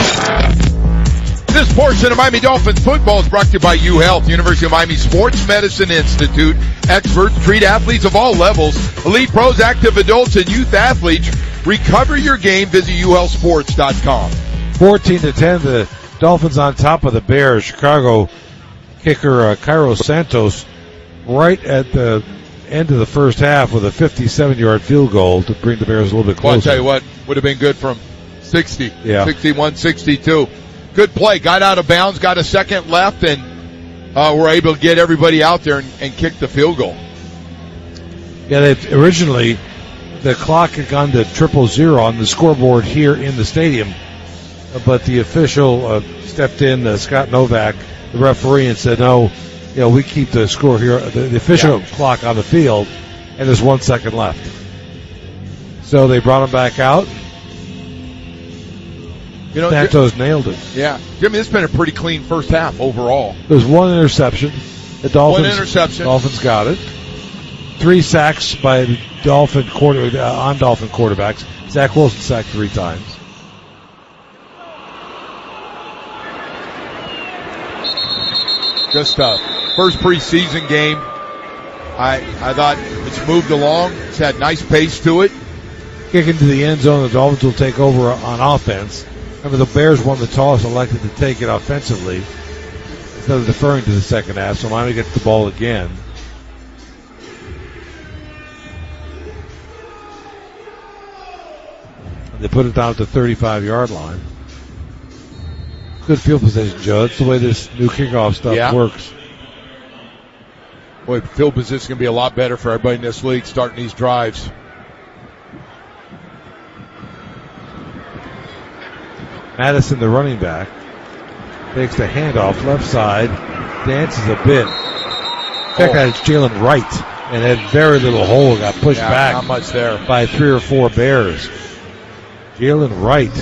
This portion of Miami Dolphins football is brought to you by UHealth, University of Miami Sports Medicine Institute. Experts treat athletes of all levels. Elite pros, active adults, and youth athletes. Recover your game. Visit uhealthsports.com.
14-10, the Dolphins on top of the Bears. Chicago kicker Cairo Santos right at the end of the first half with a 57-yard field goal to bring the Bears a little bit closer.
Well, I'll tell you what, would have been good from 60,
yeah.
61-62. Good play. Got out of bounds, got a second left, and were able to get everybody out there and kick the field goal.
Yeah, originally the clock had gone to 0-0 on the scoreboard here in the stadium, but the official stepped in, Scott Novak, the referee, and said, no, we keep the score here, the official clock on the field, and there's 1 second left. So they brought him back out. Santos nailed it.
Yeah. Jimmy, this has been a pretty clean first half overall.
There's one interception. The Dolphins,
one interception.
Dolphins got it. 3 sacks by the Dolphin quarterbacks. Zach Wilson sacked 3 times.
Just first preseason game. I thought it's moved along. It's had nice pace to it.
Kick into the end zone. The Dolphins will take over on offense. Remember, the Bears won the toss, elected to take it offensively instead of deferring to the second half, so Miami gets the ball again. And they put it down at the 35-yard line. Good field position, Joe. That's the way this new kickoff stuff works.
Boy, field position is going to be a lot better for everybody in this league starting these drives.
Madison, the running back, takes the handoff left side, dances a bit. Check out it's Jalen Wright, and had very little hole, got pushed back.
Not much there
by 3 or 4 Bears. Jalen Wright.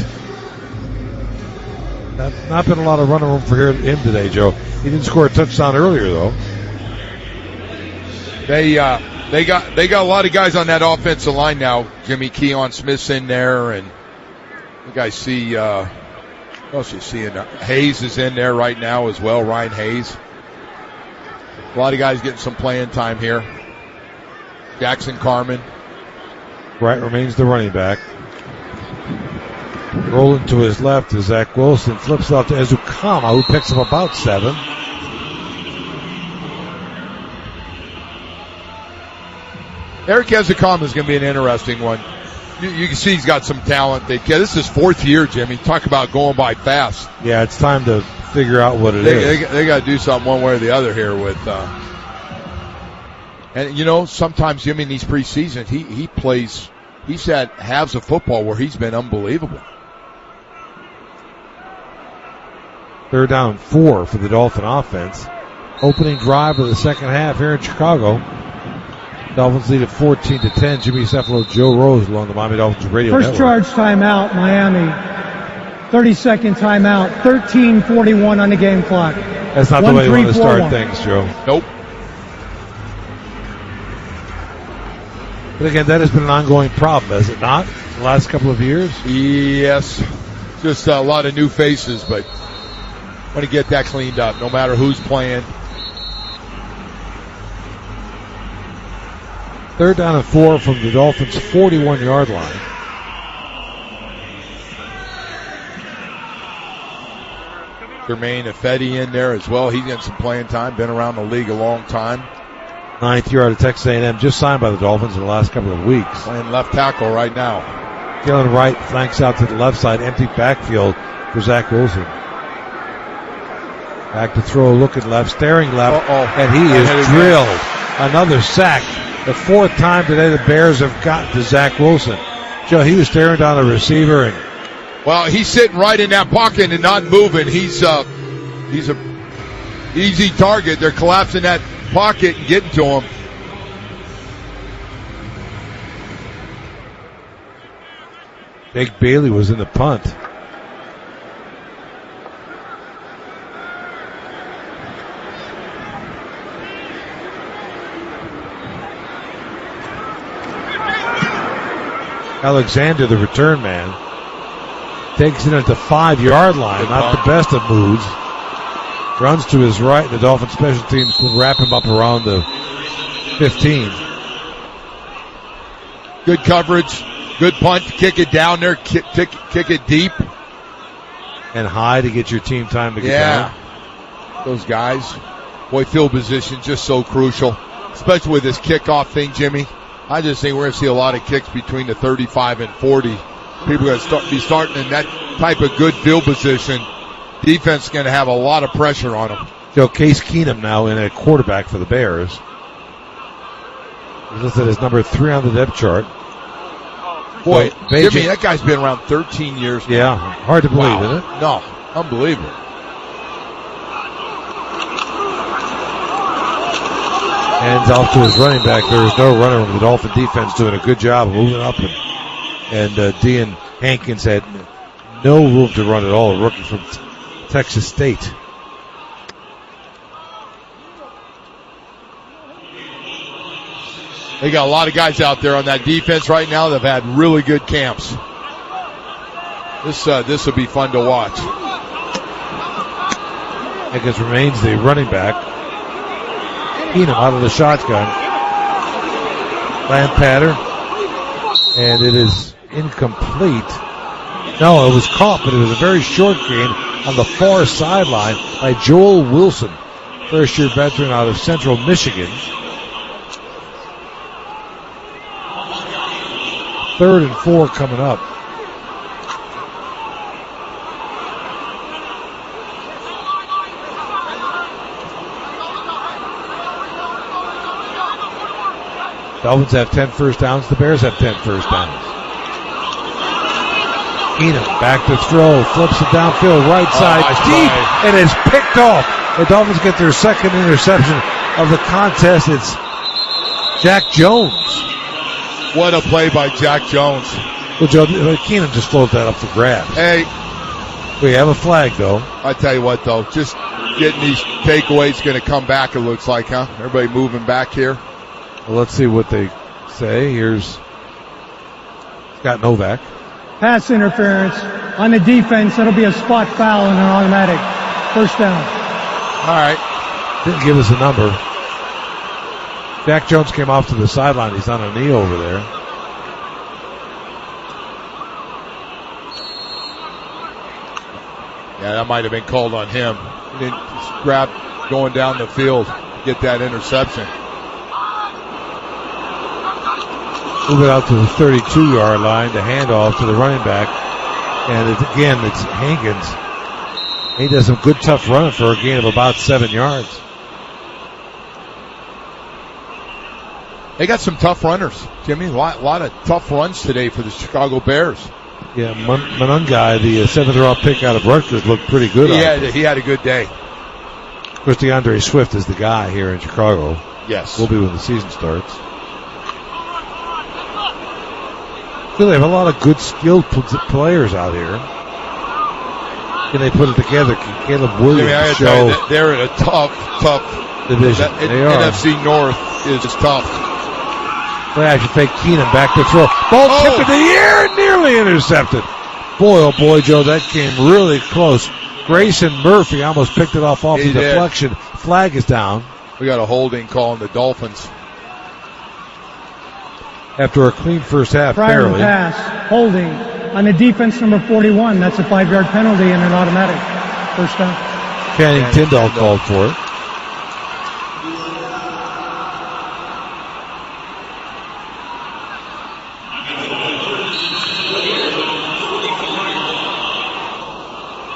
Not been a lot of running room for him today, Joe. He didn't score a touchdown earlier though.
They got a lot of guys on that offensive line now. Jimmy Keon Smith's in there, and you guys see. What else you seeing? Hayes is in there right now as well. Ryan Hayes. A lot of guys getting some playing time here. Jackson Carman.
Wright remains the running back. Rolling to his left is Zach Wilson. Flips off to Ezukama, who picks up about 7.
Eric Ezukama is going to be an interesting one. You can see he's got some talent. This is 4th year, Jimmy. Talk about going by fast.
Yeah, it's time to figure out what it is.
They got to do something one way or the other here with. And sometimes Jimmy in these preseason, he plays. He's had halves of football where he's been unbelievable.
3rd down 4 for the Dolphin offense. Opening drive of the second half here in Chicago. Dolphins lead at 14-10. Jimmy Cephalo, Joe Rose along the Miami Dolphins radio
First
network.
charge timeout, Miami. 30-second timeout. 13:41 on the game clock.
That's not the way you want to start things, Joe.
Nope.
But again, that has been an ongoing problem, has it not? The last couple of years?
Yes. Just a lot of new faces, but want to get that cleaned up, no matter who's playing.
3rd down and 4 from the Dolphins' 41-yard line.
Jermaine Ifedi in there as well. He's getting some playing time. Been around the league a long time.
9th year out of Texas A&M, just signed by the Dolphins in the last couple of weeks.
Playing left tackle right now.
Galen Wright flanks out to the left side, empty backfield for Zach Wilson. Back to throw, looking left, staring left, and he is drilled. Another sack. The 4th time today the Bears have gotten to Zach Wilson. Joe, he was staring down the receiver, and
well, he's sitting right in that pocket and not moving. He's a easy target. They're collapsing that pocket and getting to him.
Jake Bailey was in the punt. Alexander, the return man, takes it at the 5-yard line. Not the best of moves. Runs to his right. The Dolphins special teams will wrap him up around the 15.
Good coverage. Good punt. Kick it down there. Kick it deep.
And high to get your team time to get down.
Those guys. Boy, field position just so crucial. Especially with this kickoff thing, Jimmy. I just think we're going to see a lot of kicks between the 35 and 40. People are going to be starting in that type of good field position. Defense is going to have a lot of pressure on them.
Joe, Case Keenum now in a quarterback for the Bears. He's listed as number 3 on the depth chart.
Boy,
So,
Jimmy, that guy's been around 13 years now.
Yeah, hard to believe, isn't it?
No, unbelievable.
Hands off to his running back. There is no runner. The Dolphin defense doing a good job of moving up. And Dean Hankins had no room to run at all. A rookie from Texas State.
They got a lot of guys out there on that defense right now that have had really good camps. This will be fun to watch.
Hankins remains the running back. Keenum out of the shotgun. Land pattern. And it is incomplete. No, it was caught, but it was a very short gain on the far sideline by Joel Wilson, first-year veteran out of Central Michigan. 3rd and 4 coming up. Dolphins have 10 first downs. The Bears have 10 first downs. Keenum back to throw. Flips it downfield. Right side. Deep. And it's picked off. The Dolphins get their second interception of the contest. It's Jack Jones.
What a play by Jack Jones.
Well, Joe, Keenum just floats that up for grabs.
Hey.
We have a flag, though.
I tell you what, though. Just getting these takeaways going to come back, it looks like, huh? Everybody moving back here.
Well, let's see what they say. Here's Scott Novak.
Pass interference on the defense. That'll be a spot foul and an automatic first down.
All right.
Didn't give us a number. Jack Jones came off to the sideline. He's on a knee over there.
Yeah, that might have been called on him. He didn't grab going down the field, get that interception.
Move it out to the 32-yard line, the handoff to the running back. And it's Hankins. He does some good tough running for a gain of about 7 yards.
They got some tough runners, Jimmy. A lot of tough runs today for the Chicago Bears.
Yeah, Manungai, the 7th-round pick out of Rutgers, looked pretty good.
He had a good day.
Of course, DeAndre Swift is the guy here in Chicago.
Yes.
Will be when the season starts. They have a lot of good, skilled players out here. Can they put it together? Can Caleb Williams show?
They're in a tough
division.
NFC North is tough.
Play action fake. Keenum back to throw. Ball tipped in the air, nearly intercepted. Boy, oh boy, Joe, that came really close. Grayson Murphy almost picked it off the deflection. Flag is down.
We got a holding call on the Dolphins.
After a clean first half,
Prior
barely.
pass, holding on the defense number 41. That's a 5-yard penalty and an automatic first down.
Channing Tindall called for it.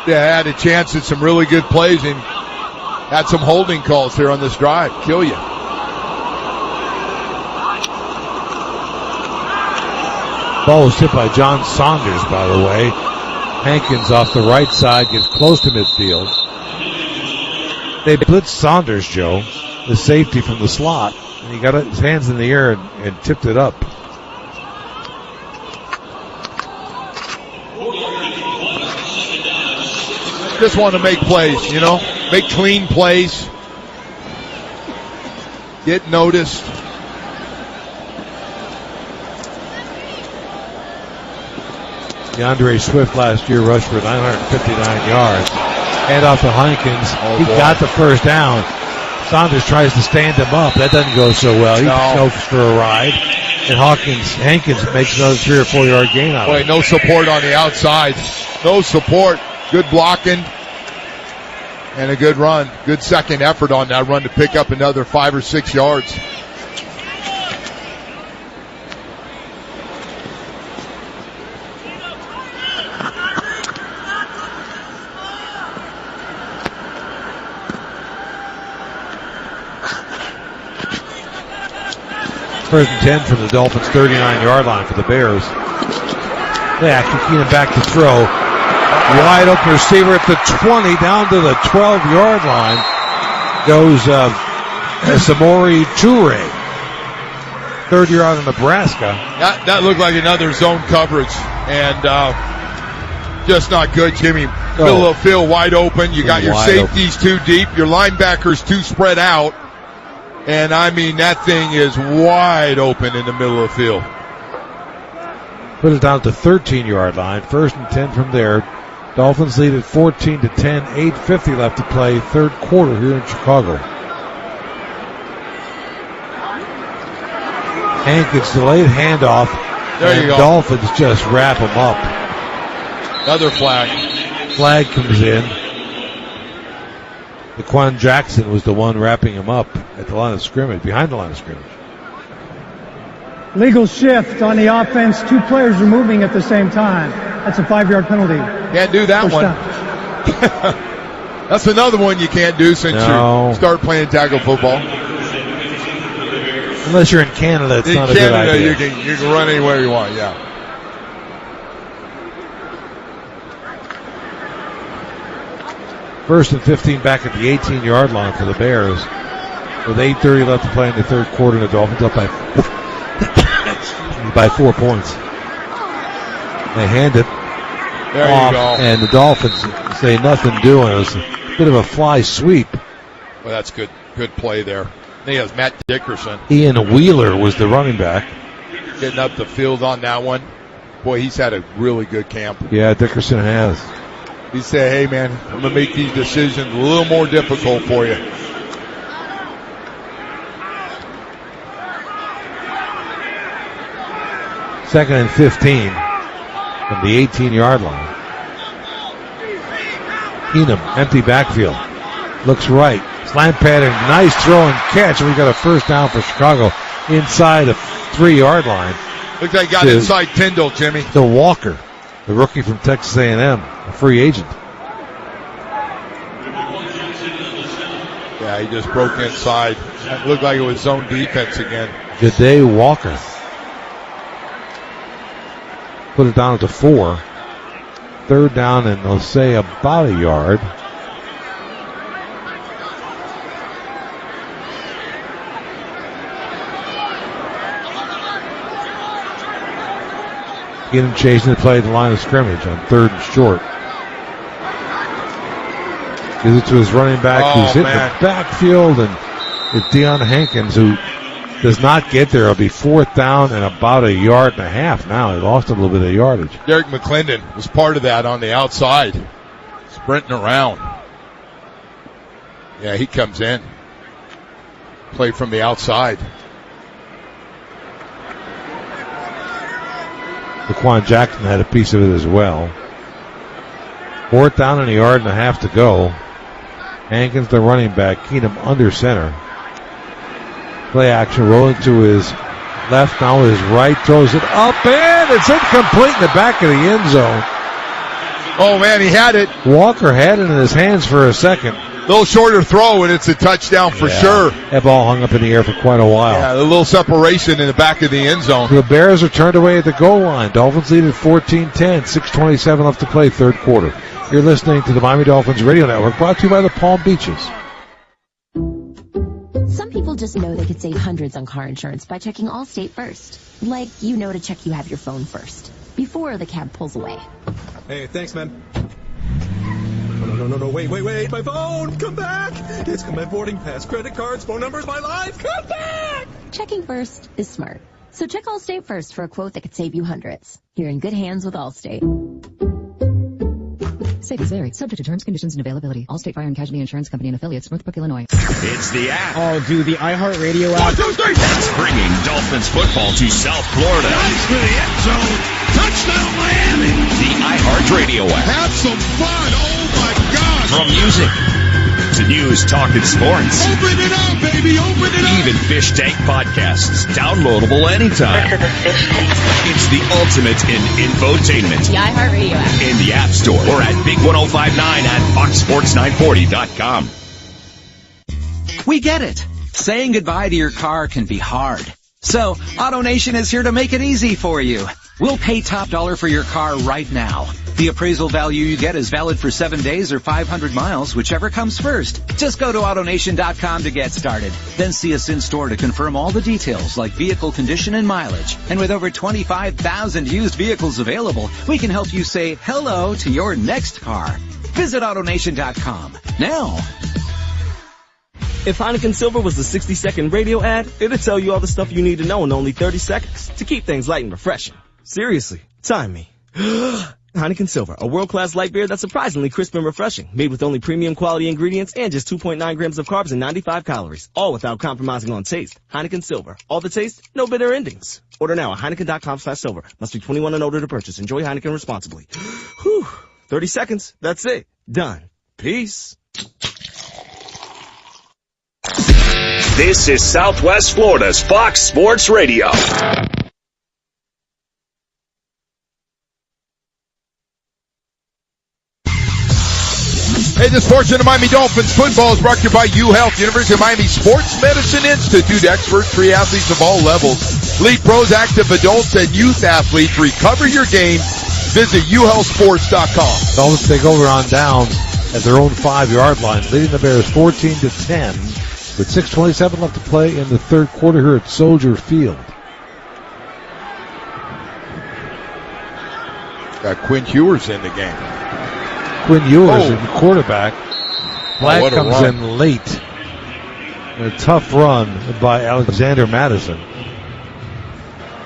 Yeah, had a chance at some really good plays and had some holding calls here on this drive. Kill you.
Ball was hit by John Saunders, by the way. Hankins off the right side gets close to midfield. They blitzed Saunders, Joe, the safety from the slot, and he got his hands in the air and tipped it up.
Just want to make plays, make clean plays. Get noticed.
DeAndre Swift last year rushed for 959 yards. Hand off to Hankins. He got the first down. Saunders tries to stand him up. That doesn't go so well. He chokes for a ride. And Hankins makes another 3 or 4 yard gain out of it.
No support on the outside. No support. Good blocking. And a good run. Good second effort on that run to pick up another 5 or 6 yards.
First and 10 from the Dolphins' 39-yard line for the Bears. Yeah, Keenum back to throw. Wide open receiver at the 20, down to the 12-yard line. Goes Samori Toure. Third year out of Nebraska.
That looked like another zone coverage. And just not good, Jimmy. Middle of the field wide open. You got your safeties too deep. Your linebackers too spread out. And I mean, that thing is wide open in the middle of the field.
Put it down to 13-yard line. First and 10 from there. Dolphins lead at 14-10. 8:50 left to play. Third quarter here in Chicago. Hankins delayed handoff.
There you go.
Dolphins just wrap him up.
Another flag.
Flag comes in. Laquan Jackson was the one wrapping him up at the line of scrimmage, behind the line of scrimmage.
Legal shift on the offense. 2 players are moving at the same time. That's a 5-yard penalty.
Can't do that one. That's another one you can't do since you start playing tackle football.
Unless you're in Canada, it's not a good idea.
You can run anywhere you want, yeah.
First and 15 back at the 18-yard line for the Bears. With 8:30 left to play in the third quarter, the Dolphins up by 4 points. They hand it off, and the Dolphins say nothing doing. It was a bit of a fly sweep.
Well, that's good play there. I think it was Matt Dickerson.
Ian Wheeler was the running back.
Getting up the field on that one. Boy, he's had a really good camp.
Yeah, Dickerson has.
He said, hey, man, I'm going to make these decisions a little more difficult for you.
Second and 15 from the 18-yard line. Keenum, empty backfield. Looks right. Slant pattern, nice throw and catch. And we got a first down for Chicago inside the 3-yard line.
Looks like he got inside Tyndall, Jimmy.
To Walker, the rookie from Texas A&M, a free agent.
Yeah, he just broke inside. It looked like it was zone defense again.
Ja'Day Walker. Put it down to 4. Third down, and they'll say about a yard. Keenum chasing the play at the line of scrimmage on 3rd and short. Gives it to his running back who's hitting the backfield, and it's Deion Hankins who does not get there. It'll be 4th down and about 1.5 yards now. He lost a little bit of yardage.
Derek McClendon was part of that on the outside, sprinting around. Yeah, he comes in. Play from the outside.
Laquan Jackson had a piece of it as well. 4th down and 1.5 yards to go. Hankins, the running back. Keenum under center. Play action, rolling to his left, now with his right, throws it up, and it's incomplete in the back of the end zone.
Oh, man, he had it.
Walker had it in his hands for a second.
Little shorter throw, and it's a touchdown for sure.
That ball hung up in the air for quite a while.
Yeah, a little separation in the back of the end zone.
The Bears are turned away at the goal line. Dolphins lead at 14-10, 6:27 left to play, 3rd quarter. You're listening to the Miami Dolphins Radio Network, brought to you by the Palm Beaches.
Some people just know they could save hundreds on car insurance by checking Allstate first. Like, you know to check you have your phone first, before the cab pulls away.
Hey, thanks, man. No, wait, my phone, come back! It's got my boarding pass, credit cards, phone numbers, my life, come back!
Checking first is smart. So check Allstate first for a quote that could save you hundreds. You're in good hands with Allstate.
Savings vary. Subject to terms, conditions, and availability. Allstate Fire and Casualty Insurance Company and affiliates, Northbrook, Illinois.
It's the app.
Oh, dude, the iHeartRadio app.
1, 2, 3. That's bringing Dolphins football to South Florida.
Nice for the end zone. Touchdown, Miami.
The iHeartRadio app.
Have some fun. Oh, my God.
From music to news, talk, and sports.
Open it up, baby. Open it up.
Even Fish Tank podcasts. Downloadable anytime. It's the ultimate in infotainment.
The iHeartRadio app.
In the App Store or at Big1059 at FoxSports940.com.
We get it. Saying goodbye to your car can be hard. So, AutoNation is here to make it easy for you. We'll pay top dollar for your car right now. The appraisal value you get is valid for 7 days or 500 miles, whichever comes first. Just go to AutoNation.com to get started. Then see us in store to confirm all the details like vehicle condition and mileage. And with over 25,000 used vehicles available, we can help you say hello to your next car. Visit AutoNation.com now.
If Heineken Silver was a 60-second radio ad, it'd tell you all the stuff you need to know in only 30 seconds to keep things light and refreshing. Seriously, time me. Heineken Silver, a world-class light beer that's surprisingly crisp and refreshing, made with only premium quality ingredients and just 2.9 grams of carbs and 95 calories, all without compromising on taste. Heineken Silver, all the taste, no bitter endings. Order now at Heineken.com/silver. Must be 21 and older to purchase. Enjoy Heineken responsibly. Whew, 30 seconds, that's it. Done. Peace.
This is Southwest Florida's Fox Sports Radio.
Hey, this portion of Miami Dolphins football is brought to you by UHealth, University of Miami Sports Medicine Institute. Experts treat athletes of all levels. Lead pros, active adults, and youth athletes. Recover your game. Visit uhealthsports.com.
Dolphins take over on downs at their own 5-yard line, leading the Bears 14-10 with 6:27 left to play in the 3rd quarter here at Soldier Field.
Got Quinn Ewers in the game.
Quinn Ewers in the quarterback. Black comes
run.
in late. And a tough run by Alexander Madison.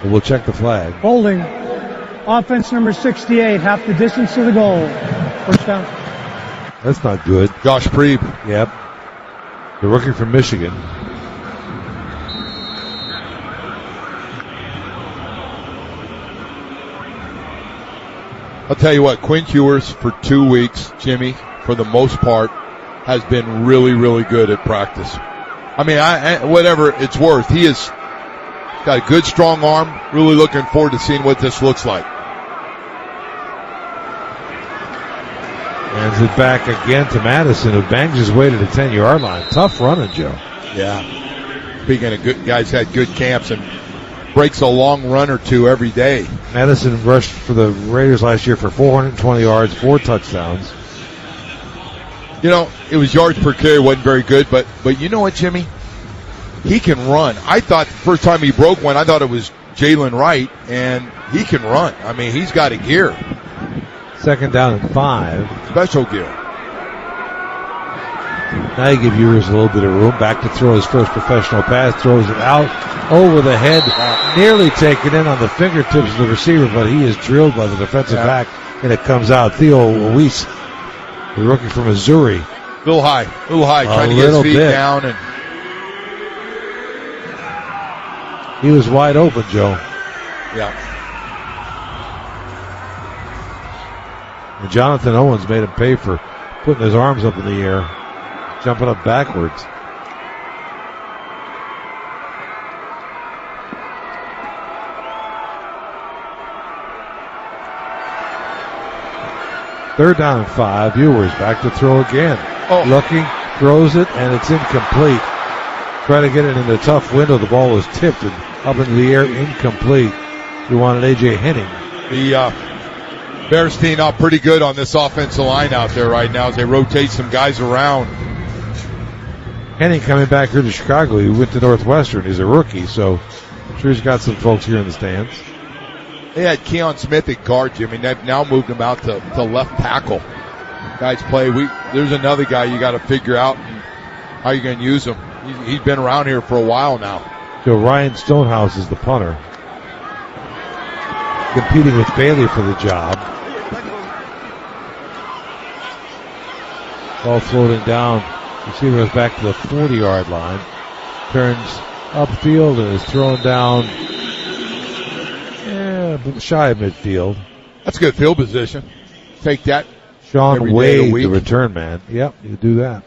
We'll check the flag.
Holding. Offense number 68, half the distance to the goal. First down.
That's not good.
Josh Preeb.
Yep. The rookie from Michigan.
I'll tell you what, Quinn Ewers for 2 weeks, Jimmy, for the most part, has been really, really good at practice. I mean, whatever it's worth, he has got a good, strong arm. Really looking forward to seeing what this looks like.
Hands it back again to Madison, who bangs his way to the 10-yard line. Tough running, Joe.
Yeah. Speaking of good guys, had good camps and breaks a long run or two every day.
Madison rushed for the Raiders last year for 420 yards, 4 touchdowns.
You know, it was yards per carry, wasn't very good, but you know what, Jimmy? He can run. I thought the first time he broke one, I thought it was Jalen Wright, and he can run. I mean, he's got a gear.
2nd down and 5.
Special gear.
Now you give Ewers a little bit of room. Back to throw his first professional pass. Throws it out over the head. Nearly taken in on the fingertips of the receiver, but he is drilled by the defensive back, and it comes out. Theo Weiss, the rookie from Missouri.
A little high, trying to get his feet down. And
he was wide open, Joe.
Yeah.
And Jonathan Owens made him pay for putting his arms up in the air, jumping up backwards. Third down and 5. Ewers back to throw again. Looking, throws it, and it's incomplete. Try to get it in the tough window. The ball was tipped and up into the air, incomplete. You wanted A.J. Henning.
The Bears team out pretty good on this offensive line out there right now as they rotate some guys around.
Henning coming back here to Chicago. He went to Northwestern. He's a rookie, so I'm sure he's got some folks here in the stands.
They had Keon Smith at guard, Jimmy. They've now moved him out to left tackle. Guys play. There's another guy you got to figure out how you're going to use him. He's been around here for a while now.
So Ryan Stonehouse is the punter, competing with Bailey for the job. Ball floating down. Receiver goes back to the 40-yard line. Turns upfield and is thrown down shy of midfield.
That's good field position. Take that.
Sean Wade, the return man. Yep, you do that.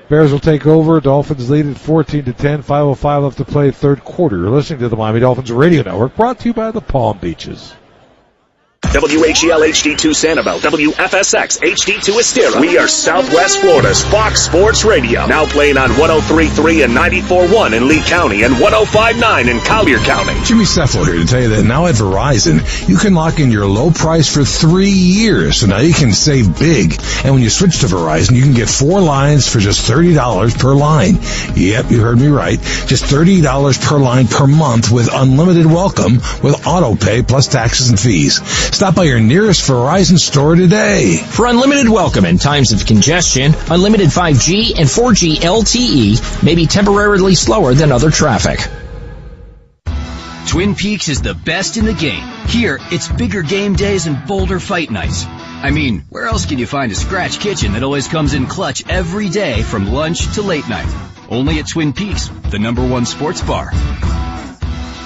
Bears will take over. Dolphins lead at 14-10. 5:05 left to play, third quarter. You're listening to the Miami Dolphins Radio Network, brought to you by the Palm Beaches.
WHEL HD2 Sanibel, WFSX HD2 Estera. We are Southwest Florida's Fox Sports Radio. Now playing on 103.3 and 94.1 in Lee County and 105.9 in Collier County.
Jimmy Seffler here to tell you that now at Verizon, you can lock in your low price for 3 years. So now you can save big. And when you switch to Verizon, you can get 4 lines for just $30 per line. Yep, you heard me right. Just $30 per line per month with unlimited welcome with auto pay plus taxes and fees. Stop by your nearest Verizon store today.
For unlimited welcome in times of congestion, unlimited 5G and 4G LTE may be temporarily slower than other traffic.
Twin Peaks is the best in the game. Here, it's bigger game days and bolder fight nights. I mean, where else can you find a scratch kitchen that always comes in clutch every day from lunch to late night? Only at Twin Peaks, the #1 sports bar.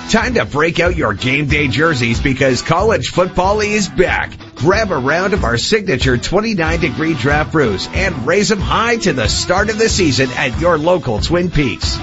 Time to break out your game day jerseys because college football is back. Grab a round of our signature 29-degree draft brews and raise them high to the start of the season at your local Twin Peaks.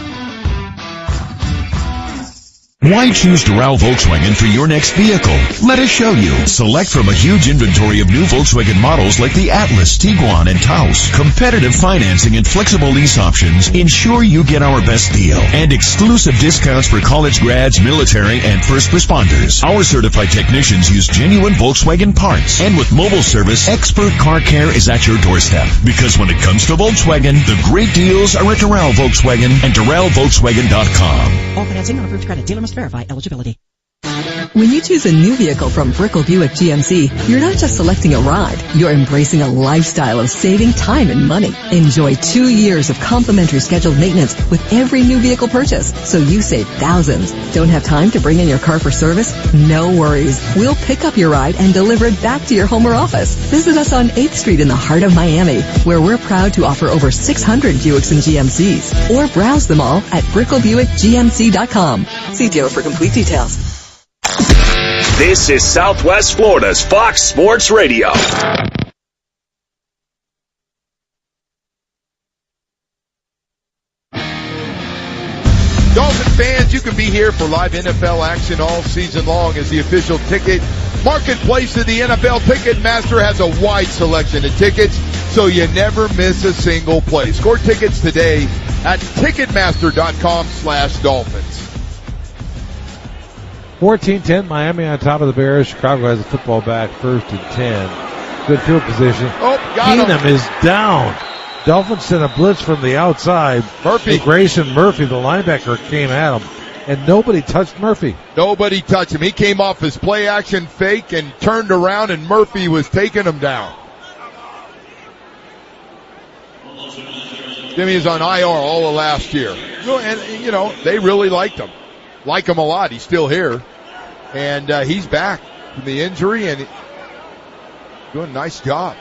Why choose Doral Volkswagen for your next vehicle? Let us show you. Select from a huge inventory of new Volkswagen models like the Atlas, Tiguan, and Taos. Competitive financing and flexible lease options ensure you get our best deal. And exclusive discounts for college grads, military, and first responders. Our certified technicians use genuine Volkswagen parts. And with mobile service, expert car care is at your doorstep. Because when it comes to Volkswagen, the great deals are at Doral Volkswagen and DoralVolkswagen.com.
All financing on approved credit. Dealer must verify eligibility.
When you choose a new vehicle from Brickell Buick GMC, you're not just selecting a ride, you're embracing a lifestyle of saving time and money. Enjoy 2 years of complimentary scheduled maintenance with every new vehicle purchase, so you save thousands. Don't have time to bring in your car for service? No worries. We'll pick up your ride and deliver it back to your home or office. Visit us on 8th Street in the heart of Miami, where we're proud to offer over 600 Buicks and GMCs. Or browse them all at BrickellBuickGMC.com. See dealer for complete details.
This is Southwest Florida's Fox Sports Radio.
Dolphin fans, you can be here for live NFL action all season long as the official ticket marketplace of the NFL. Ticketmaster has a wide selection of tickets, so you never miss a single play. Score tickets today at Ticketmaster.com/Dolphins.
14-10, Miami on top of the Bears. Chicago has the football back, 1st and 10. Good field position. Keenum is down. Dolphins sent a blitz from the outside.
Murphy.
And Grayson Murphy, the linebacker, came at him. and nobody touched Murphy.
Nobody touched him. He came off his play action fake and turned around, and Murphy was taking him down. Jimmy is on IR all of last year. And, they really liked him. Like him a lot. He's still here. And he's back from the injury and doing a nice job.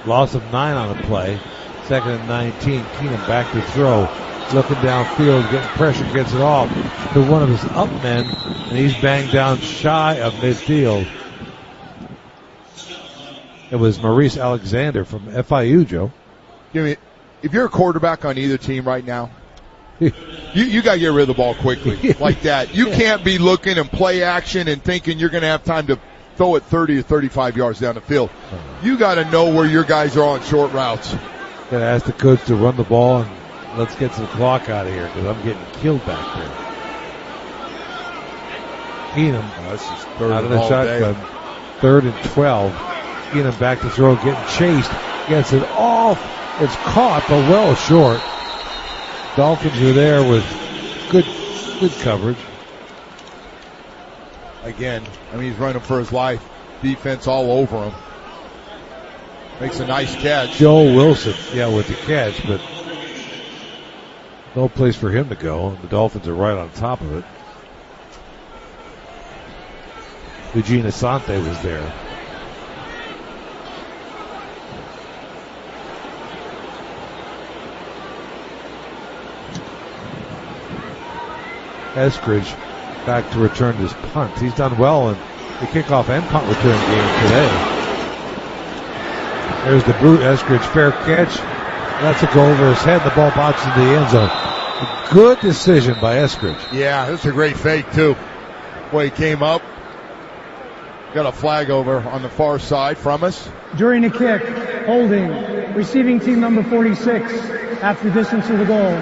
Loss of 9 on the play. 2nd and 19. Keenum back to throw. Looking downfield, getting pressure, gets it off to one of his up men, and he's banged down shy of midfield. It was Maurice Alexander from FIU, Joe.
Jimmy, if you're a quarterback on either team right now, you got to get rid of the ball quickly like that. You can't be looking and play action and thinking you're going to have time to throw it 30 or 35 yards down the field. You got to know where your guys are on short routes.
Got to ask the coach to run the ball and let's get some clock out of here because I'm getting killed back there. Keenum out of the shotgun. 3rd and 12. Keenum back to throw, getting chased. Gets it off. It's caught, but well short. Dolphins are there with good coverage.
Again, he's running for his life. Defense all over him. Makes a nice catch.
Joe Wilson, with the catch, but no place for him to go. The Dolphins are right on top of it. Eugene Asante was there. Eskridge back to return his punt. He's done well in the kickoff and punt return game today. There's the boot. Eskridge, fair catch. That's a go over his head. The ball bounces into the end zone. A good decision by Eskridge.
Yeah, that's a great fake, too. Way he came up. Got a flag over on the far side from us.
During the kick, holding, receiving team number 46, half the distance of the goal.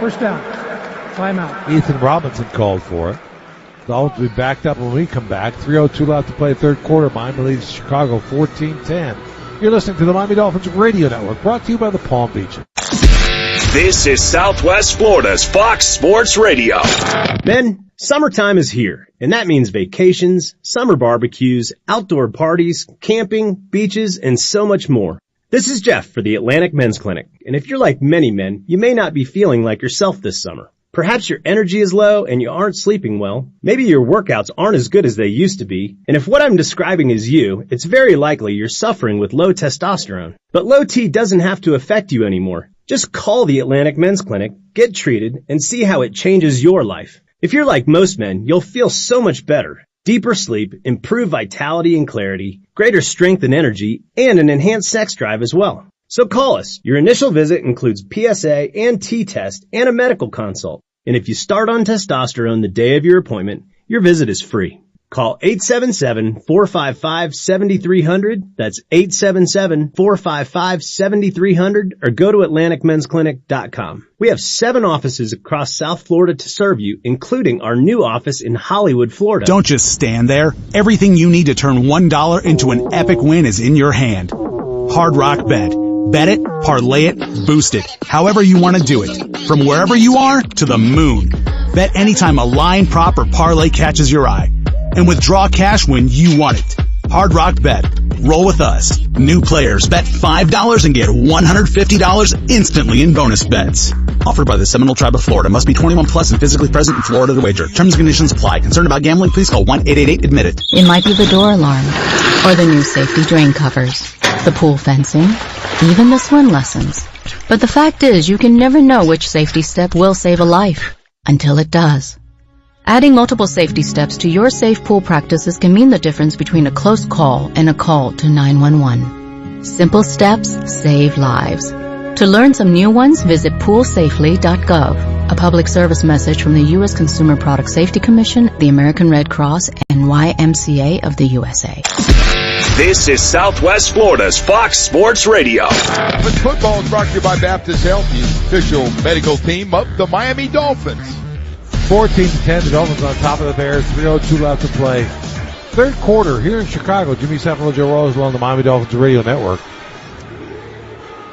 First down. Timeout.
Ethan Robinson called for it. Dolphins will be backed up when we come back. 3:02 left to play, third quarter. Miami leads Chicago 14-10. You're listening to the Miami Dolphins Radio Network, brought to you by the Palm Beach.
This is Southwest Florida's Fox Sports Radio.
Men, summertime is here, and that means vacations, summer barbecues, outdoor parties, camping, beaches, and so much more. This is Jeff for the Atlantic Men's Clinic, and if you're like many men, you may not be feeling like yourself this summer. Perhaps your energy is low and you aren't sleeping well. Maybe your workouts aren't as good as they used to be. And if what I'm describing is you, it's very likely you're suffering with low testosterone. But low T doesn't have to affect you anymore. Just call the Atlantic Men's Clinic, get treated, and see how it changes your life. If you're like most men, you'll feel so much better. Deeper sleep, improved vitality and clarity, greater strength and energy, and an enhanced sex drive as well. So call us. Your initial visit includes PSA and T-test and a medical consult. And if you start on testosterone the day of your appointment, your visit is free. Call 877-455-7300. That's 877-455-7300 or go to AtlanticMen'sClinic.com. We have 7 offices across South Florida to serve you, including our new office in Hollywood, Florida.
Don't just stand there. Everything you need to turn $1 into an epic win is in your hand. Hard Rock Bet. Bet it, parlay it, boost it. However you want to do it. From wherever you are to the moon. Bet anytime a line, prop, or parlay catches your eye. And withdraw cash when you want it. Hard Rock Bet. Roll with us. New players bet $5 and get $150 instantly in bonus bets. Offered by the Seminole Tribe of Florida. Must be 21 plus and physically present in Florida to wager. Terms and conditions apply. Concerned about gambling? Please call 1-888-ADMIT-IT.
It might be the door alarm, or the new safety drain covers, the pool fencing, even the swim lessons. But the fact is, you can never know which safety step will save a life until it does. Adding multiple safety steps to your safe pool practices can mean the difference between a close call and a call to 911. Simple steps save lives. To learn some new ones, visit poolsafely.gov. A public service message from the U.S. Consumer Product Safety Commission, the American Red Cross, and YMCA of the USA.
This is Southwest Florida's Fox Sports Radio.
But football is brought to you by Baptist Health, the official medical team of the Miami Dolphins.
14-10, the Dolphins on top of the Bears. 3:02 left to play. Third quarter here in Chicago. Jimmy Sefalo, Joe Rose along the Miami Dolphins Radio Network.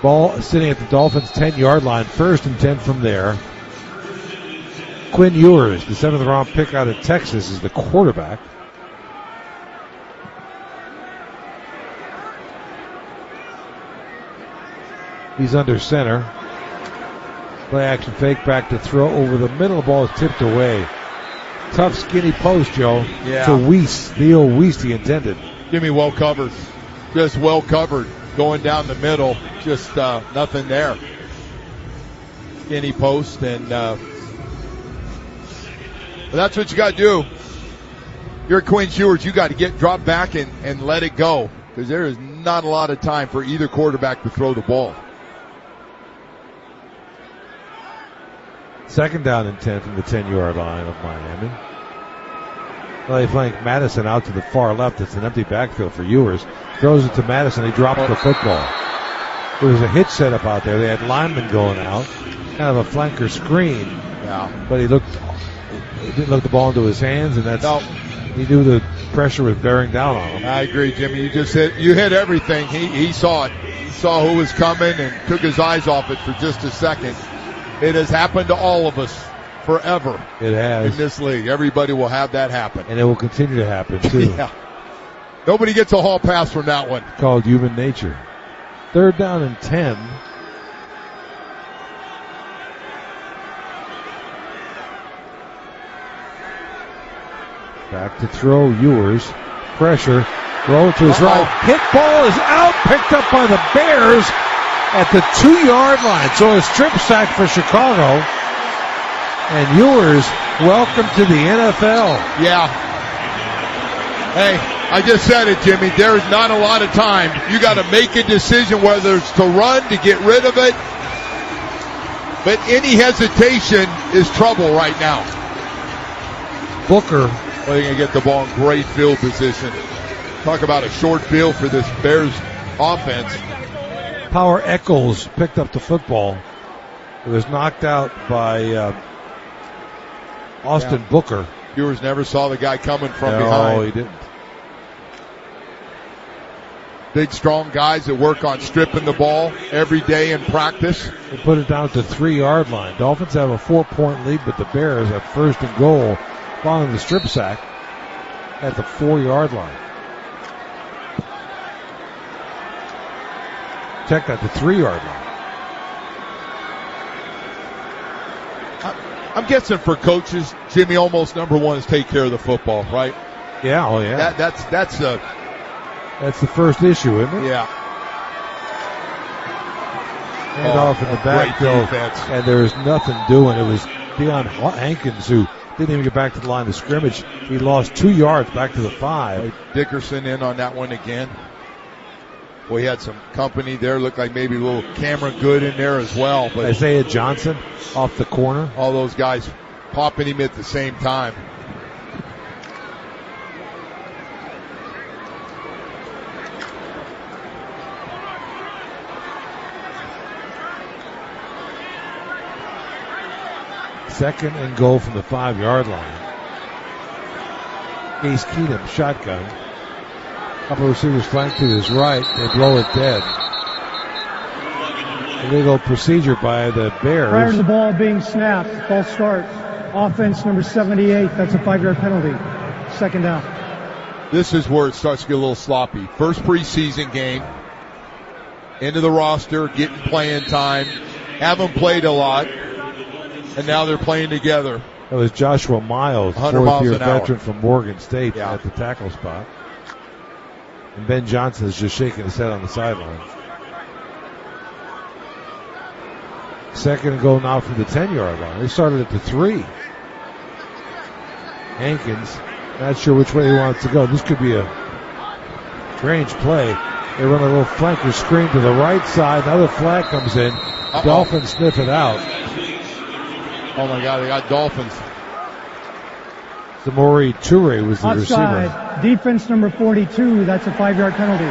Ball sitting at the Dolphins' 10-yard line. 1st and 10 from there. Quinn Ewers, the 7th-round pick out of Texas, is the quarterback. He's under center. Play action fake, back to throw over the middle. The ball is tipped away. Tough skinny post, Joe.
Yeah.
To Weiss, Theo Weiss, he intended.
Jimmy well covered. Just well covered. Going down the middle. Just nothing there. Skinny post, and that's what you got to do. You're Quinn Ewers. You got to drop back and let it go, because there is not a lot of time for either quarterback to throw the ball.
2nd down and 10 from the 10-yard line of Miami. Well, they flank Madison out to the far left. It's an empty backfield for Ewers. Throws it to Madison. He drops the football. There was a hitch set up out there. They had linemen going out. Kind of a flanker screen.
Yeah.
But he didn't look the ball into his hands, and he knew the pressure was bearing down on him.
I agree, Jimmy. You hit everything. He saw it. He saw who was coming and took his eyes off it for just a second. It has happened to all of us forever.
It has.
In this league. Everybody will have that happen.
And it will continue to happen, too.
Yeah. Nobody gets a hall pass from that one.
It's called human nature. 3rd down and 10. Back to throw, Ewers. Pressure. Throw to his right. Hit ball is out. Picked up by the Bears at the 2-yard line. So a strip sack for Chicago. And Ewers, welcome to the NFL.
Yeah. Hey, I just said it, Jimmy. There is not a lot of time. You got to make a decision whether it's to run, to get rid of it. But any hesitation is trouble right now.
Booker.
Well, you're going to get the ball in great field position. Talk about a short field for this Bears offense.
Power Echols picked up the football. It was knocked out by Austin Booker.
Viewers never saw the guy coming from behind.
No, he didn't.
Big, strong guys that work on stripping the ball every day in practice.
They put it down to 3-yard line. Dolphins have a 4-point lead, but the Bears have 1st and goal following the strip sack at the 4-yard line. Check at the 3-yard line.
I'm guessing for coaches, Jimmy, almost number one is take care of the football, right?
Yeah, oh yeah. That's the first issue, isn't it?
Yeah.
And off in the backfield, and there's nothing doing. It was Deion Hankins who didn't even get back to the line of scrimmage. He lost 2 yards back to the 5.
Dickerson in on that one again. Well, he had some company there. Looked like maybe a little Cameron Good in there as well. But
Isaiah Johnson off the corner.
All those guys popping him at the same time.
Second and goal from the 5-yard line. Case Keenum, shotgun. Couple of receivers flanked to his right. They blow it dead. Illegal procedure by the Bears.
Prior to the ball being snapped, false start. Offense number 78. That's a 5-yard penalty. 2nd down.
This is where it starts to get a little sloppy. First preseason game. Into the roster, getting playing time. Haven't played a lot. And now they're playing together.
That was Joshua Miles, 4th-year veteran from Morgan State at the tackle spot. And Ben Johnson is just shaking his head on the sideline. Second and goal now from the 10-yard line. They started at the 3. Hankins, not sure which way he wants to go. This could be a strange play. They run a little flanker screen to the right side. Another flag comes in. Dolphins sniff it out.
Oh, my God, they got Dolphins.
Samori Toure was the
Outside.
receiver.
Defense number 42. That's a 5-yard penalty.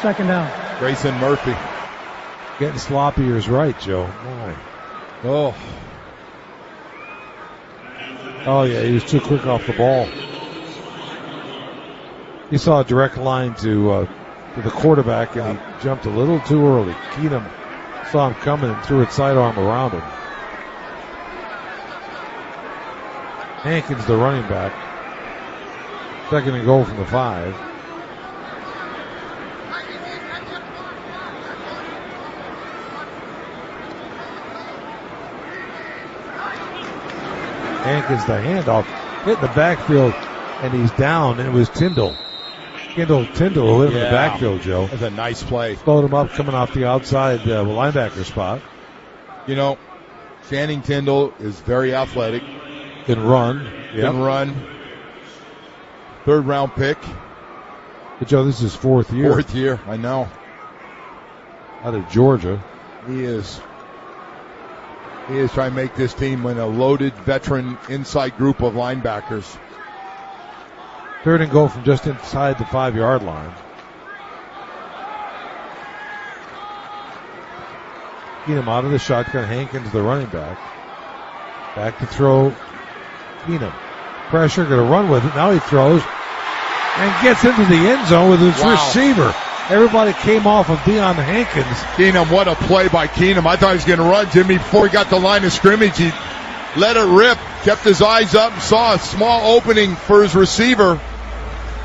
2nd down.
Grayson Murphy.
Getting sloppier is right, Joe. My. Oh, yeah, he was too quick off the ball. He saw a direct line to the quarterback, and he jumped a little too early. Keenum saw him coming and threw its sidearm around him. Hankins, the running back. 2nd and goal from the 5. Hankins, the handoff, hit the backfield, and he's down, and it was Tyndall. Tyndall who hit in the backfield, Joe.
That's a nice play.
Slowed him up coming off the outside linebacker spot.
You know, Channing Tyndall is very athletic.
Can run.
Can run. 3rd round pick.
But Joe, this is his 4th year.
4th year, I know.
Out of Georgia.
He is trying to make this team win a loaded veteran inside group of linebackers.
3rd and goal from just inside the 5-yard line. Keenum out of the shotgun. Hankins, the running back. Back to throw. Keenum. Pressure, going to run with it. Now he throws and gets into the end zone with his receiver. Everybody came off of Deion Hankins.
Keenum, what a play by Keenum. I thought he was going to run, Jimmy. Before he got the line of scrimmage, he let it rip, kept his eyes up, and saw a small opening for his receiver.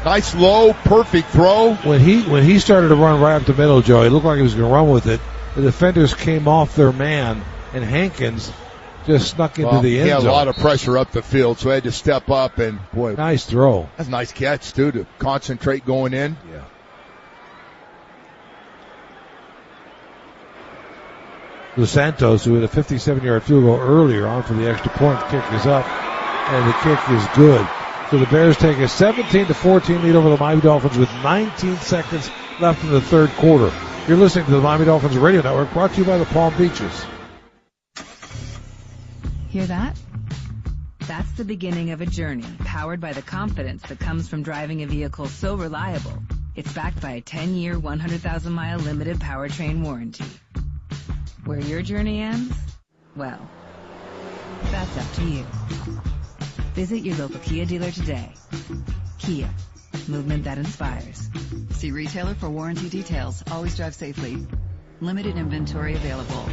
Nice, low, perfect throw.
When he started to run right up the middle, Joe, it looked like he was going to run with it. The defenders came off their man, and Hankins just snuck into the end zone.
He had a lot of pressure up the field, so he had to step up, and boy.
Nice throw.
That's a nice catch, too, to concentrate going in.
Yeah. Dos Santos, who had a 57-yard field goal earlier, on for the extra point. The kick is up, and the kick is good. So the Bears take a 17-14 lead over the Miami Dolphins with 19 seconds left in the 3rd quarter. You're listening to the Miami Dolphins Radio Network, brought to you by the Palm Beaches.
Hear that? That's the beginning of a journey powered by the confidence that comes from driving a vehicle so reliable. It's backed by a 10-year, 100,000-mile limited powertrain warranty. Where your journey ends? Well, that's up to you. Visit your local Kia dealer today. Kia, movement that inspires.
See retailer for warranty details. Always drive safely. Limited inventory available.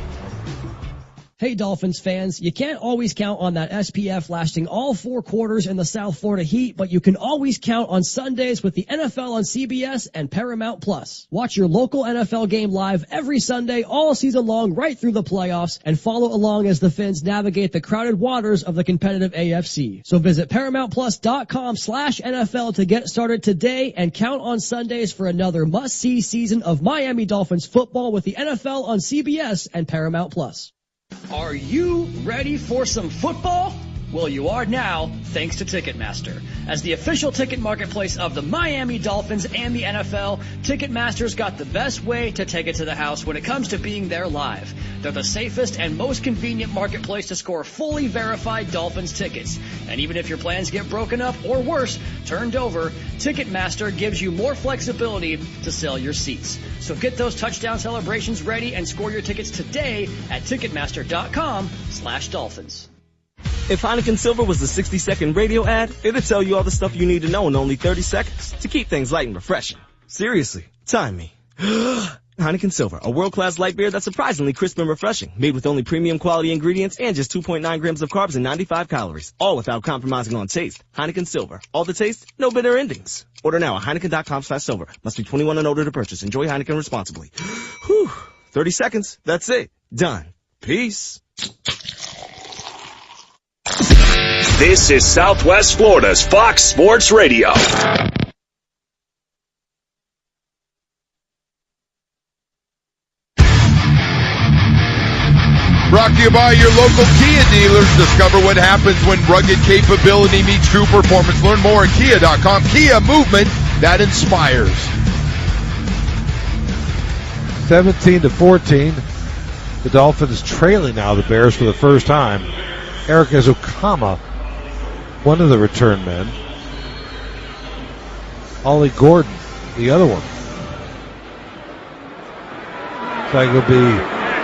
Hey Dolphins fans, you can't always count on that SPF lasting all 4 quarters in the South Florida heat, but you can always count on Sundays with the NFL on CBS and Paramount Plus. Watch your local NFL game live every Sunday all season long right through the playoffs and follow along as the Fins navigate the crowded waters of the competitive AFC. So visit ParamountPlus.com/NFL to get started today and count on Sundays for another must-see season of Miami Dolphins football with the NFL on CBS and Paramount Plus.
Are you ready for some football? Well, you are now, thanks to Ticketmaster. As the official ticket marketplace of the Miami Dolphins and the NFL, Ticketmaster's got the best way to take it to the house when it comes to being there live. They're the safest and most convenient marketplace to score fully verified Dolphins tickets. And even if your plans get broken up or worse, turned over, Ticketmaster gives you more flexibility to sell your seats. So get those touchdown celebrations ready and score your tickets today at Ticketmaster.com/Dolphins.
If Heineken Silver was a 60-second radio ad, it'd tell you all the stuff you need to know in only 30 seconds to keep things light and refreshing. Seriously, time me. Heineken Silver, a world-class light beer that's surprisingly crisp and refreshing, made with only premium quality ingredients and just 2.9 grams of carbs and 95 calories, all without compromising on taste. Heineken Silver, all the taste, no bitter endings. Order now at Heineken.com/silver. Must be 21 and older to purchase. Enjoy Heineken responsibly. Whew, 30 seconds, that's it. Done. Peace.
This is Southwest Florida's Fox Sports Radio.
Brought to you by your local Kia dealers. Discover what happens when rugged capability meets true performance. Learn more at Kia.com. Kia, movement that inspires.
17-14. The Dolphins trailing now the Bears for the first time. Eric Ezukama, one of the return men. Ollie Gordon, the other one. So it'll be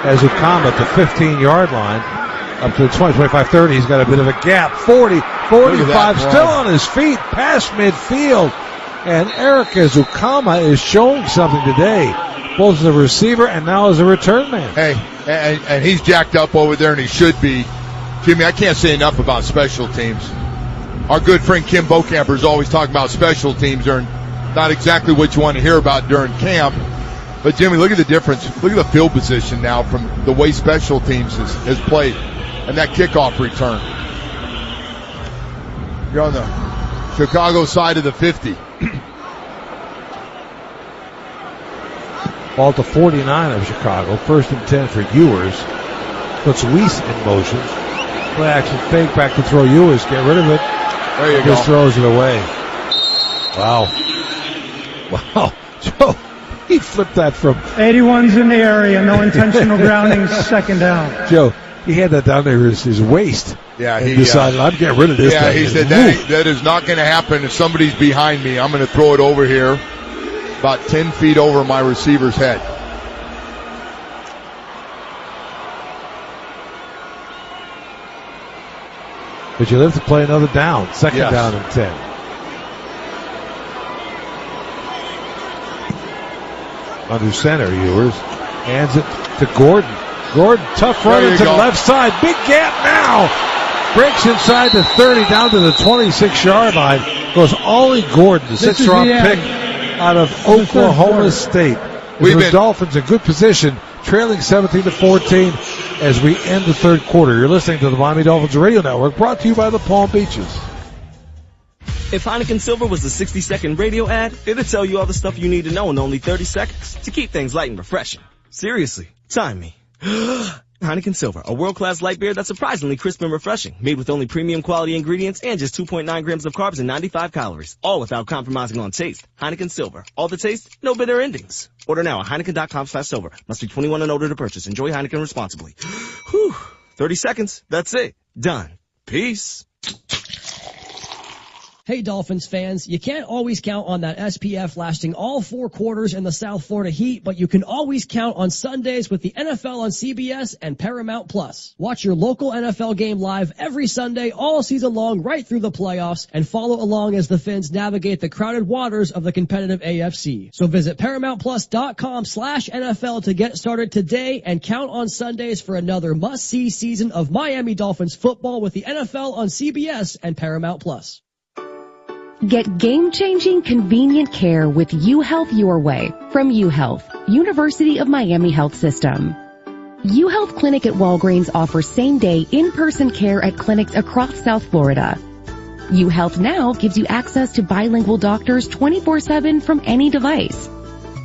Ezukama at the 15-yard line. Up to the 20, 25, 30. He's got a bit of a gap. 40, 45, still on his feet, past midfield. And Eric Ezukama is showing something today, both as a receiver and now as a return man.
Hey, and he's jacked up over there, and he should be. Jimmy, I can't say enough about special teams. Our good friend Kim Bokamper is always talking about special teams. They're not exactly what you want to hear about during camp. But, Jimmy, look at the difference. Look at the field position now from the way special teams has played and that kickoff return. You're on the Chicago side of the 50.
Ball to 49 of Chicago. 1st and 10 for Ewers. Puts Weiss in motion. Play action fake back to throw Ewers. Get rid of it.
There you go.
Just throws it away. Wow. Wow. Joe, he flipped that from...
81's in the area. No intentional grounding. 2nd down.
Joe, he had that down there his waist.
Yeah,
he decided, I'm getting rid of this
Yeah,
thing.
he said, that is not going to happen if somebody's behind me. I'm going to throw it over here about 10 feet over my receiver's head.
But you live to play another down. 2nd down and 10. Under center, Ewers. Hands it to Gordon. Gordon, tough run into the left side. Big gap now. Breaks inside the 30 down to the 26-yard line. Goes Ollie Gordon, the 6th-round pick out of Oklahoma State. The Dolphins in good position, trailing 17-14 as we end the 3rd quarter. You're listening to the Miami Dolphins Radio Network, brought to you by the Palm Beaches.
If Heineken Silver was a 60-second radio ad, it'd tell you all the stuff you need to know in only 30 seconds to keep things light and refreshing. Seriously, time me. Heineken Silver, a world-class light beer that's surprisingly crisp and refreshing, made with only premium quality ingredients and just 2.9 grams of carbs and 95 calories, all without compromising on taste. Heineken Silver, all the taste, no bitter endings. Order now at Heineken.com/silver. Must be 21 and older to purchase. Enjoy Heineken responsibly. Whew, 30 seconds, that's it. Done. Peace.
Hey Dolphins fans, you can't always count on that SPF lasting all 4 quarters in the South Florida heat, but you can always count on Sundays with the NFL on CBS and Paramount Plus. Watch your local NFL game live every Sunday all season long right through the playoffs and follow along as the Fins navigate the crowded waters of the competitive AFC. So visit ParamountPlus.com/NFL to get started today and count on Sundays for another must-see season of Miami Dolphins football with the NFL on CBS and Paramount Plus.
Get game-changing, convenient care with UHealth Your Way from UHealth, University of Miami Health System. UHealth Clinic at Walgreens offers same-day, in-person care at clinics across South Florida. UHealth Now gives you access to bilingual doctors 24/7 from any device.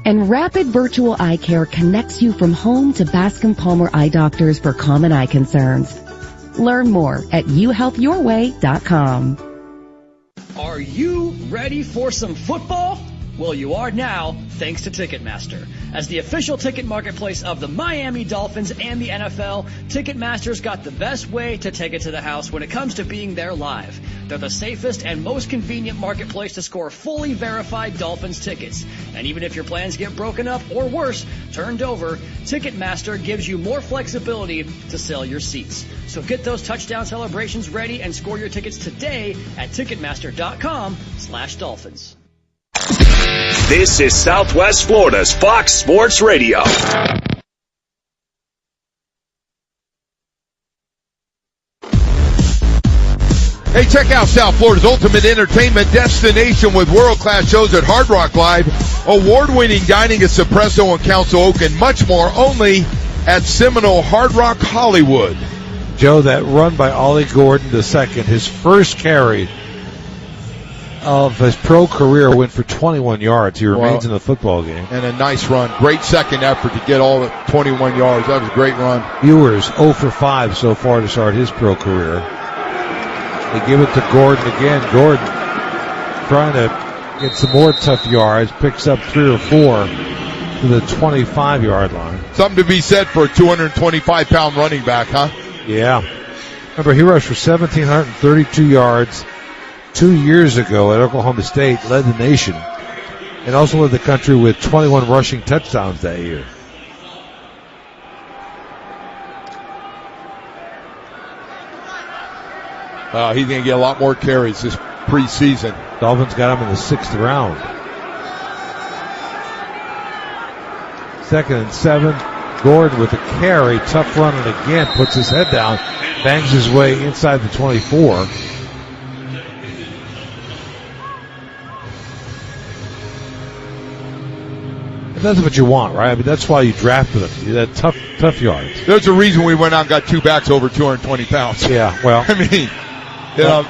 And Rapid Virtual Eye Care connects you from home to Bascom Palmer eye doctors for common eye concerns. Learn more at uhealthyourway.com.
Are you ready for some football? Well, you are now, thanks to Ticketmaster. As the official ticket marketplace of the Miami Dolphins and the NFL, Ticketmaster's got the best way to take it to the house when it comes to being there live. They're the safest and most convenient marketplace to score fully verified Dolphins tickets. And even if your plans get broken up or worse, turned over, Ticketmaster gives you more flexibility to sell your seats. So get those touchdown celebrations ready and score your tickets today at Ticketmaster.com/Dolphins.
This is Southwest Florida's Fox Sports Radio.
Hey, check out South Florida's ultimate entertainment destination with world-class shows at Hard Rock Live, award-winning dining at Espresso and Council Oak, and much more only at Seminole Hard Rock Hollywood.
Joe, that run by Ollie Gordon II, his first carry of his pro career, went for 21 yards. He remains in the football game.
And a nice run. Great second effort to get all the 21 yards. That was a great run.
Ewers 0 for 5 so far to start his pro career. They give it to Gordon again. Gordon trying to get some more tough yards. Picks up 3 or 4 to the 25-yard line.
Something to be said for a 225-pound running back, huh?
Yeah. Remember, he rushed for 1,732 yards 2 years ago at Oklahoma State, led the nation, and also led the country with 21 rushing touchdowns that year.
He's going to get a lot more carries this preseason.
Dolphins got him in the 6th round. 2nd and 7. Gordon with a carry, tough run, and again puts his head down, bangs his way inside the 24. That's what you want, right? I mean, that's why you drafted them. That tough yards.
There's a reason we went out and got 2 backs over 220 pounds.
Yeah, well.
I mean,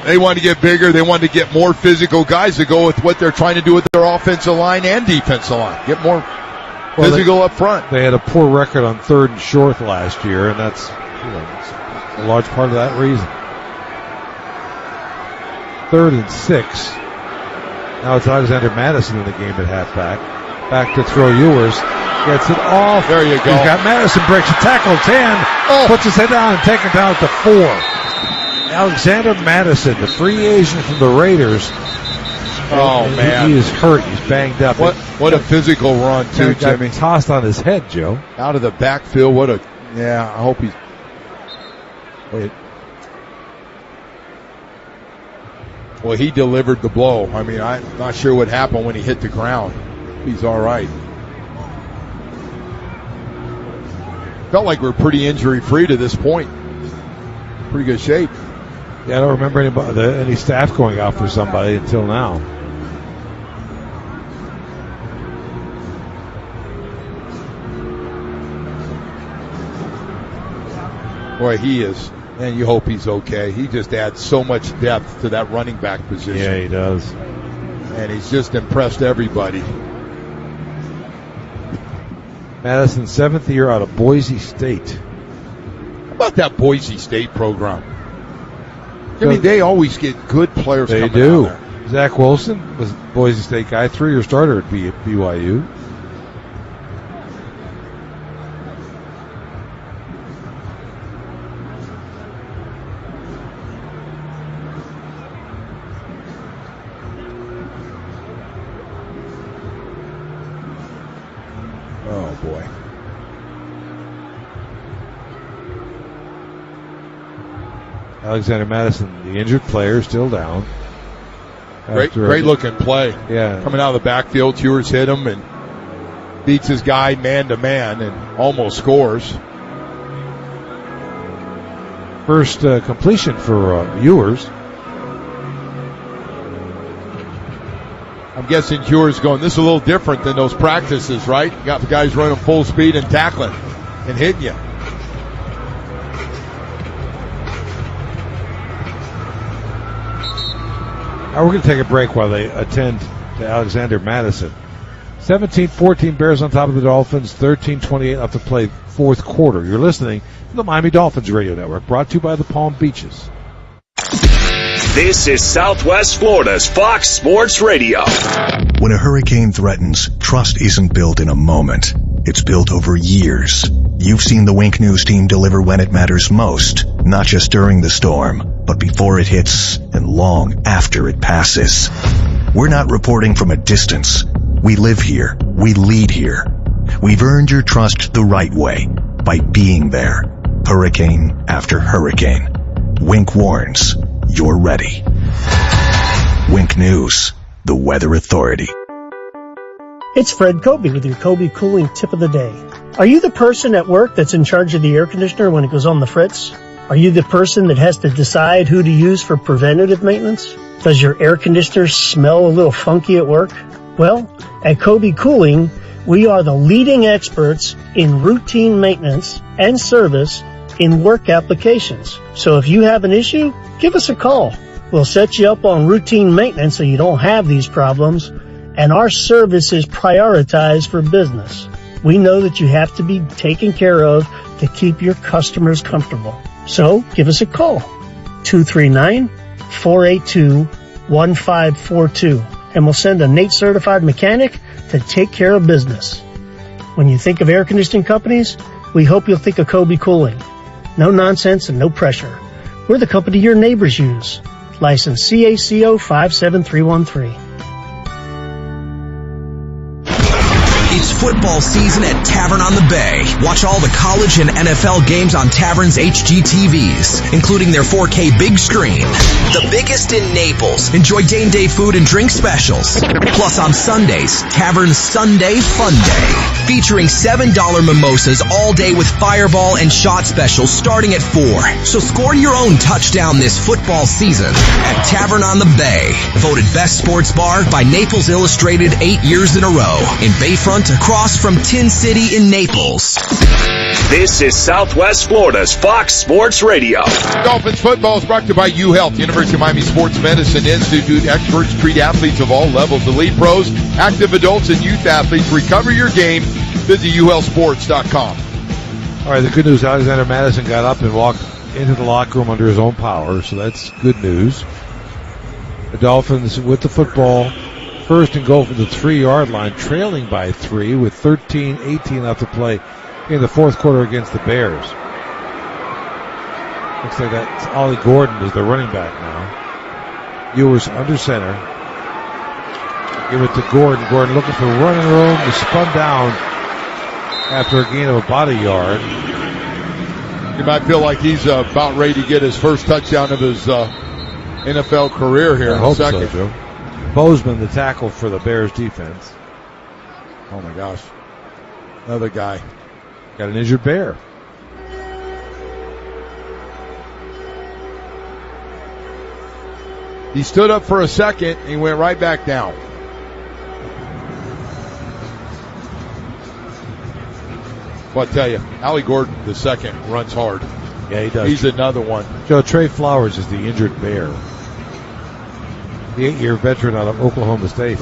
they wanted to get bigger. They wanted to get more physical guys to go with what they're trying to do with their offensive line and defensive line. Get more physical up front.
They had a poor record on 3rd and short last year, and that's a large part of that reason. 3rd and 6. Now it's Alexander Madison in the game at halfback. Back to throw Ewers. Gets it off.
There you go.
He's got Madison, breaks a tackle, 10. Puts his head down and takes it down to 4. Alexander Madison, the free agent from the Raiders.
Oh, man.
He is hurt. He's banged up.
What a physical run, too, Jimmy.
Tossed on his head, Joe.
Out of the backfield. I hope he's... Wait. Well, he delivered the blow. I mean, I'm not sure what happened when he hit the ground. He's all right. Felt like we're pretty injury-free to this point. Pretty good shape.
Yeah, I don't remember any staff going out for somebody until now.
Boy, he is. And you hope he's okay. He just adds so much depth to that running back position.
Yeah, he does.
And he's just impressed everybody.
Madison's 7th year out of Boise State.
How about that Boise State program? I mean, they always get good players coming out there.
Zach Wilson was a Boise State guy, 3-year starter at BYU.
Oh, boy.
Alexander Madison, the injured player, still down.
Great looking play.
Yeah.
Coming out of the backfield, Ewers hit him and beats his guy man to man and almost scores.
First completion for Ewers.
I'm guessing Ewers going, this is a little different than those practices, right? You got the guys running full speed and tackling and hitting you.
Now we're going to take a break while they attend to Alexander Madison. 17-14 Bears on top of the Dolphins. 13-28 left to play 4th quarter. You're listening to the Miami Dolphins Radio Network, brought to you by the Palm Beaches.
This is Southwest Florida's Fox Sports Radio.
When a hurricane threatens, trust isn't built in a moment. It's built over years. You've seen the Wink News team deliver when it matters most, not just during the storm, but before it hits and long after it passes. We're not reporting from a distance. We live here. We lead here. We've earned your trust the right way, by being there, hurricane after hurricane. Wink warns, you're ready. Wink News, the weather authority.
It's Fred Kobe with your Kobe Cooling Tip of the Day. Are you the person at work that's in charge of the air conditioner when it goes on the fritz? Are you the person that has to decide who to use for preventative maintenance? Does your air conditioner smell a little funky at work? Well, at Kobe Cooling, we are the leading experts in routine maintenance and service in work applications. So if you have an issue, give us a call. We'll set you up on routine maintenance so you don't have these problems, and our service is prioritized for business. We know that you have to be taken care of to keep your customers comfortable. So give us a call, 239-482-1542, and we'll send a NATE certified mechanic to take care of business. When you think of air conditioning companies, we hope you'll think of Kobe Cooling. No nonsense and no pressure. We're the company your neighbors use. License CACO 57313.
It's football season at Tavern on the Bay. Watch all the college and NFL games on Tavern's HGTVs, including their 4K big screen. The biggest in Naples. Enjoy game day food and drink specials. Plus on Sundays, Tavern's Sunday Fun Day, featuring $7 mimosas all day with fireball and shot specials starting at 4. So score your own touchdown this football season at Tavern on the Bay. Voted best sports bar by Naples Illustrated 8 years in a row. In Bayfront, across from Tin City in Naples.
This is Southwest Florida's Fox Sports Radio.
Dolphins football is brought to you by UHealth, University of Miami Sports Medicine Institute. Experts treat athletes of all levels, elite pros, active adults, and youth athletes. Recover your game. Visit UHealthSports.com.
All right, the good news, Alexander Madison got up and walked into the locker room under his own power, so that's good news. The Dolphins with the football, first and goal from the 3-yard line, trailing by 3 with 13-18 left to play in the fourth quarter against the Bears. Looks like that's Ollie Gordon is the running back now. Ewers under center. Give it to Gordon. Gordon looking for running room. He spun down after a gain of about a yard.
You might feel like he's about ready to get his first touchdown of his NFL career here.
I hope so, Joe. Bozeman, the tackle for the Bears defense.
Oh my gosh. Another guy.
Got an injured Bear.
He stood up for a second and he went right back down. Well, I tell you, Allie Gordon, the second, runs hard.
Yeah, he does.
He's another one.
Joe, Trey Flowers is the injured Bear. The 8-year veteran out of Oklahoma State.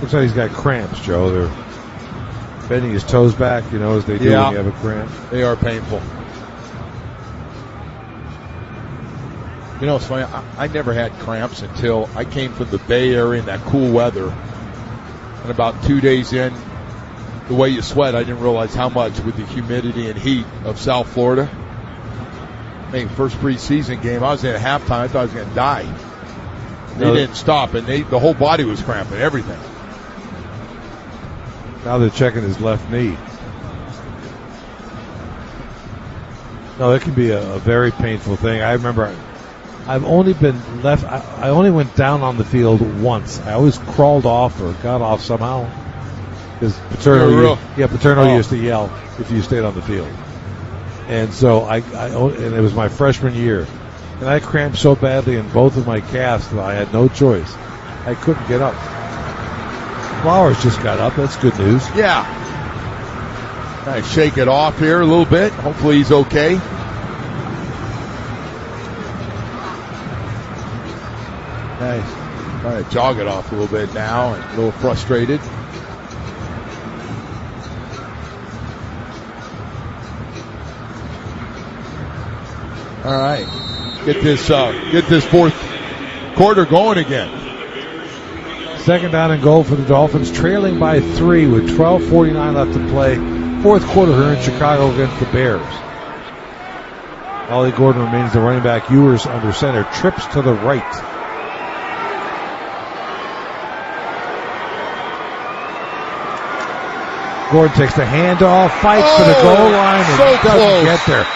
Looks like he's got cramps, Joe. They're bending his toes back, as they do when you have a cramp.
They are painful. It's funny. I never had cramps until I came from the Bay Area in that cool weather. And about 2 days in, the way you sweat, I didn't realize how much with the humidity and heat of South Florida. First preseason game, I was in at halftime. I thought I was going to die. They didn't stop, and the whole body was cramping, everything.
Now they're checking his left knee. No, it can be a very painful thing. I remember I've only been left, I only went down on the field once. I always crawled off or got off somehow. Because Paterno used to yell if you stayed on the field. And so and it was my freshman year. And I cramped so badly in both of my calves that I had no choice. I couldn't get up. Flowers just got up. That's good news.
Yeah. Kind of shake it off here a little bit. Hopefully he's okay. Nice. Trying to jog it off a little bit now and a little frustrated. All right. Get this fourth quarter going again.
Second down and goal for the Dolphins, trailing by 3 with 12:49 left to play. Fourth quarter here in Chicago against the Bears. Ollie Gordon remains the running back. Ewers under center, trips to the right. Gordon takes the handoff, fights for the goal line, and doesn't get there.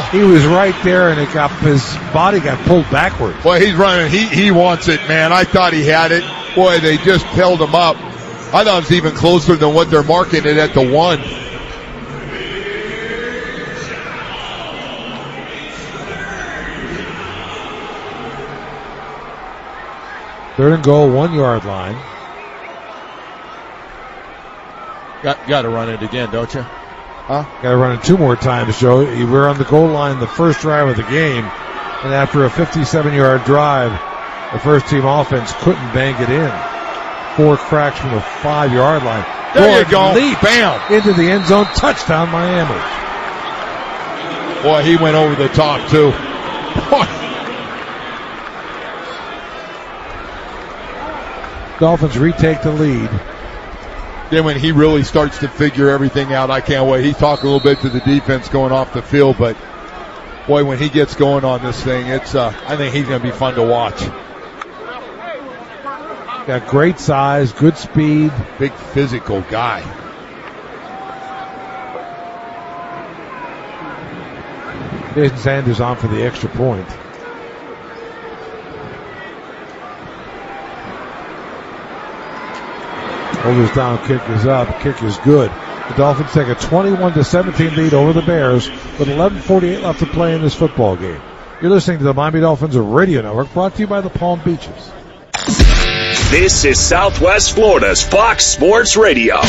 He was right there, and his body got pulled backwards.
Boy, he's running. He wants it, man. I thought he had it. Boy, they just held him up. I thought it was even closer than what they're marking it at the 1.
Third and goal, 1-yard line.
Got to run it again, don't you? Huh?
Got to run it 2 more times, Joe. We're on the goal line the first drive of the game, and after a 57-yard drive, the first team offense couldn't bang it in. 4 cracks from the 5-yard line.
There you go.
Leap
bam
into the end zone. Touchdown, Miami.
Boy, he went over the top too.
Dolphins retake the lead.
Then when he really starts to figure everything out, I can't wait. He's talking a little bit to the defense going off the field, but boy, when he gets going on this thing, I think he's going to be fun to watch.
Got great size, good speed.
Big physical guy.
Jason Sanders on for the extra point. Shoulders down, kick is up, kick is good. The Dolphins take a 21-17 lead over the Bears with 11:48 left to play in this football game. You're listening to the Miami Dolphins Radio Network, brought to you by the Palm Beaches.
This is Southwest Florida's Fox Sports Radio.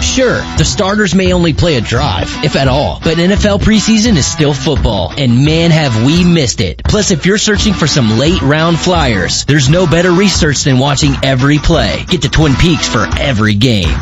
Sure, the starters may only play a drive, if at all, but NFL preseason is still football, and man have we missed it. Plus, if you're searching for some late round flyers, there's no better research than watching every play. Get to Twin Peaks for every game.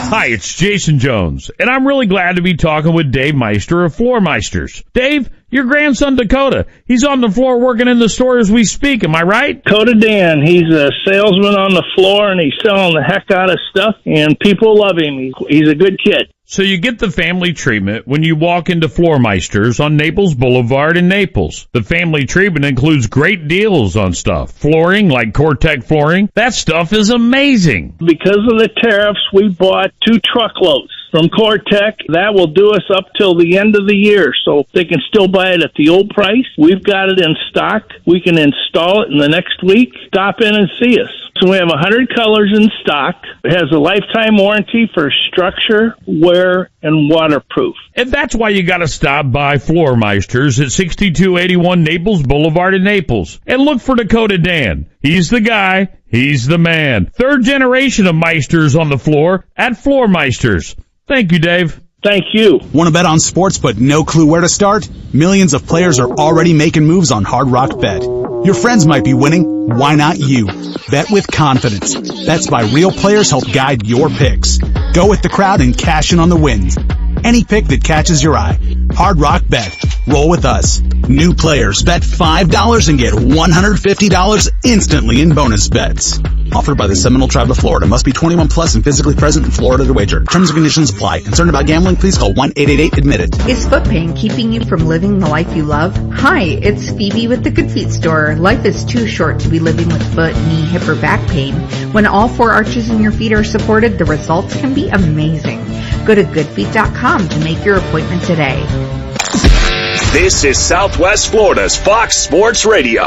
Hi, it's Jason Jones, and I'm really glad to be talking with Dave Meister of Floor Meisters. Dave, your grandson Dakota, he's on the floor working in the store as we speak, am I right?
Dakota Dan, he's a salesman on the floor, and he's selling the heck out of stuff, and people love him. He's a good kid.
So you get the family treatment when you walk into Floor Meisters on Naples Boulevard in Naples. The family treatment includes great deals on stuff. Flooring, like Cortec flooring, that stuff is amazing.
Because of the tariffs, we bought 2 truckloads from Cortec. That will do us up till the end of the year, so they can still buy it at the old price. We've got it in stock. We can install it in the next week. Stop in and see us. So we have 100 colors in stock. It has a lifetime warranty for structure, wear, and waterproof.
And that's why you got to stop by Floor Meisters at 6281 Naples Boulevard in Naples. And look for Dakota Dan. He's the guy. He's the man. 3rd generation of Meisters on the floor at Floor Meisters. Thank you, Dave.
Thank you.
Want to bet on sports but no clue where to start? Millions of players are already making moves on Hard Rock Bet. Your friends might be winning. Why not you? Bet with confidence. Bets by real players help guide your picks. Go with the crowd and cash in on the wins. Any pick that catches your eye. Hard Rock Bet. Roll with us. New players bet $5 and get $150 instantly in bonus bets. Offered by the Seminole Tribe of Florida. Must be 21 plus and physically present in Florida to wager. Terms and conditions apply. Concerned about gambling? Please call 1-888-ADMIT-IT.
Is foot pain keeping you from living the life you love? Hi, it's Phoebe with the Good Feet store. Life is too short to be living with foot, knee, hip, or back pain. When all 4 arches in your feet are supported, the results can be amazing. Go to goodfeet.com to make your appointment today.
This is Southwest Florida's Fox Sports Radio.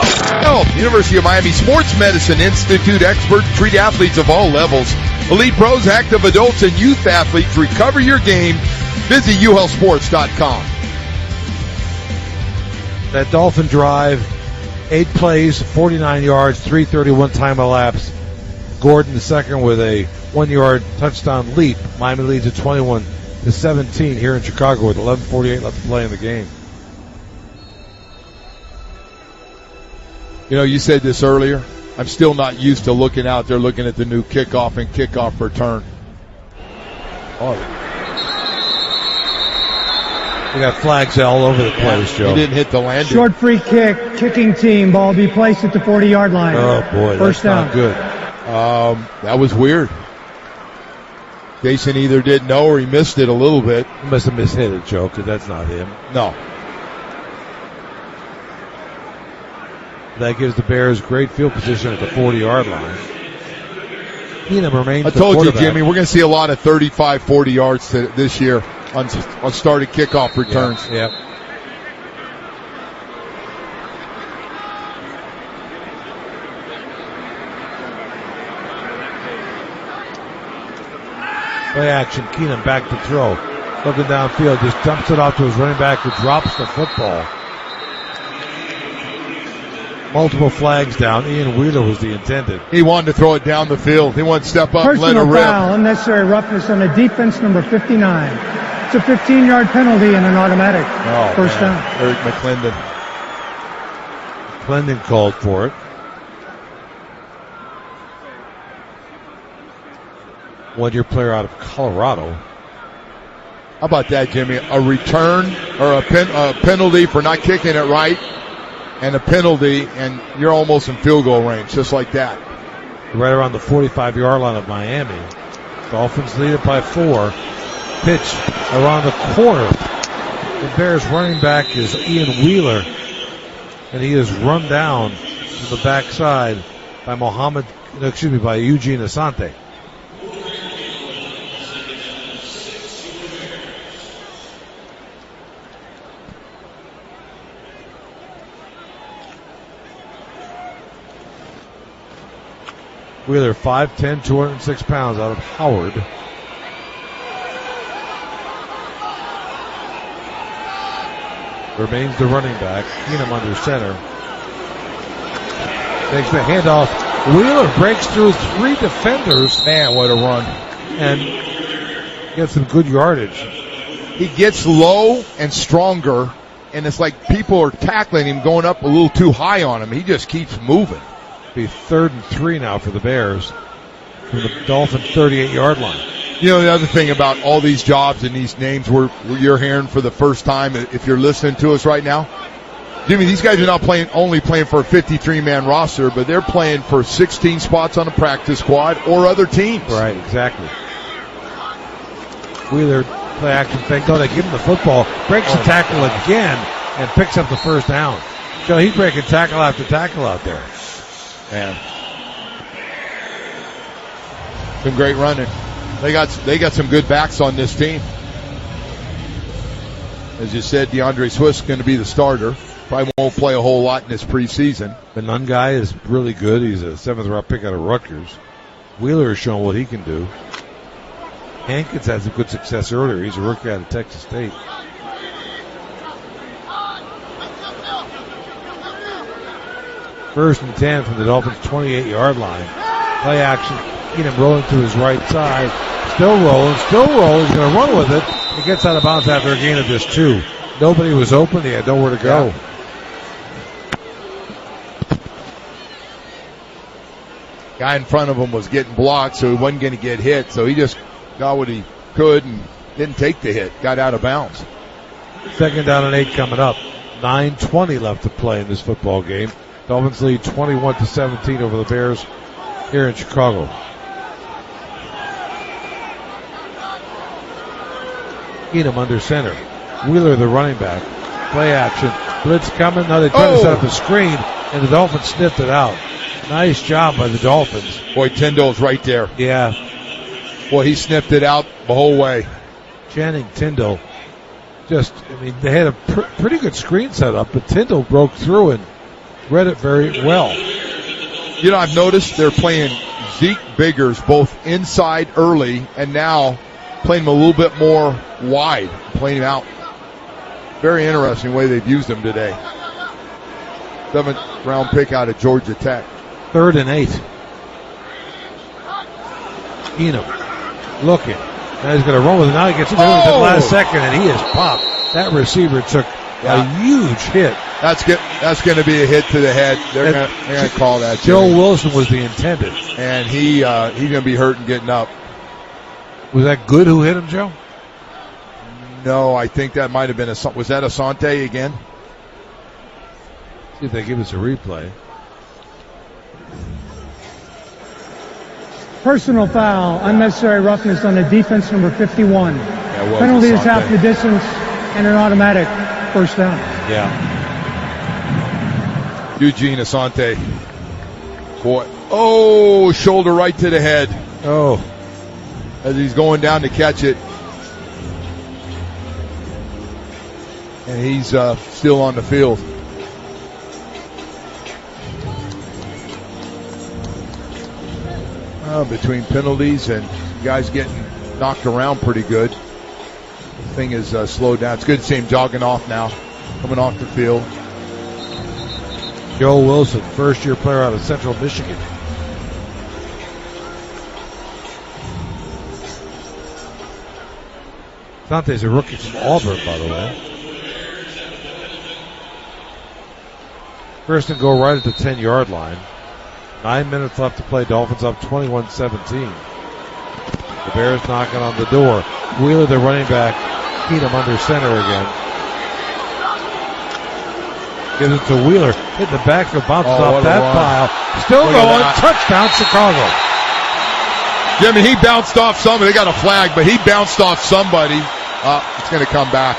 University of Miami Sports Medicine Institute experts treat athletes of all levels. Elite pros, active adults, and youth athletes. Recover your game. Visit uhealthsports.com.
That Dolphin drive, 8 plays, 49 yards, 3:31 time elapsed. Gordon the second with a 1-yard touchdown leap. Miami leads at 21-17 here in Chicago with 11:48 left to play in the game.
You know, you said this earlier. I'm still not used to looking out there, looking at the new kickoff and kickoff return.
Oh, we got flags all over the place, Joe.
He didn't hit the landing.
Short free kick, kicking team. Ball be placed at the 40-yard line.
Oh, boy,
First
that's
down.
not good.
That was weird. Jason either didn't know or he missed it a little bit.
He must have mishit it, Joe, because that's not him.
No.
That gives the Bears great field position at the 40-yard line. Keenum remains
I told you, Jimmy, we're going to see a lot of 35, 40 yards this year on started kickoff returns.
Yep. Play action, Keenum back to throw. Looking downfield, just dumps it off to his running back who drops the football. Multiple flags down. Ian Wheeler was the intended.
He wanted to throw it down the field. He wanted to step up and let it
Personal
rip.
foul, unnecessary roughness on the defense, number 59. It's a 15-yard penalty and an automatic. First down.
Eric McClendon.
McClendon called for it. One-year player out of Colorado.
How about that, Jimmy? A return or a penalty for not kicking it right, and a penalty, and you're almost in field goal range, just like that.
Right around the 45-yard line of Miami. Dolphins lead it by 4. Pitch around the corner. The Bears running back is Ian Wheeler, and he is run down to the backside by by Eugene Asante. Wheeler, 5'10", 206 pounds, out of Howard. remains the running back. Keenum under center. Takes the handoff. Wheeler breaks through 3 defenders.
Man, what a run.
And gets some good yardage.
He gets low and stronger, and it's like people are tackling him, going up a little too high on him. He just keeps moving.
Be 3rd and 3 now for the Bears from the Dolphins 38-yard line.
You know, the other thing about all these jobs and these names you're hearing for the first time, if you're listening to us right now, Jimmy, these guys are not only playing for a 53-man roster, but they're playing for 16 spots on a practice squad or other teams.
Right, exactly. Wheeler, play action fake. No, they give him the football, breaks the tackle again, and picks up the first down. So he's breaking tackle after tackle out there.
Man. Some great running. They got some good backs on this team. As you said, DeAndre Swift's going to be the starter. Probably won't play a whole lot in this preseason.
The Nunn guy is really good. He's a 7th-round pick out of Rutgers. Wheeler has shown what he can do. Hankins had some good success earlier. He's a rookie out of Texas State. First and 10 from the Dolphins' 28-yard line. Play action. Keenum rolling to his right side. Still rolling. He's going to run with it. He gets out of bounds after a gain of just 2. Nobody was open. He had nowhere to go.
Yeah. Guy in front of him was getting blocked, so he wasn't going to get hit. So he just got what he could and didn't take the hit. Got out of bounds.
2nd down and 8 coming up. 9:20 left to play in this football game. Dolphins lead 21-17 over the Bears here in Chicago. Keenum under center. Wheeler, the running back. Play action. Blitz coming. Now they try to set up a screen, and the Dolphins sniffed it out. Nice job by the Dolphins.
Boy, Tyndall's right there.
Yeah.
Boy, he sniffed it out the whole way.
Channing Tindall. They had a pretty good screen set up, but Tindall broke through and read it very well.
You know, I've noticed they're playing Zeke Biggers both inside early and now playing him a little bit more wide, playing him out. Very interesting way they've used him today. 7th-round pick out of Georgia Tech.
3rd and 8. Keenum looking. Now he's going to run with it. Now he gets in there at the last second, and he is popped. That receiver took a huge hit.
That's going to be a hit to the head. They're going to call that.
Joe Wilson was the intended,
and he's going to be hurting getting up.
Was that Good who hit him, Joe?
No, I think that might have been was that Asante again?
See if they give us a replay.
Personal foul, unnecessary roughness on the defense, number 51. Penalty is half the distance and an automatic first down.
Yeah.
Eugene Asante. Boy. Shoulder right to the head. As he's going down to catch it. And he's still on the field. Between penalties and guys getting knocked around pretty good, the thing is slowed down. It's good to see him jogging off now, coming off the field.
Joe Wilson, first-year player out of Central Michigan. Sante's a rookie from Auburn, by the way. First and goal right at the 10-yard line. 9 minutes left to play. Dolphins up 21-17. The Bears knocking on the door. Wheeler, the running back. Keenum under center again. Gives it to Wheeler. Hit the backfield. Bounces off that pile. Still going. Touchdown, Chicago.
Jimmy, he bounced off somebody. They got a flag, but he bounced off somebody. It's going to come back.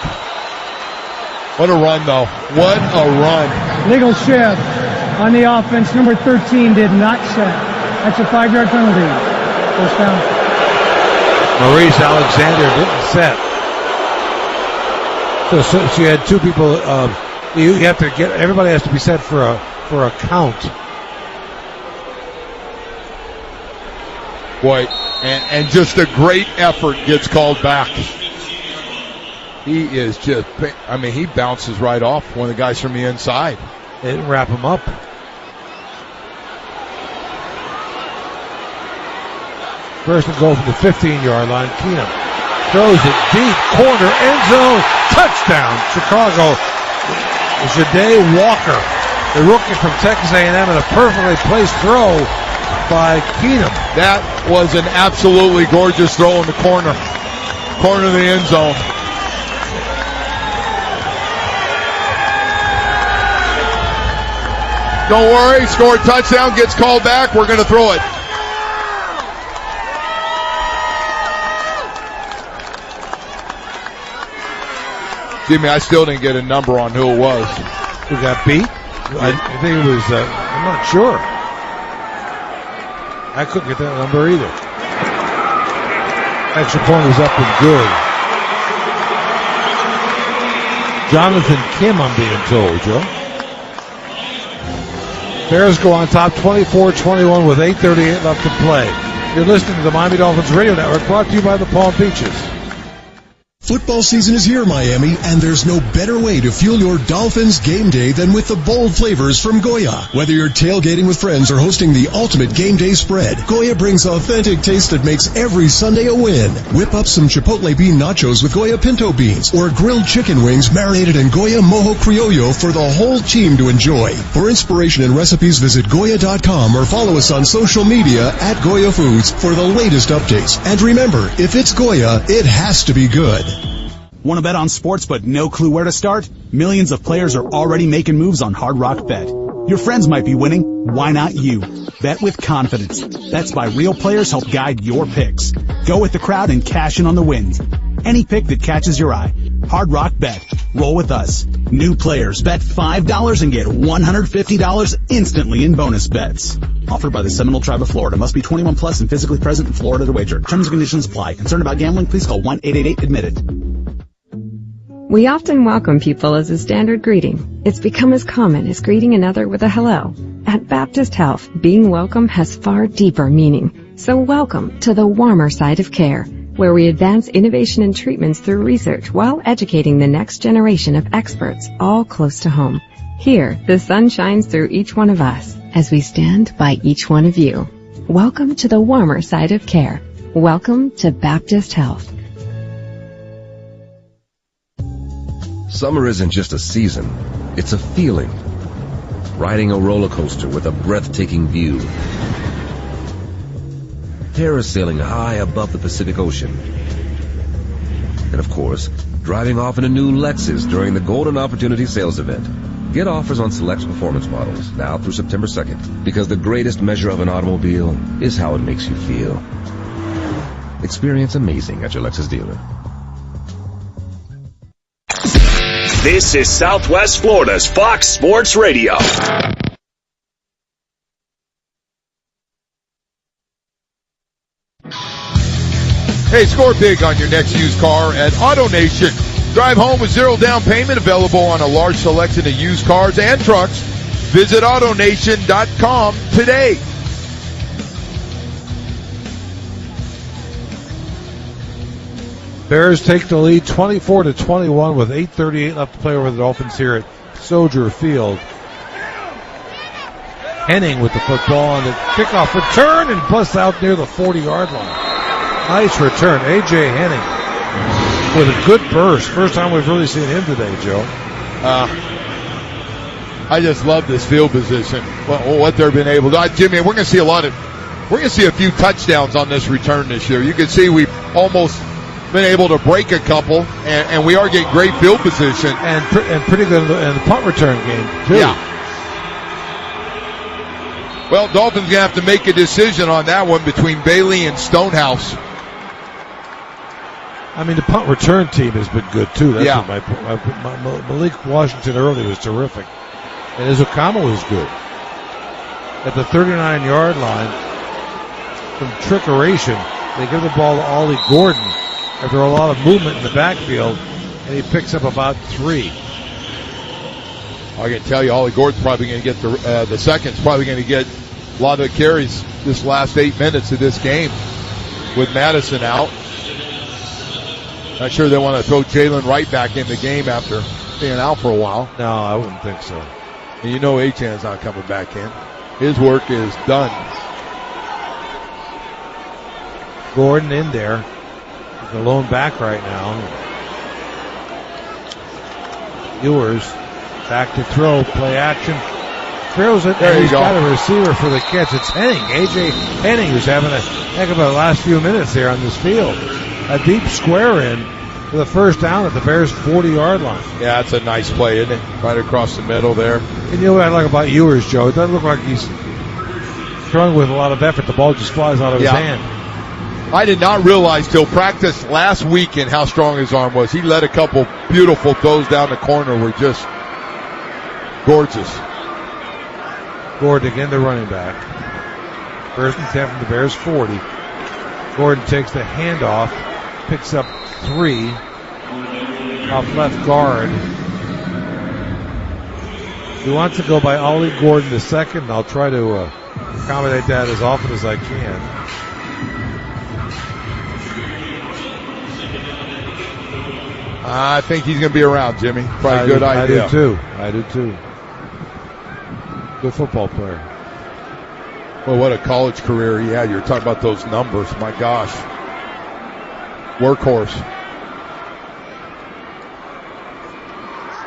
What a run, though. What a run.
Legal shift on the offense. Number 13 did not set. That's a 5-yard penalty. First down.
Maurice Alexander didn't set. So you had two people. You have to get. Everybody has to be set for a count.
Boy, and just a great effort gets called back. He is just, he bounces right off one of the guys from the inside.
They didn't wrap him up. First and goal from the 15-yard line. Keenum throws it deep, corner, end zone, touchdown, Chicago. Ja'Day Walker, the rookie from Texas A&M, and a perfectly placed throw by Keenum.
That was an absolutely gorgeous throw in the corner of the end zone. Don't worry, score a touchdown, gets called back, we're going to throw it. Jimmy, I still didn't get a number on who it was.
Who got beat? I think it was, I'm not sure. I couldn't get that number either. Extra point was up and good. Jonathan Kim, I'm being told, Joe. Bears go on top 24-21 with 8:38 left to play. You're listening to the Miami Dolphins Radio Network, brought to you by the Palm Beaches.
Football season is here, Miami, and there's no better way to fuel your Dolphins game day than with the bold flavors from Goya. Whether you're tailgating with friends or hosting the ultimate game day spread, Goya brings authentic taste that makes every Sunday a win. Whip up some Chipotle bean nachos with Goya pinto beans or grilled chicken wings marinated in Goya mojo criollo for the whole team to enjoy. For inspiration and recipes, visit Goya.com or follow us on social media at Goya Foods for the latest updates. And remember, if it's Goya, it has to be good.
Want to bet on sports but no clue where to start? Millions of players are already making moves on Hard Rock Bet. Your friends might be winning. Why not you? Bet with confidence. Bets by real players help guide your picks. Go with the crowd and cash in on the wins. Any pick that catches your eye. Hard Rock Bet. Roll with us. New players bet $5 and get $150 instantly in bonus bets. Offered by the Seminole Tribe of Florida. Must be 21 plus and physically present in Florida to wager. Terms and conditions apply. Concerned about gambling? Please call 1-888-ADMIT-IT.
We often welcome people as a standard greeting. It's become as common as greeting another with a hello. At Baptist Health, being welcome has far deeper meaning. So welcome to the warmer side of care, where we advance innovation and treatments through research while educating the next generation of experts, all close to home. Here, the sun shines through each one of us as we stand by each one of you. Welcome to the warmer side of care. Welcome to Baptist Health.
Summer isn't just a season, it's a feeling. Riding a roller coaster with a breathtaking view. Parasailing high above the Pacific Ocean. And of course, driving off in a new Lexus during the Golden Opportunity Sales Event. Get offers on select performance models now through September 2nd, because the greatest measure of an automobile is how it makes you feel. Experience amazing at your Lexus dealer.
This is Southwest Florida's Fox Sports Radio.
Hey, score big on your next used car at AutoNation. Drive home with zero down payment, available on a large selection of used cars and trucks. Visit AutoNation.com today.
Bears take the lead 24-21 with 8:38 left to play over the Dolphins here at Soldier Field. Henning with the football on the kickoff return and busts out near the 40-yard line. Nice return. A.J. Henning with a good burst. First time we've really seen him today, Joe.
I just love this field position. What they've been able to do. Jimmy, we're going to see a few touchdowns on this return this year. You can see we've almost been able to break a couple, and we are getting great field position.
And pretty good in the punt return game, too.
Yeah. Well, Dolphins going to have to make a decision on that one between Bailey and Stonehouse.
I mean, the punt return team has been good, too. That's
yeah.
what Malik Washington early was terrific. And Izukama was good. At the 39-yard line, from trickeration, they give the ball to Ollie Gordon after a lot of movement in the backfield, and he picks up about 3.
I can tell you, Ollie Gordon's probably going to get the second's probably going to get a lot of the carries this last 8 minutes of this game with Madison out. Not sure they want to throw Jalen Wright back in the game after being out for a while.
No, I wouldn't think so.
And you know Achan's not coming back in. His work is done.
Gordon in there. He's a lone back right now. Ewers back to throw. Play action. Throws it, and he's got a receiver for the catch. It's Henning, A.J. Henning, who's having a heck of a last few minutes here on this field. A deep square in for the first down at the Bears' 40-yard line.
Yeah, that's a nice play, isn't it? Right across the middle there.
And you know what I like about Ewers, Joe? It doesn't look like he's throwing with a lot of effort. The ball just flies out of his hand.
I did not realize till practice last weekend how strong his arm was. He let a couple beautiful throws down the corner were just gorgeous.
Gordon again, the running back. First and 10 from the Bears' 40. Gordon takes the handoff, picks up 3 off left guard. He wants to go by Ollie Gordon the second. I'll try to accommodate that as often as I can.
I think he's going to be around, Jimmy. Probably a good idea.
I do too. Good football player.
Well, what a college career he had. You're talking about those numbers. My gosh. Workhorse.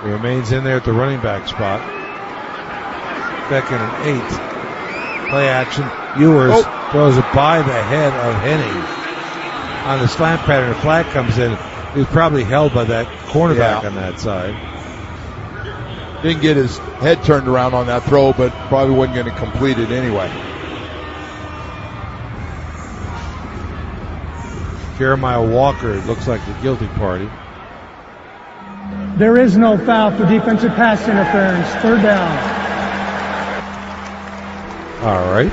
He remains in there at the running back spot. Second and 8. Play action. Ewers throws it by the head of Henning. On the slant pattern, a flag comes in. He was probably held by that cornerback on that side.
Didn't get his head turned around on that throw, but probably wasn't going to complete it anyway.
Jeremiah Walker, it looks like the guilty party.
There is no foul for defensive pass interference. Third down.
All right.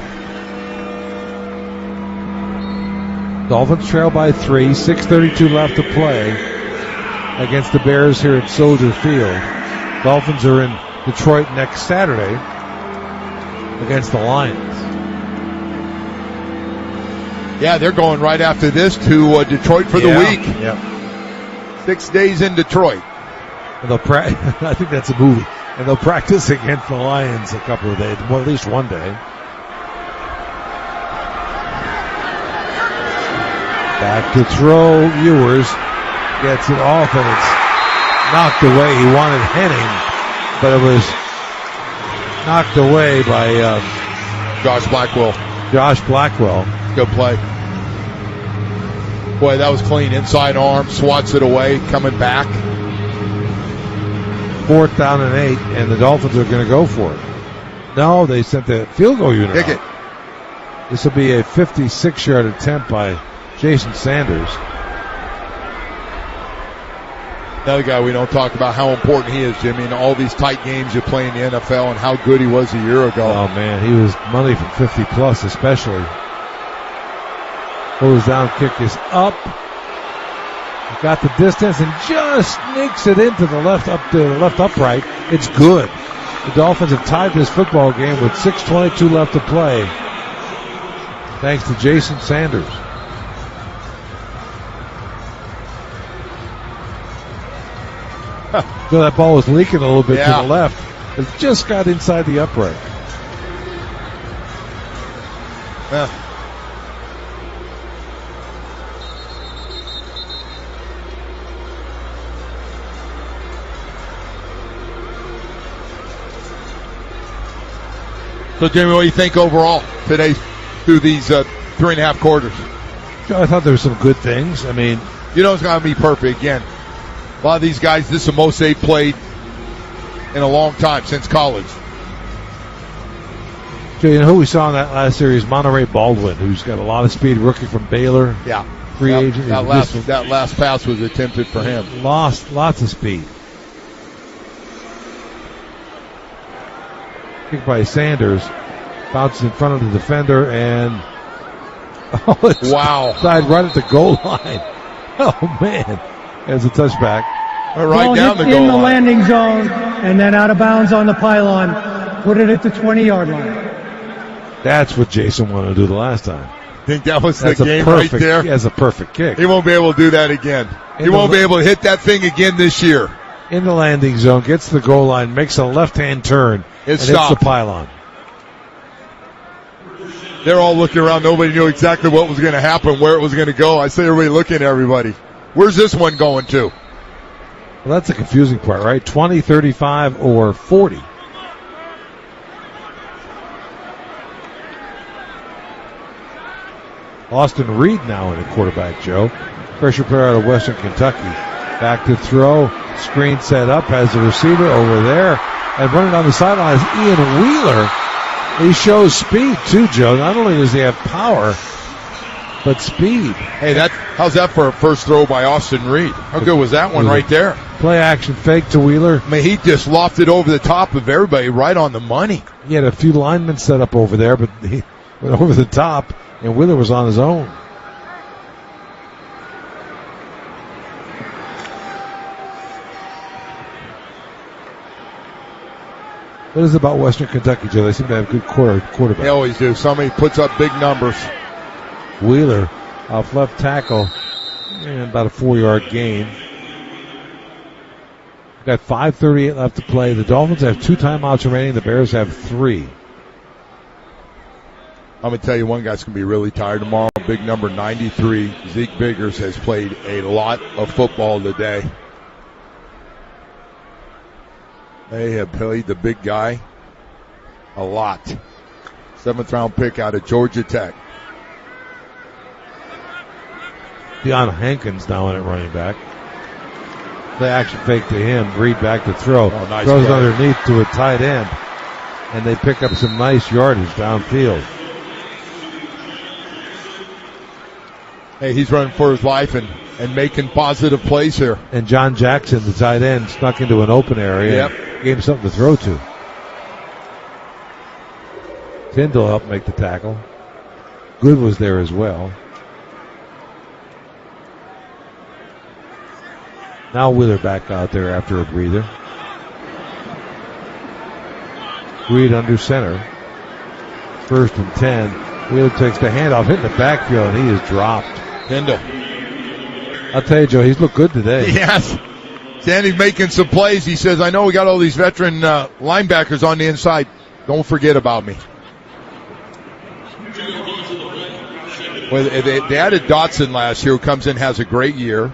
Dolphins trail by 3. 6:32 left to play against the Bears here at Soldier Field. Dolphins are in Detroit next Saturday against the Lions.
Yeah, they're going right after this to Detroit for the week.
Yep.
6 days in Detroit.
And they'll I think that's a movie. And they'll practice against the Lions a couple of days, well, at least one day. Back to throw. Ewers gets it off, and it's knocked away. He wanted Henning, but it was knocked away by
Josh Blackwell.
Good
play. Boy, that was clean. Inside arm, swats it away, coming back.
4th down and 8, and the Dolphins are going to go for it. No, they sent the field goal unit
Kick
out.
it.
This will be a 56-yard attempt by Jason Sanders.
Another guy we don't talk about how important he is, Jimmy, in all these tight games you play in the NFL and how good he was a year ago.
Oh, man, he was money from 50-plus especially. Pulls down, kick is up. Got the distance and just sneaks it into the left upright. It's good. The Dolphins have tied this football game with 6:22 left to play. Thanks to Jason Sanders. So that ball was leaking a little bit to the left. It just got inside the upright.
Yeah. So, Jimmy, what do you think overall today through these 3.5 quarters?
I thought there were some good things. I mean,
you know it's going to be perfect. Again, a lot of these guys, this is the most they've played in a long time, since college.
You know who we saw in that last series? Monterey Baldwin, who's got a lot of speed, rookie from Baylor.
Yeah.
Free agent.
That last pass was attempted for him.
Lost lots of speed. Kick by Sanders. Bounces in front of the defender and died right at the goal line. Oh, man. There's a touchback.
Right down the goal
in the
line.
landing zone and then out of bounds on the pylon. Put it at the 20-yard line.
That's what Jason wanted to do the last time.
Think that was
That's
the game
perfect,
right there?
That's a perfect kick.
He won't be able to do that again. He won't be able to hit that thing again this year.
In the landing zone, gets to the goal line, makes a left-hand turn, and hits the pylon.
They're all looking around. Nobody knew exactly what was going to happen, where it was going to go. I see everybody looking at everybody. Where's this one going to?
Well, that's the confusing part, right? 20, 35, or 40. Austin Reed now in at quarterback, Joe. Pressure player out of Western Kentucky. Back to throw. Screen set up. Has the receiver over there. And running down the sideline is Ian Wheeler. He shows speed too, Joe. Not only does he have power, but speed.
Hey, how's that for a first throw by Austin Reed? How good was that one right there?
Play action fake to Wheeler.
I mean, he just lofted over the top of everybody right on the money.
He had a few linemen set up over there, but he went over the top, and Wheeler was on his own. What is it about Western Kentucky, Joe? They seem to have good quarterbacks.
They always do. Somebody puts up big numbers.
Wheeler off left tackle, and about a 4-yard gain. Got 5:38 left to play. The Dolphins have 2 timeouts remaining. The Bears have 3.
I'm going to tell you one guy's going to be really tired tomorrow. Big number 93, Zeke Biggers, has played a lot of football today. They have played the big guy a lot. 7th round pick out of Georgia Tech.
Deion Hankins now in at running back. The action fake to him. Reed back to throw.
Oh, nice
throws
play.
Underneath to a tight end. And they pick up some nice yardage downfield.
Hey, he's running for his life and making positive plays here.
And John Jackson, the tight end, snuck into an open area.
Yep.
And gave him something to throw to. Tyndall helped make the tackle. Good was there as well. Now Wheeler back out there after a breather. Reed under center. 1st and 10. Wheeler takes the handoff, hitting the backfield, and he is dropped.
Tyndall.
I'll tell you, Joe, he's looked good today.
Yes. Sandy's making some plays. He says, I know we got all these veteran linebackers on the inside. Don't forget about me. Well, they added Dotson last year, who comes in, has a great year.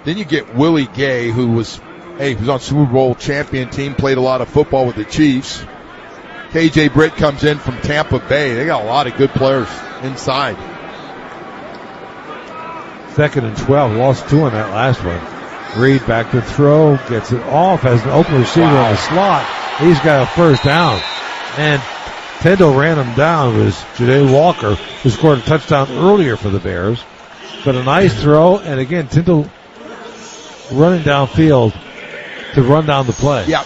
Then you get Willie Gay, who was on Super Bowl champion team, played a lot of football with the Chiefs. KJ Britt comes in from Tampa Bay. They got a lot of good players inside.
2nd and 12. Lost 2 on that last one. Reed back to throw. Gets it off. Has an open receiver in the slot. He's got a first down. And Tyndall ran him down. It was Ja'Day Walker, who scored a touchdown earlier for the Bears. But a nice throw. And again, Tyndall running downfield to run down the play.
Yeah.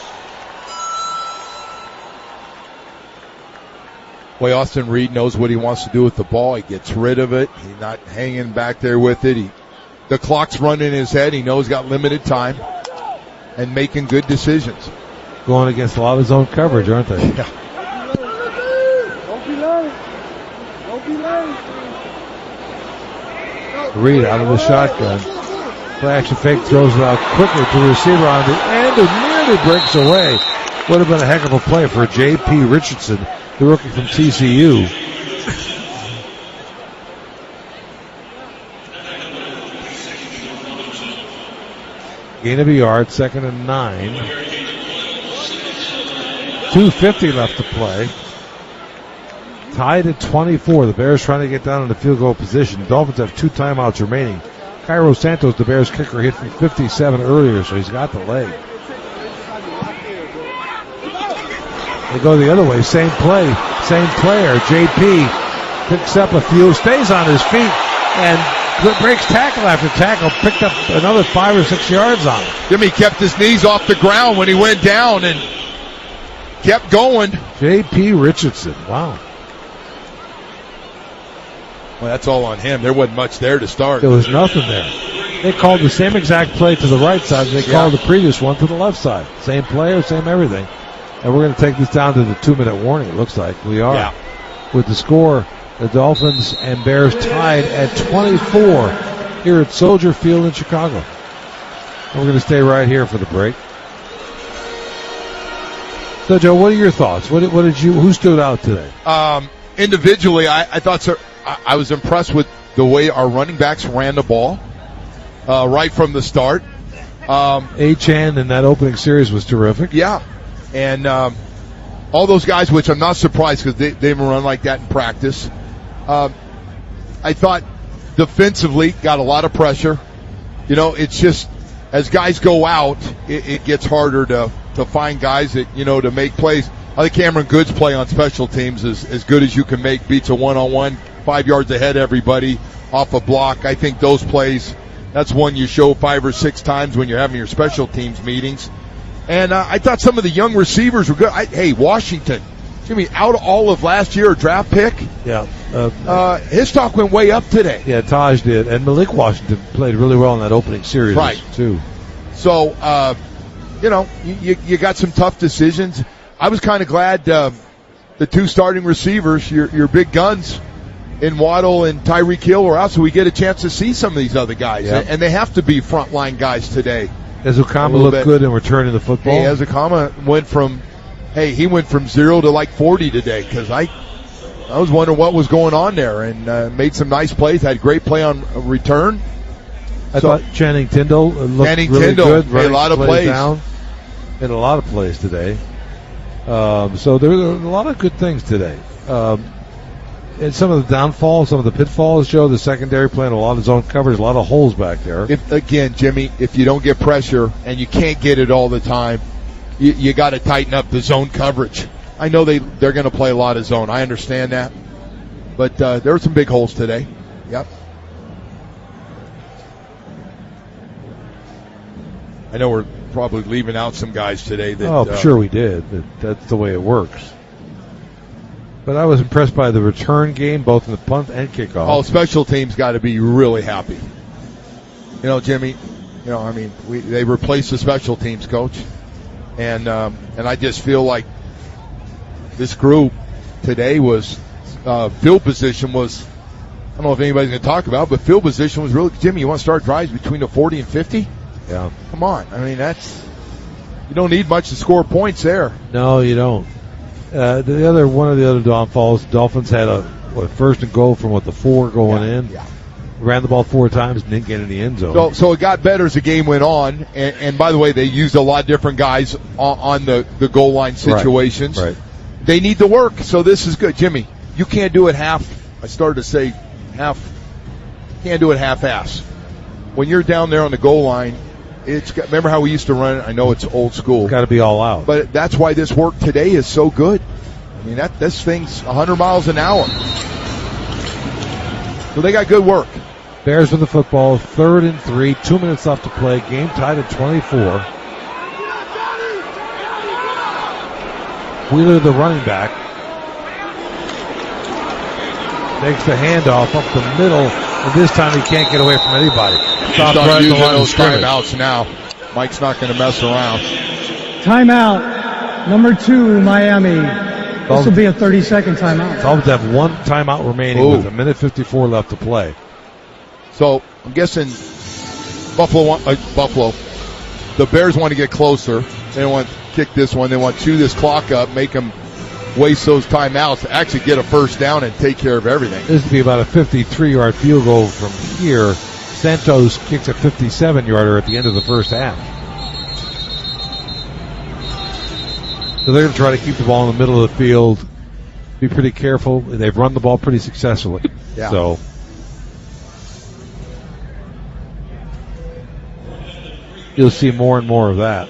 Boy, Austin Reed knows what he wants to do with the ball. He gets rid of it. He's not hanging back there with it. The clock's running in his head. He knows he's got limited time and making good decisions.
Going against a lot of zone coverage, aren't they?
Yeah.
Reed out of the shotgun. Play action fake, throws it out quickly to the receiver on the end and nearly breaks away. Would have been a heck of a play for J.P. Richardson, the rookie from TCU. Gain of a yard, 2nd and 9. 2:50 left to play. Tied at 24. The Bears trying to get down in the field goal position. The Dolphins have 2 timeouts remaining. Cairo Santos, the Bears kicker, hit from 57 earlier, so he's got the leg. They go the other way. Same play, same player. JP picks up a few, stays on his feet, and breaks tackle after tackle. Picked up another 5 or 6 yards on him.
Jimmy kept his knees off the ground when he went down and kept going.
J.P. Richardson, wow.
Well, that's all on him. There wasn't much there to start.
There was nothing there. They called the same exact play to the right side as they called the previous one to the left side. Same player, same everything. And we're going to take this down to the 2-minute warning, it looks like. We are.
Yeah.
With the score The Dolphins and Bears tied at 24 here at Soldier Field in Chicago. And we're going to stay right here for the break. So, Joe, what are your thoughts? Who stood out today?
Individually, I thought I was impressed with the way our running backs ran the ball right from the start.
Achane in that opening series was terrific.
Yeah, and all those guys, which I'm not surprised because they haven't run like that in practice. I thought defensively got a lot of pressure. You know, it's just as guys go out, it gets harder to find guys that, you know, to make plays. I think Cameron Good's play on special teams is as good as you can make, beats a one-on-one, 5 yards ahead everybody off a block. I think those plays, that's one you show 5 or 6 times when you're having your special teams meetings. And I thought some of the young receivers were good. Hey, Washington, Jimmy, out all of last year, a draft pick.
Yeah.
His stock went way up today.
Yeah, Taj did. And Malik Washington played really well in that opening series,
right,
too.
So, you know, you got some tough decisions. I was kind of glad the 2 starting receivers, your big guns in Waddle and Tyreek Hill were out, so we get a chance to see some of these other guys. Yep. And they have to be frontline guys today.
Ezukama looked good in returning the football.
Hey, Ezukama went from 0 to like 40 today, because I was wondering what was going on there, and made some nice plays, had great play on return.
I thought Channing Tindall looked really good.
Made a lot of plays.
Made a lot of plays today. So there were a lot of good things today. And some of the downfalls, some of the pitfalls, Joe, the secondary playing a lot of zone coverage, a lot of holes back there.
Again, Jimmy, if you don't get pressure and you can't get it all the time, you got to tighten up the zone coverage. I know they're going to play a lot of zone. I understand that. But there were some big holes today. Yep. I know we're probably leaving out some guys today.
Sure we did. That's the way it works. But I was impressed by the return game, both in the punt and kickoff.
Oh, special teams got to be really happy. You know, Jimmy, you know, I mean, they replaced the special teams coach. And I just feel like this group today was, field position was, I don't know if anybody's going to talk about, but field position was really, Jimmy, you want to start drives between the 40 and 50?
Yeah.
Come on. I mean, you don't need much to score points there.
No, you don't. One of the other downfalls, Dolphins had a first and goal from the 4 going in.
Yeah.
Ran the ball 4 times and didn't get in the end zone.
So it got better as the game went on. And by the way, they used a lot of different guys on the goal line situations.
Right.
They need to work. So this is good. Jimmy, you can't do it half. I started to say half. Can't do it half-ass. When you're down there on the goal line, remember how we used to run it? I know it's old school.
Got to be all out.
But that's why this work today is so good. I mean, this thing's 100 miles an hour. So they got good work.
Bears with the football, 3rd and 3, 2 minutes left to play. Game tied at 24. Wheeler, the running back, takes the handoff up the middle, and this time he can't get away from anybody.
Stop using those timeouts now. Mike's not going to mess around.
Timeout, number 2, Miami. This will be a 30-second timeout.
Dolphins have 1 timeout remaining with 1:54 left to play.
So I'm guessing Buffalo. The Bears want to get closer. They don't want to kick this one. They want to chew this clock up, make them waste those timeouts, actually get a first down and take care of everything.
This would be about a 53-yard field goal from here. Santos kicks a 57-yarder at the end of the first half. So they're going to try to keep the ball in the middle of the field, be pretty careful. They've run the ball pretty successfully.
Yeah.
So you'll see more and more of that.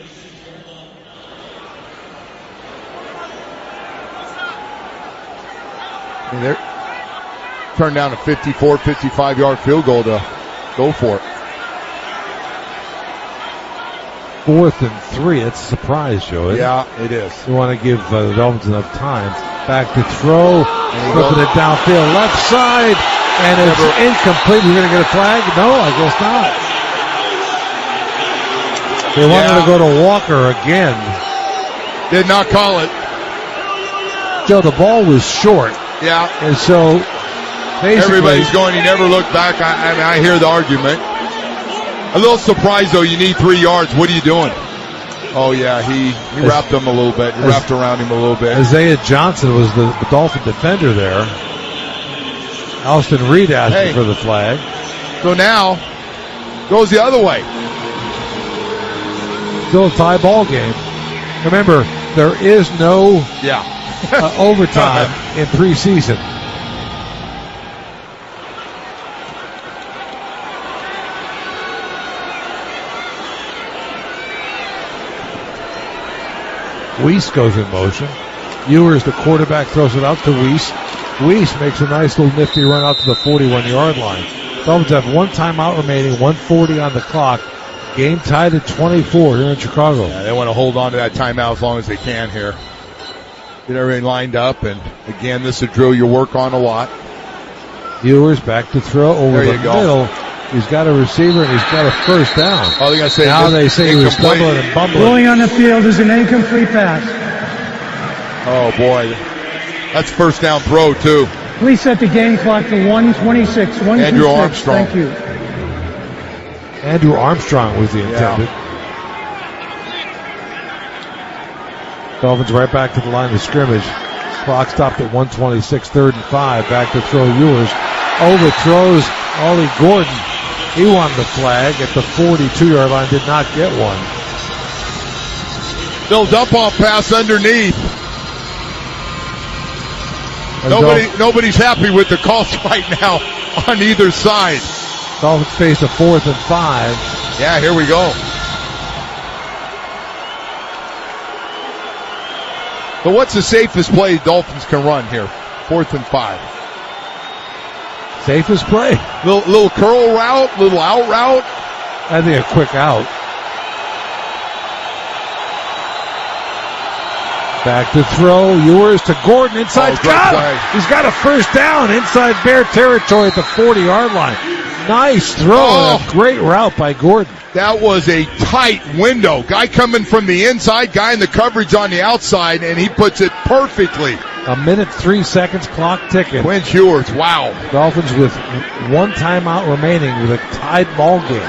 I mean, they're turned down a 54, 55-yard field goal to go for it.
4th and 3. It's a surprise, Joe.
Yeah, it is.
You want to give the Dolphins enough time. Back to throw. Flipping it downfield. Left side. And it's incomplete. You're going to get a flag? No, I guess not. They wanted to go to Walker again.
Did not call it.
Joe, the ball was short.
Yeah.
And so
Everybody's going, he never looked back. I mean, I hear the argument. A little surprised, though. You need 3 yards. What are you doing? Oh, yeah, he wrapped him a little bit. He wrapped around him a little bit.
Isaiah Johnson was the Dolphin defender there. Alston Reed asking for the flag.
So now, goes the other way.
Still a tie ball game. Remember, there is no overtime in preseason. Weiss goes in motion. Ewers, the quarterback, throws it out to Weiss. Weiss makes a nice little nifty run out to the 41-yard line. Dolphins have 1 timeout remaining, 1:40 on the clock. Game tied at 24 here in Chicago.
Yeah, they want to hold on to that timeout as long as they can here. Get everything lined up, and again, this is a drill you work on a lot.
Ewers back to throw over the middle. He's got a receiver and he's got a first down.
Oh, they say
now they say he was stumbling and bumbling.
Rolling on the field is an incomplete pass.
Oh boy, that's first down throw too.
Please set the game clock to 1:26.
Andrew Armstrong.
Thank you.
Andrew Armstrong was the intended. Dolphins right back to the line of scrimmage. Clock stopped at 1:26, 3rd and 5. Back to throw Ewers. Overthrows Ollie Gordon. He won the flag at the 42-yard line, did not get one.
Still dump off pass underneath. Nobody's happy with the calls right now on either side.
Dolphins face a 4th and 5.
Yeah, here we go. So what's the safest play Dolphins can run here? 4th and 5.
Safest play?
Little curl route, little out route.
I think a quick out. Back to throw. Ewers to Gordon inside. Got him. He's got a first down inside Bear territory at the 40-yard line. Nice throw. A great route by Gordon.
That was a tight window. Guy coming from the inside, guy in the coverage on the outside, and he puts it perfectly.
1:03 clock ticking.
Quinn Ewers, wow.
Dolphins with 1 timeout remaining with a tied ball game.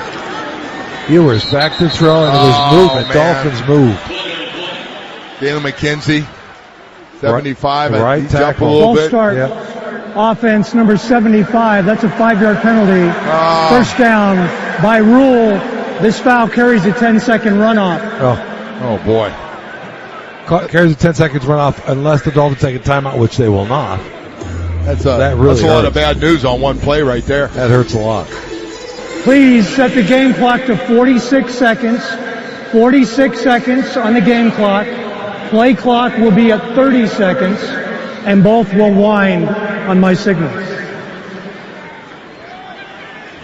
Ewers back to throw, and it was movement. Man. Dolphins move.
Jalen McKenzie, 75.
Right tackle.
A little
False
bit.
start. Yep. Offense number 75. That's a 5-yard penalty. First down. By rule, this foul carries a 10-second runoff.
Oh boy.
Carries a 10 seconds runoff unless the Dolphins take a timeout, which they will not.
That's a lot of bad news on one play right there.
That hurts a lot.
Please set the game clock to 46 seconds. 46 seconds on the game clock. Play clock will be at 30 seconds, and both will wind on my signals.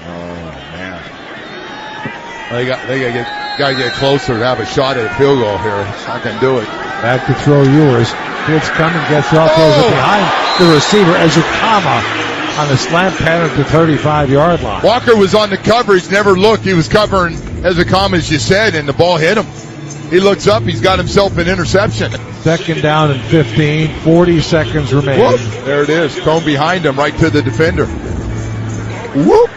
Oh, man. They gotta get closer to have a shot at a field goal here. It's not gonna do it.
Back to throw Ewers. Blitz coming, gets off, throws it behind the receiver, Ezukama on a slant pattern to 35-yard line.
Walker was on the coverage, never looked. He was covering Ezukama, as you said, and the ball hit him. He looks up, he's got himself an interception.
2nd down and 15, 40 seconds remaining.
Whoop. There it is, thrown behind him, right to the defender. Whoop!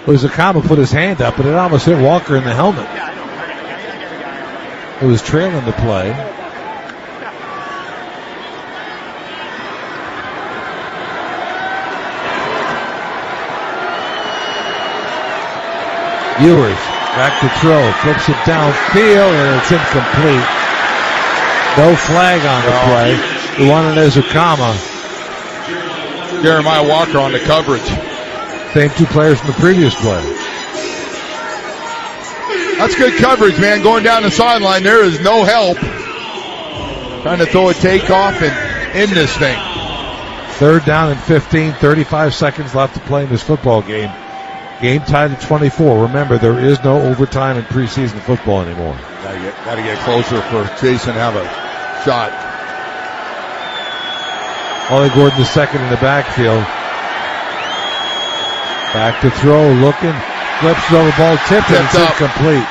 Ezukama put his hand up, but it almost hit Walker in the helmet. It was trailing the play. Ewers back to throw, flips it downfield, and it's incomplete. No flag on the play. The one on Ezukama.
Jeremiah Walker on the coverage.
Same 2 players from the previous play.
That's good coverage, man. Going down the sideline, there is no help. Trying to throw a takeoff and end this thing.
3rd down and 15, 35 seconds left to play in this football game. Game tied at 24. Remember, there is no overtime in preseason football anymore.
Gotta get closer for Jason to have a shot.
Ollie Gordon the second in the backfield. Back to throw, looking, flips over ball, tipped, and it's incomplete.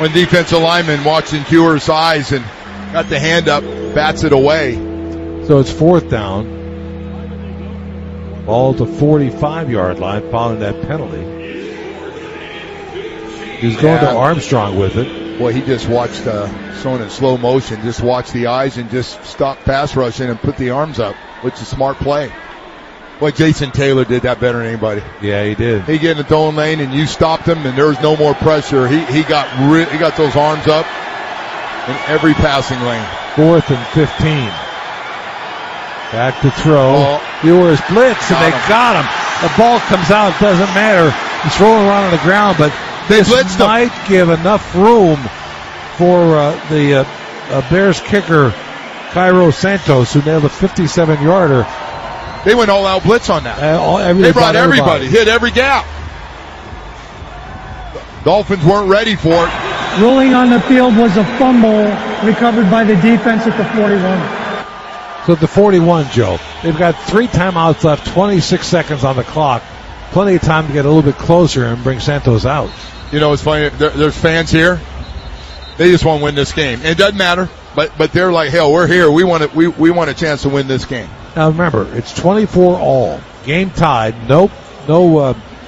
One defensive lineman watching Ewers' eyes and got the hand up, bats it away.
So it's 4th down. Ball at the 45-yard line following that penalty. He's going to Armstrong with it.
Boy, he just watched, shown in slow motion, just watched the eyes and just stopped pass rushing and put the arms up, which is a smart play. Boy, Jason Taylor did that better than anybody.
Yeah, he did.
He get in the throwing lane and you stopped him and there was no more pressure. He got those arms up in every passing lane.
4th and 15. Back to throw. Ewers blitz and they got him. The ball comes out. It doesn't matter. He's rolling around on the ground, but this might give enough room for the Bears kicker, Cairo Santos, who nailed a 57-yarder.
They went all-out blitz on that. They brought everybody, hit every gap. Dolphins weren't ready for it.
Ruling on the field was a fumble recovered by the defense at the 41.
So at the 41, Joe, they've got 3 timeouts left, 26 seconds on the clock. Plenty of time to get a little bit closer and bring Santos out.
You know, it's funny. There's fans here. They just want to win this game. It doesn't matter, but they're like, hell, we're here. We want a chance to win this game.
Now remember, it's 24-all. Game tied. No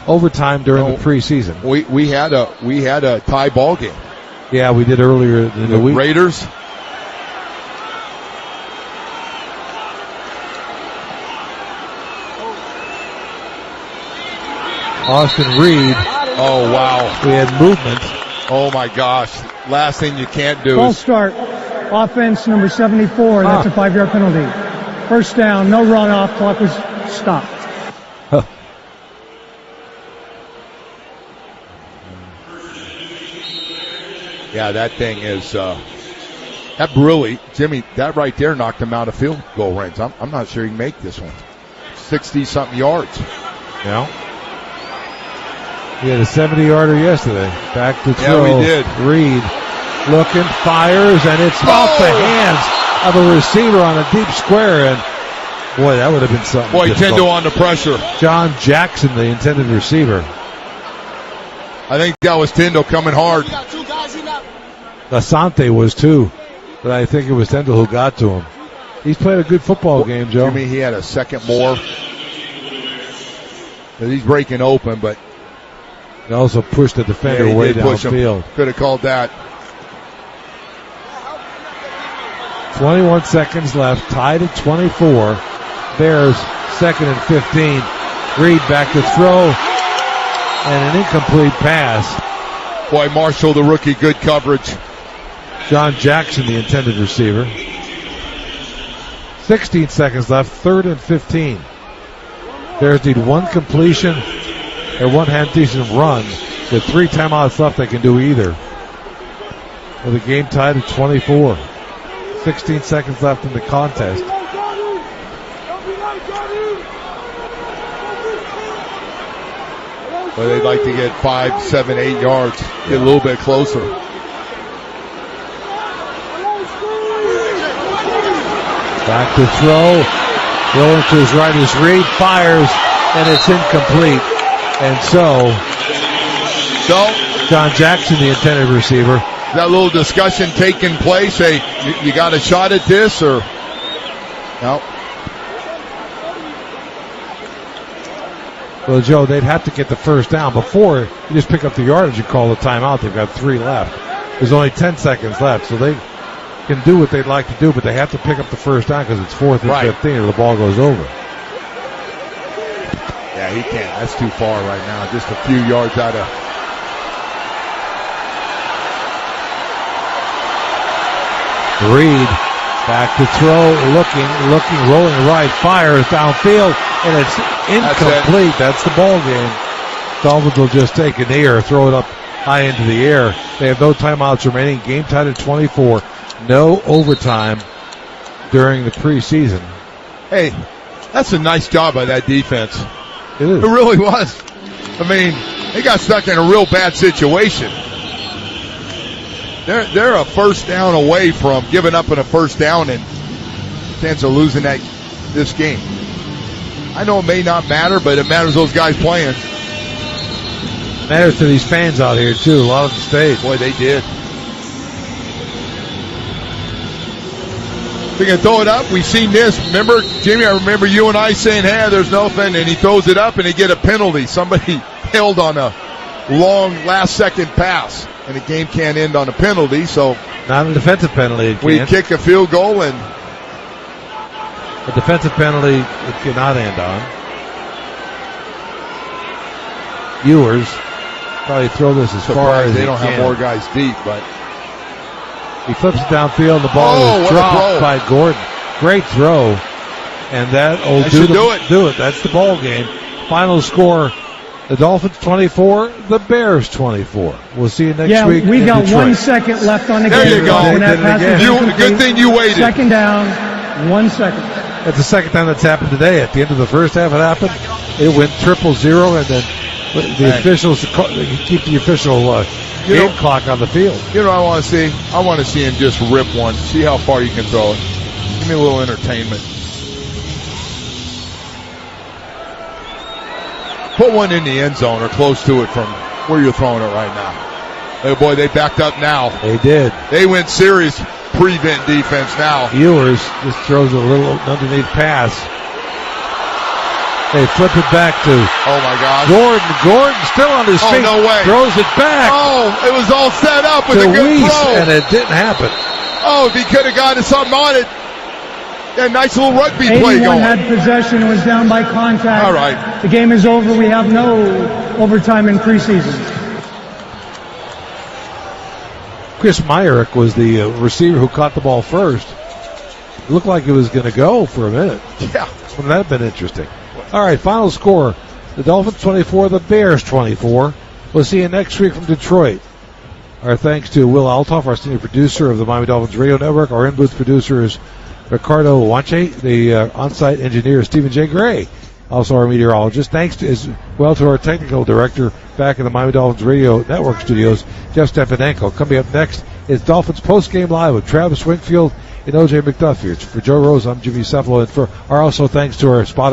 overtime during the preseason.
We had a tie ball game.
Yeah, we did earlier in the week.
Raiders.
Austin Reed.
Oh, wow.
We had movement.
Oh, my gosh. Last thing you can't do
False start. Offense number 74. That's a 5-yard penalty. First down. No run off. Clock was stopped.
Huh.
Yeah, that thing is, that really, Jimmy, that right there knocked him out of field goal range. I'm not sure he can make this one. 60-something yards.
Yeah. He had a 70-yarder yesterday. Back to throw.
Yeah, we did.
Reed looking, fires, and it's off the hands of a receiver on a deep square. And boy, that would have been something.
Boy, Tendo on the pressure.
John Jackson, the intended receiver.
I think that was Tendo coming hard.
Asante was too, but I think it was Tendo who got to him. He's played a good football game, Joe.
Jimmy, he had a second more. But he's breaking open, but
he also pushed the defender way downfield.
Could have called that.
21 seconds left, tied at 24. Bears 2nd and 15. Reed back to throw, and an incomplete pass.
Boy, Marshall, the rookie, good coverage.
John Jackson, the intended receiver. 16 seconds left, 3rd and 15. Bears need one completion or one half-decent run. With 3 timeouts left, they can do either. With the game tied at 24. 16 seconds left in the contest.
But they'd like to get 5, 7, 8 yards. Get a little bit closer.
Back to throw. Going to his right is Reed. Fires, and it's incomplete. And so John Jackson, the intended receiver.
That little discussion taking place. Hey, you got a shot at this or no?
Well, Joe, they'd have to get the first down. Before you just pick up the yardage, you call the timeout. They've got 3 left. There's only 10 seconds left, so they can do what they'd like to do, but they have to pick up the first down because it's 4th and 15 or the ball goes over.
Yeah, he can't. That's too far right now. Just a few yards out of.
Reed back to throw, looking, rolling right, fires downfield, and it's incomplete. That's the ball game. Dolphins will just take an air, throw it up high into the air. They have no timeouts remaining. Game tied at 24. No overtime during the preseason.
Hey, that's a nice job by that defense.
It is.
It really was. I mean, they got stuck in a real bad situation. They're a first down away from giving up on a first down and chance of losing this game. I know it may not matter, but it matters those guys playing.
Matters to these fans out here too. A lot of them stayed.
Boy, they did. They're going to throw it up. We've seen this. Remember, Jimmy, I remember you and I saying, hey, there's nothing, and he throws it up and they get a penalty. Somebody held on a long last-second pass, and the game can't end on a penalty, so...
Not a defensive penalty.
We kick a field goal, and...
A defensive penalty it cannot end on. Ewers probably throw this as far as
they don't have more guys deep, but...
He flips it downfield. The ball is dropped by Gordon. Great throw. And that'll do it. That's the ball game. Final score, the Dolphins 24, the Bears 24. We'll see you next week.
Yeah, we got
Detroit.
1 second left on the game.
There you go. Good thing you waited.
Second down, 1 second.
That's the second time that's happened today. At the end of the first half it happened. It went 0-0, and then the officials keep the official game clock on the field.
You know what I want to see? I want to see him just rip one. See how far you can throw it. Give me a little entertainment. Put one in the end zone or close to it from where you're throwing it right now. Hey, boy, they backed up now.
They did.
They went serious prevent defense now.
Ewers just throws a little underneath pass. They flip it back to
my gosh.
Gordon still on his feet.
No way.
Throws it back.
Oh, it was all set up with a good throw.
And it didn't happen.
Oh, if he could have gotten something on it. A nice little rugby play going.
81 had possession and was down by contact.
All right.
The game is over. We have no overtime in preseason.
Chris Myrick was the receiver who caught the ball first. It looked like it was going to go for a minute.
Yeah.
Wouldn't that have been interesting? All right, final score. The Dolphins 24, the Bears 24. We'll see you next week from Detroit. Our thanks to Will Altoff, our senior producer of the Miami Dolphins Radio Network. Our in-booth producer is Ricardo Wanche. The on-site engineer is Stephen J. Gray. Also our meteorologist. Thanks as well to our technical director back in the Miami Dolphins Radio Network studios, Jeff Stepanenko. Coming up next is Dolphins Post-Game Live with Travis Wingfield and O.J. McDuffie. For Joe Rose, I'm Jimmy Cephalo. And for our also thanks to our spotter,